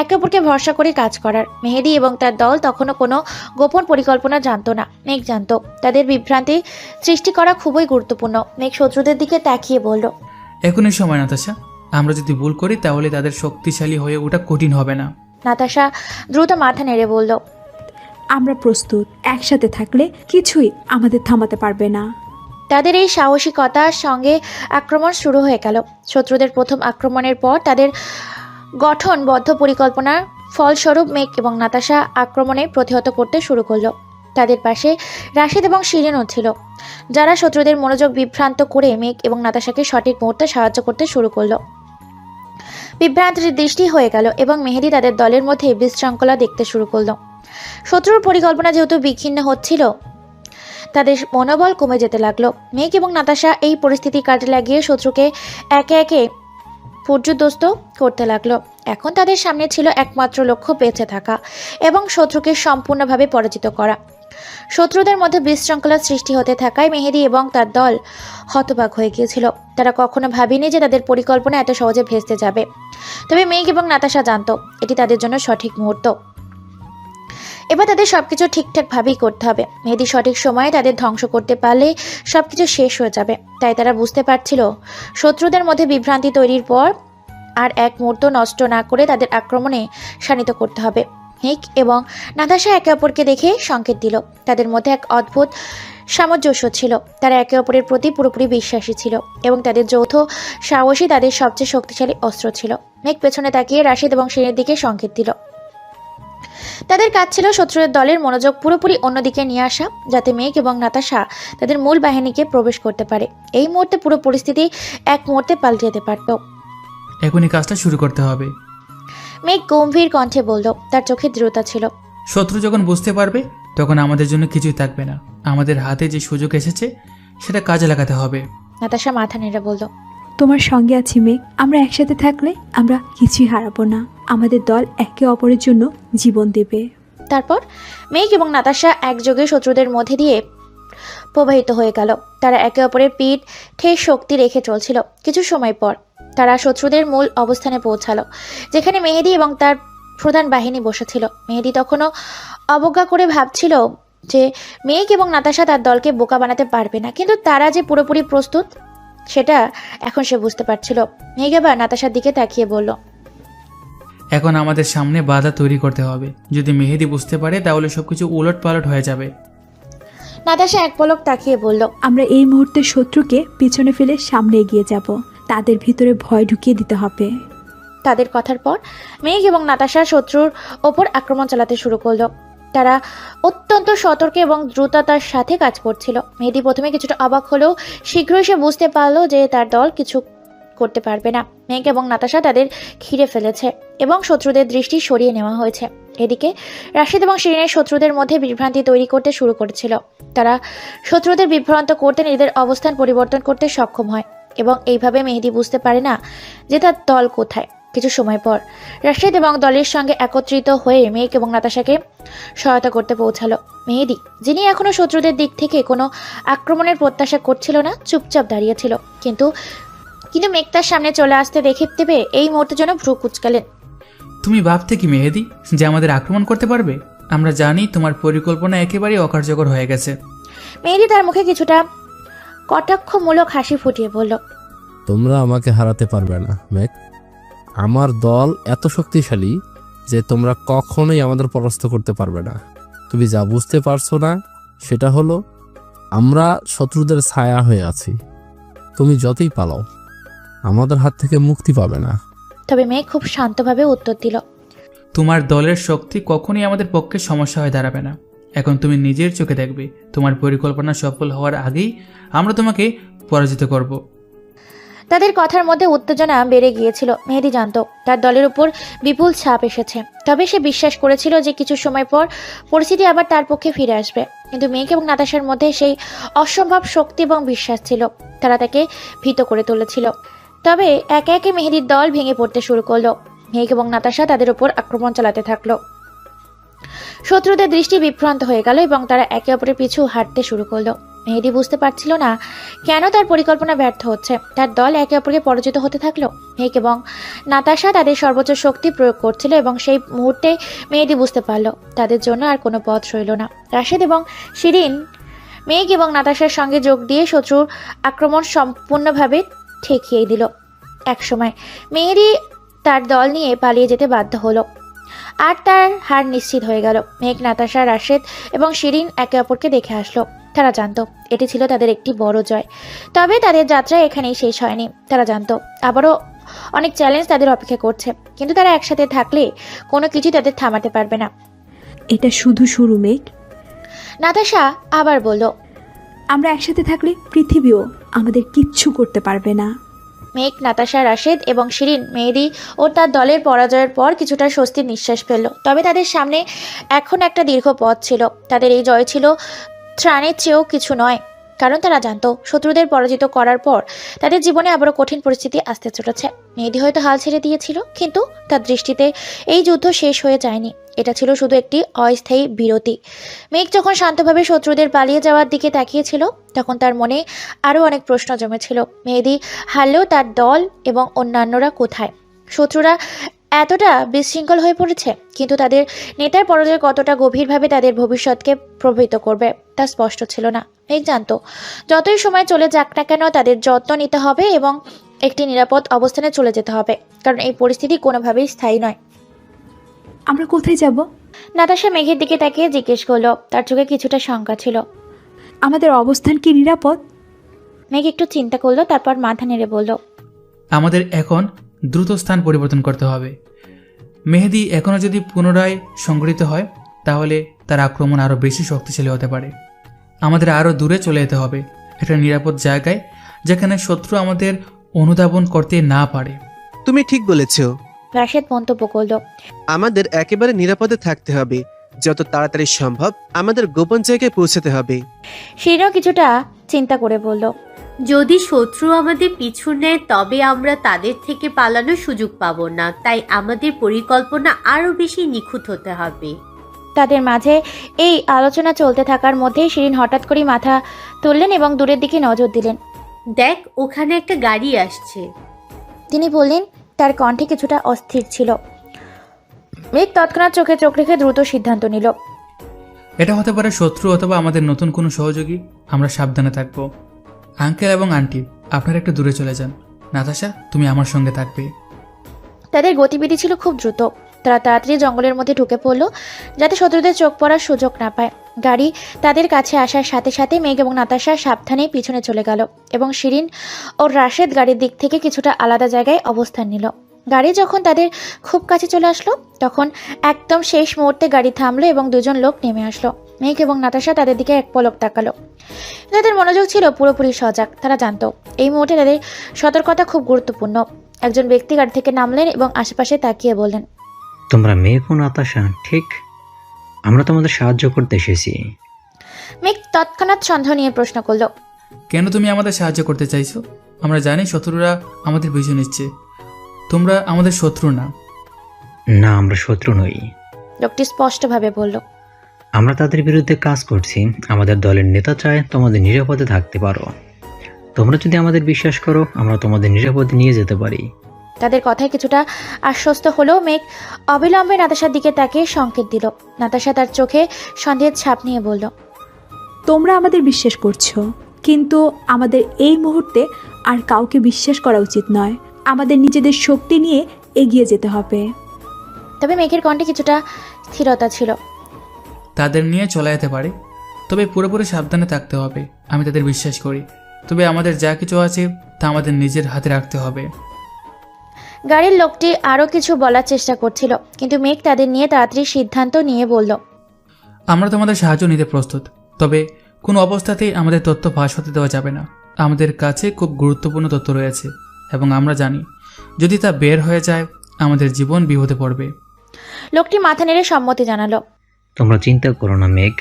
একে অপরকে ভরসা করে কাজ করার। মেহেদি এবং তার দল তখনও কোনো গোপন পরিকল্পনা জানতো না। মেঘ জানতো তাদের বিভ্রান্তি সৃষ্টি করা খুবই গুরুত্বপূর্ণ। মেঘ শত্রুদের দিকে তাকিয়ে বলল, এখনই সময় নাতাশা। আমরা যদি ভুল করি তাহলে তাদের শক্তিশালী হয়ে ওটা কঠিন হবে না। নাতাশা দ্রুত মাথা নেড়ে বলল, আমরা প্রস্তুত। একসাথে থাকলে কিছুই আমাদের থামাতে পারবে না। তাদের এই সাহসিকতার সঙ্গে আক্রমণ শুরু হয়ে গেল। শত্রুদের প্রথম আক্রমণের পর তাদের গঠনবদ্ধ পরিকল্পনার ফলস্বরূপ মেঘ এবং নাতাশা আক্রমণে প্রতিহত করতে শুরু করলো। তাদের পাশে রাশেদ এবং শিরিনও ছিল, যারা শত্রুদের মনোযোগ বিভ্রান্ত করে মেঘ এবং নাতাশাকে সঠিক মুহূর্তে সাহায্য করতে শুরু করলো। বিভ্রান্তির দৃষ্টি হয়ে গেল এবং মেহেদি তাদের দলের মধ্যে বিশৃঙ্খলা দেখতে শুরু করলো। শত্রুর পরিকল্পনা যেহেতু বিচ্ছিন্ন হচ্ছিল, তাদের মনোবল কমে যেতে লাগলো। মেঘ এবং নাতাশা এই পরিস্থিতি কাজে লাগিয়ে শত্রুকে একে একে পর্যুদস্ত করতে লাগলো। এখন তাদের সামনে ছিল একমাত্র লক্ষ্য, বেঁচে থাকা এবং শত্রুকে সম্পূর্ণভাবে পরাজিত করা। শত্রুদের মধ্যে বিশৃঙ্খলার সৃষ্টি হতে থাকায় মেহেদি এবং তার দল হতবাক হয়ে গিয়েছিল। তারা কখনো ভাবেনি যে তাদের পরিকল্পনা এত সহজে ভেস্তে যাবে। তবে মেঘ এবং নাতাশা জানতো এটি তাদের জন্য সঠিক মুহূর্ত। এবার তাদের সবকিছু ঠিকঠাকভাবেই করতে হবে। মেহেদি সঠিক সময়ে তাদের ধ্বংস করতে পারলে সবকিছু শেষ হয়ে যাবে। তাই তারা বুঝতে পারছিল শত্রুদের মধ্যে বিভ্রান্তি তৈরির পর আর এক মুহূর্ত নষ্ট না করে তাদের আক্রমণে শানিত করতে হবে। মেঘ এবং নাতাশা একে অপরকে দেখে সংকেত দিল। তাদের মধ্যে এক অদ্ভুত সামঞ্জস্য ছিল। তারা একে অপরের প্রতি পুরোপুরি বিশ্বাসী ছিল এবং তাদের যৌথ সাহসী তাদের সবচেয়ে শক্তিশালী অস্ত্র ছিল। মেঘ পেছনে তাকিয়ে রাশেদ এবং শিরিনের দিকে সংকেত দিল। তাদের কাজ ছিল শত্রুদের দলের মনোযোগ পুরোপুরি অন্যদিকে নিয়ে আসা, যাতে মেঘ এবং নাতাশা তাদের মূল বাহিনীকে প্রবেশ করতে পারে। এই মুহূর্তে পুরো পরিস্থিতি এক মুহূর্তে পাল্টে যেতে পারত। এখনই কাজটা শুরু করতে হবে। মেঘ গম্ভীর কণ্ঠে বলল, তার চোখে দৃঢ়তা ছিল। শত্রু যখন বুঝতে পারবে তখন আমাদের জন্য কিছুই থাকবে না। আমাদের হাতে যে সুযোগ এসেছে সেটা কাজে লাগাতে হবে। নাতাশা মাথা নেড়ে বলল, তোমার সঙ্গে আছি মেঘ। আমরা একসাথে থাকলে আমরা কিছুই হারাবো না। আমাদের দল একে অপরের জন্য জীবন দেবে। তারপর মেঘ এবং নাতাশা একযোগে শত্রুদের মধ্যে দিয়ে প্রবাহিত হয়ে গেল। তারা একে অপরের পিঠ ঠেস শক্তি রেখে চলছিল। কিছু সময় পর তারা শত্রুদের মূল অবস্থানে পৌঁছালো, যেখানে মেহেদি এবং তার প্রধান বাহিনী বসেছিল। মেহেদি তখনও অবজ্ঞা করে ভাবছিল যে মেঘ এবং নাতাশা তার দলকে বোকা বানাতে পারবে না, কিন্তু তারা যে পুরোপুরি প্রস্তুত সেটা এখন সে বুঝতে পারছিল। মেঘ এবার নাতাশার দিকে তাকিয়ে বলল, এখন আমাদের সামনে বাধা তৈরি করতে হবে। যদি মেহেদি বুঝতে পারে তাহলে সবকিছু উলট পালট হয়ে যাবে। নাতাশা এক পলক তাকিয়ে বলল, আমরা এই মুহূর্তে শত্রুকে পিছনে ফেলে সামনে এগিয়ে যাব। তাদের ভিতরে ভয় ঢুকিয়ে দিতে হবে। তাদের কথার পর মেঘ এবং নাতাশা শত্রুর ওপর আক্রমণ চালাতে শুরু করলো। তারা অত্যন্ত সতর্ক এবং দ্রুততার সাথে কাজ করছিল। মেহেদি প্রথমে কিছুটা অবাক হলেও শীঘ্রই সে বুঝতে পারলো যে তার দল কিছু করতে পারবে না। মেঘ এবং নাতাশা তাদের ঘিরে ফেলেছে এবং শত্রুদের দৃষ্টি সরিয়ে নেওয়া হয়েছে। এদিকে রাশিদ এবং শিরিনের শত্রুদের মধ্যে বিভ্রান্তি তৈরি করতে শুরু করেছিল। তারা শত্রুদের বিভ্রান্ত করতে নিজেদের অবস্থান পরিবর্তন করতে সক্ষম হয় এবং এইভাবে মেহেদি বুঝতে পারে না যে তার দল কোথায়। কিছু সময় পর রাশিদ এবং দলের সঙ্গে একত্রিত হয়ে মেঘ এবং নাতাশাকে সহায়তা করতে পৌঁছালো। মেহেদি, যিনি এখনো শত্রুদের দিক থেকে কোনো আক্রমণের প্রত্যাশা করছিল না, চুপচাপ দাঁড়িয়েছিল। কিন্তু মেঘ তার সামনে চলে আসতে দেখতে পেয়ে এই মুহূর্তে যেন ভ্রু কুঁচকালেন। তুমি ভাবতে কি মেহেদি যে আমাদের আক্রমণ করতে পারবে? আমরা জানি তোমার পরিকল্পনা একেবারেই অকার্যকর হয়ে গেছে। মেহেদি তার মুখে কিছুটা কটাক্ষমূলক হাসি ফুটিয়ে বলল, তোমরা আমাকে হারাতে পারবে না মেঘ। আমার দল এত শক্তিশালী যে তোমরা কখনোই আমাদের পরাস্ত করতে পারবে না। তুমি যা বুঝতে পারছো না সেটা হলো আমরা শত্রুদের ছায়া হয়ে আছি। তুমি যতই পালাও আমাদের হাত থেকে মুক্তি পাবে না। তবে মেঘ খুব শান্তভাবে উত্তর দিল, তোমার দলের শক্তি কখনোই আমাদের পক্ষে সমস্যা হয়ে দাঁড়াবে না। এখন তুমি নিজের চোখে দেখবে তোমার পরিকল্পনা সফল হওয়ার আগেই আমরা তোমাকে পরাজিত করব। তাদের কথার মধ্যে উত্তেজনা বেড়ে গিয়েছিল। মেহেদি জানত তার দলের উপর বিপুল ছাপ এসেছে, তবে সে বিশ্বাস করেছিল যে কিছু সময় পর পরিস্থিতি আবার তার পক্ষে ফিরে আসবে। কিন্তু মেঘ এবং নাতাশার মধ্যে সেই অসম্ভব শক্তি এবং বিশ্বাস ছিল, তারা তাকে ভীত করে তুলেছিল। তবে একে একে মেহেদির দল ভেঙে পড়তে শুরু করলো। মেঘ এবং নাতাশা তাদের উপর আক্রমণ চালাতে থাকলো। শত্রুদের দৃষ্টি বিভ্রান্ত হয়ে গেল এবং তারা একে অপরের পিছু হাঁটতে শুরু করলো। মেহেদি বুঝতে পারছিল না কেন তার পরিকল্পনা ব্যর্থ হচ্ছে। তার দল একে অপরকে পরাজিত হতে থাকলো। মেঘ এবং নাতাশা তাদের সর্বোচ্চ শক্তি প্রয়োগ করছিল এবং সেই মুহূর্তে মেহেদি বুঝতে পারল তাদের জন্য আর কোনো পথ রইল না। রাশেদ এবং শিরিন মেঘ এবং নাতাশার সঙ্গে যোগ দিয়ে শত্রুর আক্রমণ সম্পূর্ণভাবে ঠেকিয়ে দিল। একসময় মেহেদি তার দল নিয়ে পালিয়ে যেতে বাধ্য হলো আর তার হার নিশ্চিত হয়ে গেল। মেঘ, নাতাশা, রাশেদ এবং শিরিন একে অপরকে দেখে আসলো। তারা জানতো এটি ছিল তাদের একটি বড় জয়। তবে তাদের যাত্রা এখানেই শেষ হয়নি। তারা জানতো আবারও অনেক চ্যালেঞ্জ তাদের অপেক্ষা করছে, কিন্তু তারা একসাথে থাকলে কোনো কিছু তাদের থামাতে পারবে না। এটা শুধু শুরু মেঘ। নাতাশা আবার বলল, আমরা একসাথে থাকলে পৃথিবীও আমাদের কিচ্ছু করতে পারবে না। মেঘ, নাতাশা, রাশেদ এবং শিরিন মেহেদি ও তার দলের পরাজয়ের পর কিছুটা স্বস্তির নিঃশ্বাস ফেলল। তবে তাদের সামনে এখন একটা দীর্ঘ পথ ছিল। তাদের এই জয় ছিল ত্রাণের চেয়েও কিছু নয়, কারণ তারা জানতো শত্রুদের পরাজিত করার পর তাদের জীবনে আবারও কঠিন পরিস্থিতি আসতে চলেছে। মেহেদি হয়তো হাল ছেড়ে দিয়েছিল, কিন্তু তার দৃষ্টিতে এই যুদ্ধ শেষ হয়ে যায়নি। এটা ছিল শুধু একটি অস্থায়ী বিরতি। মেঘ যখন শান্তভাবে শত্রুদের পালিয়ে যাওয়ার দিকে তাকিয়েছিল, তখন তার মনে আরও অনেক প্রশ্ন জমেছিল। মেহেদি হারলেও তার দল এবং অন্যান্যরা কোথায়? শত্রুরা এতটা বিশৃঙ্খল হয়ে পড়েছে, কিন্তু তাদের নেতার পরাজয় কতটা গভীরভাবে তাদের ভবিষ্যৎকে প্রভাবিত করবে তা স্পষ্ট ছিল না। মেঘ জানতো যতই সময় চলে যাক না কেন তাদের যত্ন নিতে হবে এবং একটি নিরাপদ অবস্থানে চলে যেতে হবে, কারণ এই পরিস্থিতি কোনোভাবেই স্থায়ী নয়। আমরা কোথায় যাব? নাতাশা মেঘের দিকে তাকিয়ে জিজ্ঞেস করলো। তার চোখে কিছুটা শঙ্কা ছিল। আমাদের অবস্থান কি নিরাপদ? মেঘ একটু চিন্তা করলো, তারপর মাথা নেড়ে বলল, আমাদের এখন দ্রুত স্থান পরিবর্তন করতে হবে। মেহেদি এখনও যদি পুনরায় সংগঠিত হয় তাহলে তার আক্রমণ আরও বেশি শক্তিশালী হতে পারে। আমাদের আরও দূরে চলে যেতে হবে, একটা নিরাপদ জায়গায় যেখানে শত্রু আমাদের অনুধাবন করতে না পারে। তুমি ঠিক বলেছ। রাশেদ মন্তব্য করলো। আমাদের একেবারে নিরাপদে থাকতে হবে। যত তাড়াতাড়ি সম্ভব আমাদের গোপন জায়গায় পৌঁছাতে হবে। শিরিনও কিছুটা চিন্তা করে বলল, যদি শত্রু আমাদের পিছু নেয় তবে আমরা তাদের থেকে পালানোর সুযোগ পাবো না, তাই আমাদের পরিকল্পনা আরো বেশি নিখুঁত হতে হবে। তাদের মাঝে এই আলোচনা চলতে থাকার মধ্যেই শিরিন হঠাৎ করে মাথা তুললেন এবং দূরের দিকে নজর দিলেন। দেখ, ওখানে একটা গাড়ি আসছে। তিনি বললেন, তার কণ্ঠে কিছুটা অস্থির ছিল। মেঘ তৎক্ষণাৎ চোখে চোখ রেখে দ্রুত সিদ্ধান্ত নিল। এটা হতে পারে শত্রু অথবা আমাদের নতুন কোনো সহযোগী। আমরা সাবধানে থাকব। আঙ্কেল এবং আন্টি, আপনারা একটু দূরে চলে যান। নাতাশা, তুমি আমার সঙ্গে থাকবে। তাদের গতিবিধি ছিল খুব দ্রুত। তারা তাড়াতাড়ি জঙ্গলের মধ্যে ঢুকে পড়ল, যাতে শত্রুদের চোখ পড়ার সুযোগ না পায়। গাড়ি তাদের কাছে আসার সাথে সাথে মেঘ এবং নাতাশা সাবধানে পিছনে চলে গেল এবং শিরিন ও রাশেদ গাড়ির দিক থেকে কিছুটা আলাদা জায়গায় অবস্থান নিল। গাড়ি যখন তাদের খুব কাছে চলে আসলো তখন একদম শেষ মুহূর্তে গাড়ি থামলো এবং দুজন লোক নেমে আসলো। মেঘ এবং নাতাশা তাদের দিকে এক পলক তাকালো। তাদের মনোযোগ ছিল পুরোপুরি সজাগ। তারা জানতো এই মুহূর্তে তাদের সতর্কতা খুব গুরুত্বপূর্ণ। একজন ব্যক্তি গাড়ি থেকে নামলেন এবং আশেপাশে তাকিয়ে বললেন, তোমরা মেঘ ও নাতাশা, ঠিক? আমরা তোমাদের সাহায্য করতে এসেছি। মেঘ তৎক্ষণাৎ সন্দেহ নিয়ে প্রশ্ন করলো, কেন তুমি আমাদের সাহায্য করতে চাইছো? আমরা জানি শত্রুরা আমাদের পিছু নিচ্ছে। তোমরা আমাদের শত্রু না। না, আমরা শত্রু নই। লোকটি স্পষ্টভাবে বলল। আমরা তাদের বিরুদ্ধে কাজ করছি। আমাদের দলের নেতা চায় তোমাদের নিরাপদে থাকতে পারো। তোমরা যদি আমাদের বিশ্বাস করো, আমরা তোমাদের নিরাপদে নিয়ে যেতে পারি। তাদের কথায় কিছুটা আশ্বস্ত হলেও মেঘ অবিলম্বে নাতাশার দিকে তাকিয়ে সংকেত দিল। নাতাশা তার চোখে সন্দেহের ছাপ নিয়ে বলল, তোমরা আমাদের বিশ্বাস করছো, কিন্তু আমাদের এই মুহূর্তে আর কাউকে বিশ্বাস করা উচিত নয়। আমাদের নিজেদের শক্তি নিয়ে এগিয়ে যেতে হবে। তবে মেঘের কণ্ঠে কিছুটা স্থিরতা ছিল। তাদের নিয়ে চলে যেতে পারে, তবে পুরোপুরি সাবধানে থাকতে হবে। আমি তাদের বিশ্বাস করি, তবে আমাদের যা কিছু আছে তা আমাদের নিজের হাতে রাখতে হবে। গাড়ির লোকটি আরও কিছু বলার চেষ্টা করছিল, কিন্তু মেঘ তাদের নিয়ে তাড়াতাড়ি সিদ্ধান্ত নিয়ে বলল, আমরা তোমাদের সাহায্য নিতে প্রস্তুত, তবে কোনো অবস্থাতেই আমাদের তথ্য ফাঁস হতে দেওয়া যাবে না। আমাদের কাছে খুব গুরুত্বপূর্ণ তথ্য রয়েছে এবং আমরা জানি যদি তা বের হয়ে যায় আমাদের জীবন বিপদে পড়বে। লোকটি মাথা নেড়ে সম্মতি জানালো। তোমরা চিন্তা করো না মেঘ,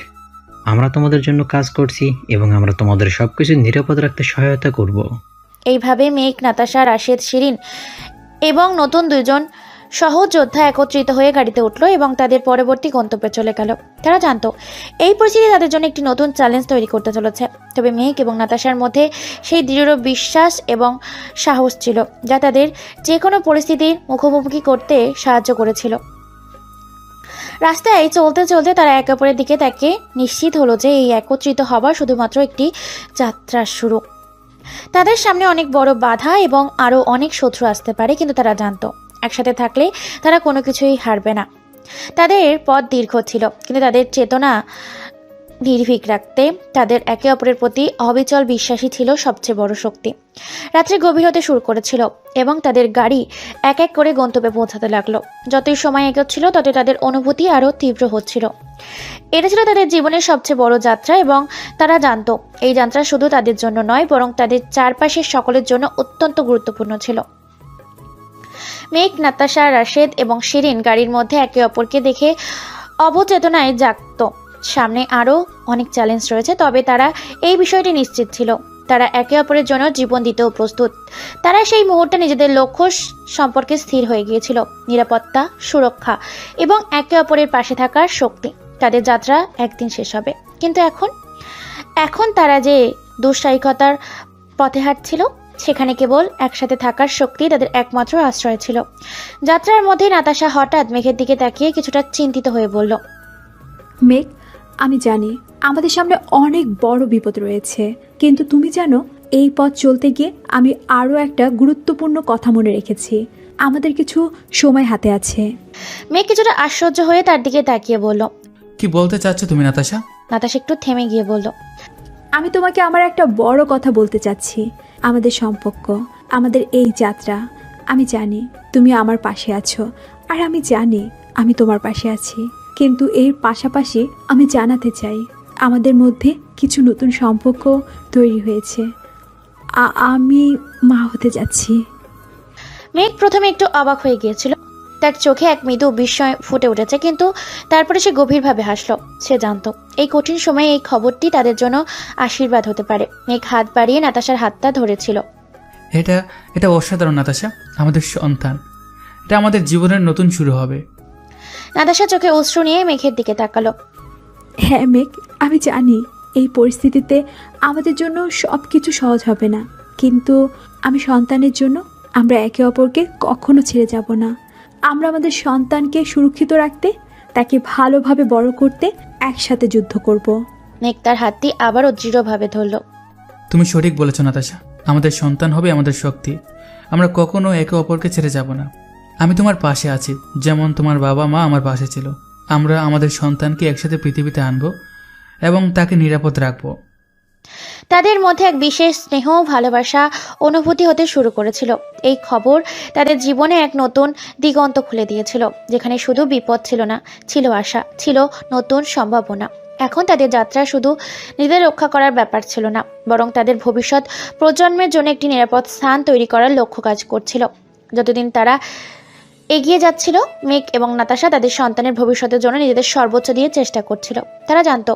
আমরা তোমাদের জন্য কাজ করছি এবং আমরা তোমাদের সবকিছু নিরাপদ রাখতে সহায়তা করব। এইভাবে মেঘ, নাতাশা, রাশেদ, শিরিন এবং নতুন দুজন সহযোদ্ধা একত্রিত হয়ে গাড়িতে উঠলো এবং তাদের পরবর্তী গন্তব্যে চলে গেল। তারা জানতো এই পরিস্থিতি তাদের জন্য একটি নতুন চ্যালেঞ্জ তৈরি করতে চলেছে। তবে মেঘ এবং নাতাশার মধ্যে সেই দৃঢ় বিশ্বাস এবং সাহস ছিল যা তাদের যে কোনো পরিস্থিতির মুখোমুখি করতে সাহায্য করেছিল। রাস্তায় চলতে চলতে তারা একে অপরের দিকে তাকে নিশ্চিত হলো যে এই একত্রিত হওয়া শুধুমাত্র একটি যাত্রার শুরু। তাদের সামনে অনেক বড় বাধা এবং আরও অনেক শত্রু আসতে পারে, কিন্তু তারা জানতো একসাথে থাকলে তারা কোনো কিছুই হারবে না। তাদের পথ দীর্ঘ ছিল, কিন্তু তাদের চেতনা নির্ভীক রাখতে তাদের একে অপরের প্রতি অবিচল বিশ্বাসী ছিল সবচেয়ে বড় শক্তি। রাত্রে গভীর হতে শুরু করেছিল এবং তাদের গাড়ি এক এক করে গন্তব্যে পৌঁছাতে লাগলো। যতই সময় এগোচ্ছিল ততই তাদের অনুভূতি আরও তীব্র হচ্ছিল। এটা ছিল তাদের জীবনের সবচেয়ে বড় যাত্রা এবং তারা জানতো এই যাত্রা শুধু তাদের জন্য নয়, বরং তাদের চারপাশের সকলের জন্য অত্যন্ত গুরুত্বপূর্ণ ছিল। মেঘ, নাতাশা, রাশেদ এবং শিরিন গাড়ির মধ্যে একে অপরকে দেখে অবচেতনায় জাগত। সামনে আরও অনেক চ্যালেঞ্জ রয়েছে, তবে তারা এই বিষয়টি নিশ্চিত ছিল তারা একে অপরের জন্য জীবন দিতেও প্রস্তুত। তারা সেই মুহূর্তে নিজেদের লক্ষ্য সম্পর্কে স্থির হয়ে গিয়েছিল, নিরাপত্তা, সুরক্ষা এবং একে অপরের পাশে থাকার শক্তি। তাদের যাত্রা একদিন শেষ হবে, কিন্তু এখন তারা যে দুঃসাহসিকতার পথে হাঁটছিল সেখানে কেবল একসাথে থাকার শক্তি তাদের একমাত্র আশ্রয় ছিল। যাত্রার মধ্যে নাতাশা হঠাৎ মেঘের দিকে তাকিয়ে কিছুটা চিন্তিত হয়ে বলল, মেঘ, আমি জানি আমাদের সামনে অনেক বড় বিপদ রয়েছে, কিন্তু তুমি জানো এই পথ চলতে গিয়ে আমি আরও একটা গুরুত্বপূর্ণ কথা মনে রেখেছি। আমাদের কিছু সময় হাতে আছে। মেঘ কিছুটা আশ্চর্য হয়ে তার দিকে তাকিয়ে বলল, কি বলতে চাচ্ছ তুমি নাতাশা? নাতাশা একটু থেমে গিয়ে বলল, আমি তোমাকে আমার একটা বড় কথা বলতে চাচ্ছি। আমাদের সম্পর্ক, আমাদের এই যাত্রা। আমি জানি তুমি আমার পাশে আছো, আর আমি জানি আমি তোমার পাশে আছি, কিন্তু এর পাশাপাশি আমি জানাতে চাই আমাদের মধ্যে কিছু নতুন সম্পর্ক তৈরি হয়েছে। আমি মা হতে যাচ্ছি। মেঘ প্রথমে একটু অবাক হয়ে গিয়েছিল। তার চোখে এক মৃদু বিস্ময় ফুটে উঠেছে, কিন্তু তারপরে সে গভীরভাবে হাসলো। সে জানতো এই কঠিন সময়ে এই খবরটি তাদের জন্য আশীর্বাদ হতে পারে। মেঘ হাত বাড়িয়ে নাতাশার হাতটা ধরেছিল। এটা অসাধারণ নাতাশা, আমাদের সন্তান। এটা আমাদের জীবনের নতুন শুরু হবে। নাতাশা চোখে অশ্রু নিয়ে মেঘের দিকে তাকালো। হ্যাঁ মেঘ, আমি জানি এই পরিস্থিতিতে আমাদের জন্য সব কিছু সহজ হবে না, কিন্তু আমি সন্তানের জন্য আমরা একে অপরকে কখনো ছেড়ে যাব না। আমরা আমাদের সন্তানকে সুরক্ষিত রাখতে, তাকে ভালোভাবে বড় করতে একসাথে যুদ্ধ করব। মেঘ তার হাতটি আবারও দৃঢ়ভাবে ধরল। তুমি সঠিক বলেছ নাতাশা, আমাদের সন্তান হবে আমাদের শক্তি। আমরা কখনো একে অপরকে ছেড়ে যাব না। আমি তোমার পাশে আছি, যেমন তোমার বাবা মা আমার পাশে ছিল। আমরা আমাদের সন্তানকে একসাথে পৃথিবীতে আনবো এবং তাকে নিরাপদ রাখবো। তাদের মধ্যে এক বিশেষ স্নেহ ভালোবাসা অনুভূতি হতে শুরু করেছিল। এই খবর তাদের জীবনে এক নতুন দিগন্ত খুলে দিয়েছিল, যেখানে শুধু বিপদ ছিল না, ছিল আশা, ছিল নতুন সম্ভাবনা। এখন তাদের যাত্রা শুধু নিজেদের রক্ষা করার ব্যাপার ছিল না, বরং তাদের ভবিষ্যৎ প্রজন্মের জন্য একটি নিরাপদ স্থান তৈরি করার লক্ষ্য কাজ করছিল। যতদিন তারা এগিয়ে যাচ্ছিল, মেঘ এবং নাতাশা তাদের সন্তানের ভবিষ্যতের জন্য নিজেদের সর্বোচ্চ দিয়ে চেষ্টা করছিল। তারা জানতো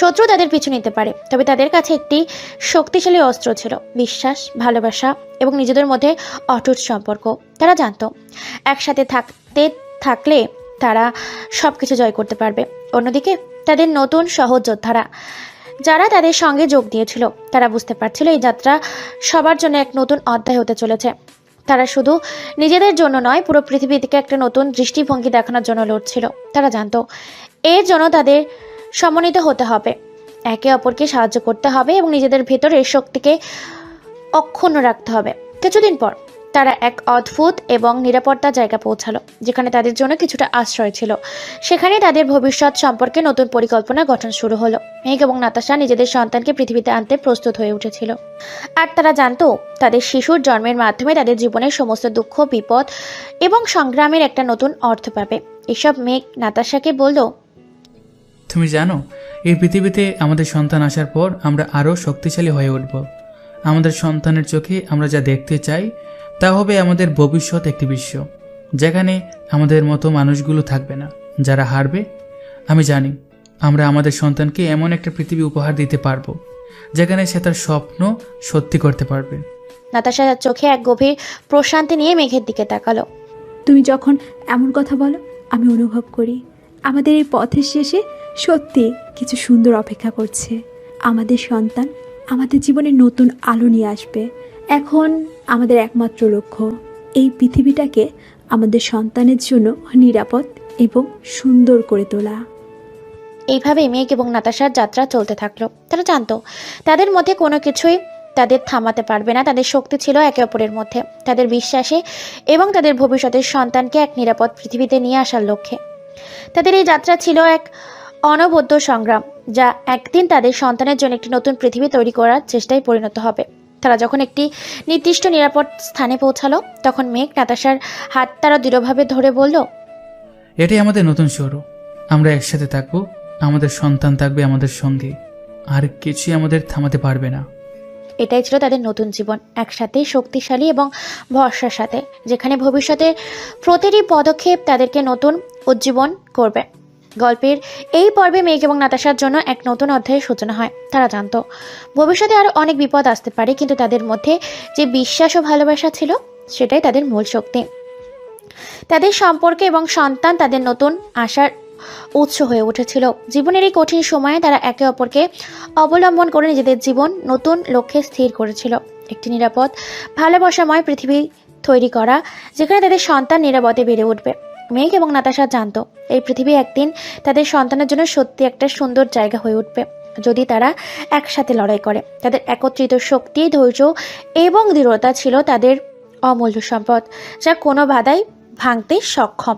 শত্রু তাদের পিছু নিতে পারে, তবে তাদের কাছে একটি শক্তিশালী অস্ত্র ছিল, বিশ্বাস, ভালোবাসা এবং নিজেদের মধ্যে অটুট সম্পর্ক। তারা জানতো একসাথে থাকলে তারা সবকিছু জয় করতে পারবে। অন্যদিকে তাদের নতুন সহযোদ্ধারা, যারা তাদের সঙ্গে যোগ দিয়েছিল, তারা বুঝতে পারছিল এই যাত্রা সবার জন্য এক নতুন অধ্যায় হতে চলেছে। তারা শুধু নিজেদের জন্য নয়, পুরো পৃথিবীকে একটা নতুন দৃষ্টিভঙ্গি দেখানোর জন্য লড়ছিল। তারা জানতো এর জন্য তাদের সমন্বিত হতে হবে, একে অপরকে সাহায্য করতে হবে এবং নিজেদের ভেতরের শক্তিকে অক্ষুণ্ণ রাখতে হবে। কিছুদিন পর তারা এক অদ্ভুত এবং নিরাপত্তা জায়গা পৌঁছালো, যেখানে তাদের জন্য কিছুটা আশ্রয় ছিল। সেখানে তাদের ভবিষ্যৎ সম্পর্কে নতুন পরিকল্পনা গঠন শুরু হলো। মেঘ এবং নাতাশা নিজেদের সন্তানকে পৃথিবীতে আনতে প্রস্তুত হয়ে উঠেছিল, আর তারা জানতো তাদের শিশুর জন্মের মাধ্যমে তাদের জীবনের সমস্ত দুঃখ, বিপদ এবং সংগ্রামের একটা নতুন অর্থ পাবে। এসব মেঘ নাতাশাকে বলল, তুমি জানো, এই পৃথিবীতে আমাদের সন্তান আসার পর আমরা আরও শক্তিশালী হয়ে উঠব। আমাদের সন্তানের চোখে আমরা যা দেখতে চাই তা হবে আমাদের ভবিষ্যৎ একটি বিশ্ব, যেখানে আমাদের মতো মানুষগুলো থাকবে না যারা হারবে। আমি জানি আমরা আমাদের সন্তানকে এমন একটা পৃথিবী উপহার দিতে পারবো, যেখানে সে তার স্বপ্ন সত্যি করতে পারবে। নাতাশা চোখে এক গভীর প্রশান্তি নিয়ে মেঘের দিকে তাকালো। তুমি যখন এমন কথা বলো, আমি অনুভব করি আমাদের এই পথের শেষে সত্যি কিছু সুন্দর অপেক্ষা করছে। আমাদের সন্তান আমাদের জীবনে নতুন আলো নিয়ে আসবে। এখন আমাদের একমাত্র লক্ষ্য এই পৃথিবীটাকে আমাদের সন্তানের জন্য নিরাপদ এবং সুন্দর করে তোলা। এইভাবে মেঘ এবং নাতাশার যাত্রা চলতে থাকলো। তারা জানতো তাদের মধ্যে কোনো কিছুই তাদের থামাতে পারবে না। তাদের শক্তি ছিল একে অপরের মধ্যে, তাদের বিশ্বাসে এবং তাদের ভবিষ্যতের সন্তানকে এক নিরাপদ পৃথিবীতে নিয়ে আসার লক্ষ্যে। তাদের এই যাত্রা ছিল এক অনবদ্য সংগ্রাম, যা একদিন তাদের সন্তানের জন্য একটি নতুন পৃথিবী তৈরি করার চেষ্টায় পরিণত হবে। তারা যখন একটি নির্দিষ্ট নিরাপদ স্থানে পৌঁছালো, তখন মেঘ নাতাশার হাত তারা দৃঢ়ভাবে ধরে বলল, এটাই আমাদের নতুন শুরু। আমরা একসাথে থাকবো, আমাদের সন্তান থাকবে আমাদের সঙ্গে, আর কিছুই আমাদের থামাতে পারবে না। এটাই ছিল তাদের নতুন জীবন, একসাথে শক্তিশালী এবং ভরসার সাথে, যেখানে ভবিষ্যতের প্রতিটি পদক্ষেপ তাদেরকে নতুন উজ্জীবন করবে। গল্পের এই পর্বে মেঘ এবং নাতাশার জন্য এক নতুন অধ্যায়ের সূচনা হয়। তারা জানতো ভবিষ্যতে আরও অনেক বিপদ আসতে পারে, কিন্তু তাদের মধ্যে যে বিশ্বাস ও ভালোবাসা ছিল, সেটাই তাদের মূল শক্তি। তাদের সম্পর্কে এবং সন্তান তাদের নতুন আশার উৎস হয়ে উঠেছিল। জীবনের এই কঠিন সময়ে তারা একে অপরকে অবলম্বন করে নিজেদের জীবন নতুন লক্ষ্যে স্থির করেছিল, একটি নিরাপদ, ভালোবাসাময় পৃথিবী তৈরি করা, যেখানে তাদের সন্তান নিরাপদে বেড়ে উঠবে। মেঘ এবং নাতাশা জানতো এই পৃথিবী একদিন তাদের সন্তানের জন্য সত্যি একটা সুন্দর জায়গা হয়ে উঠবে, যদি তারা একসাথে লড়াই করে। তাদের একত্রিত শক্তি, ধৈর্য এবং দৃঢ়তা ছিল তাদের অমূল্য সম্পদ, যা কোনো বাধাই ভাঙতে সক্ষম।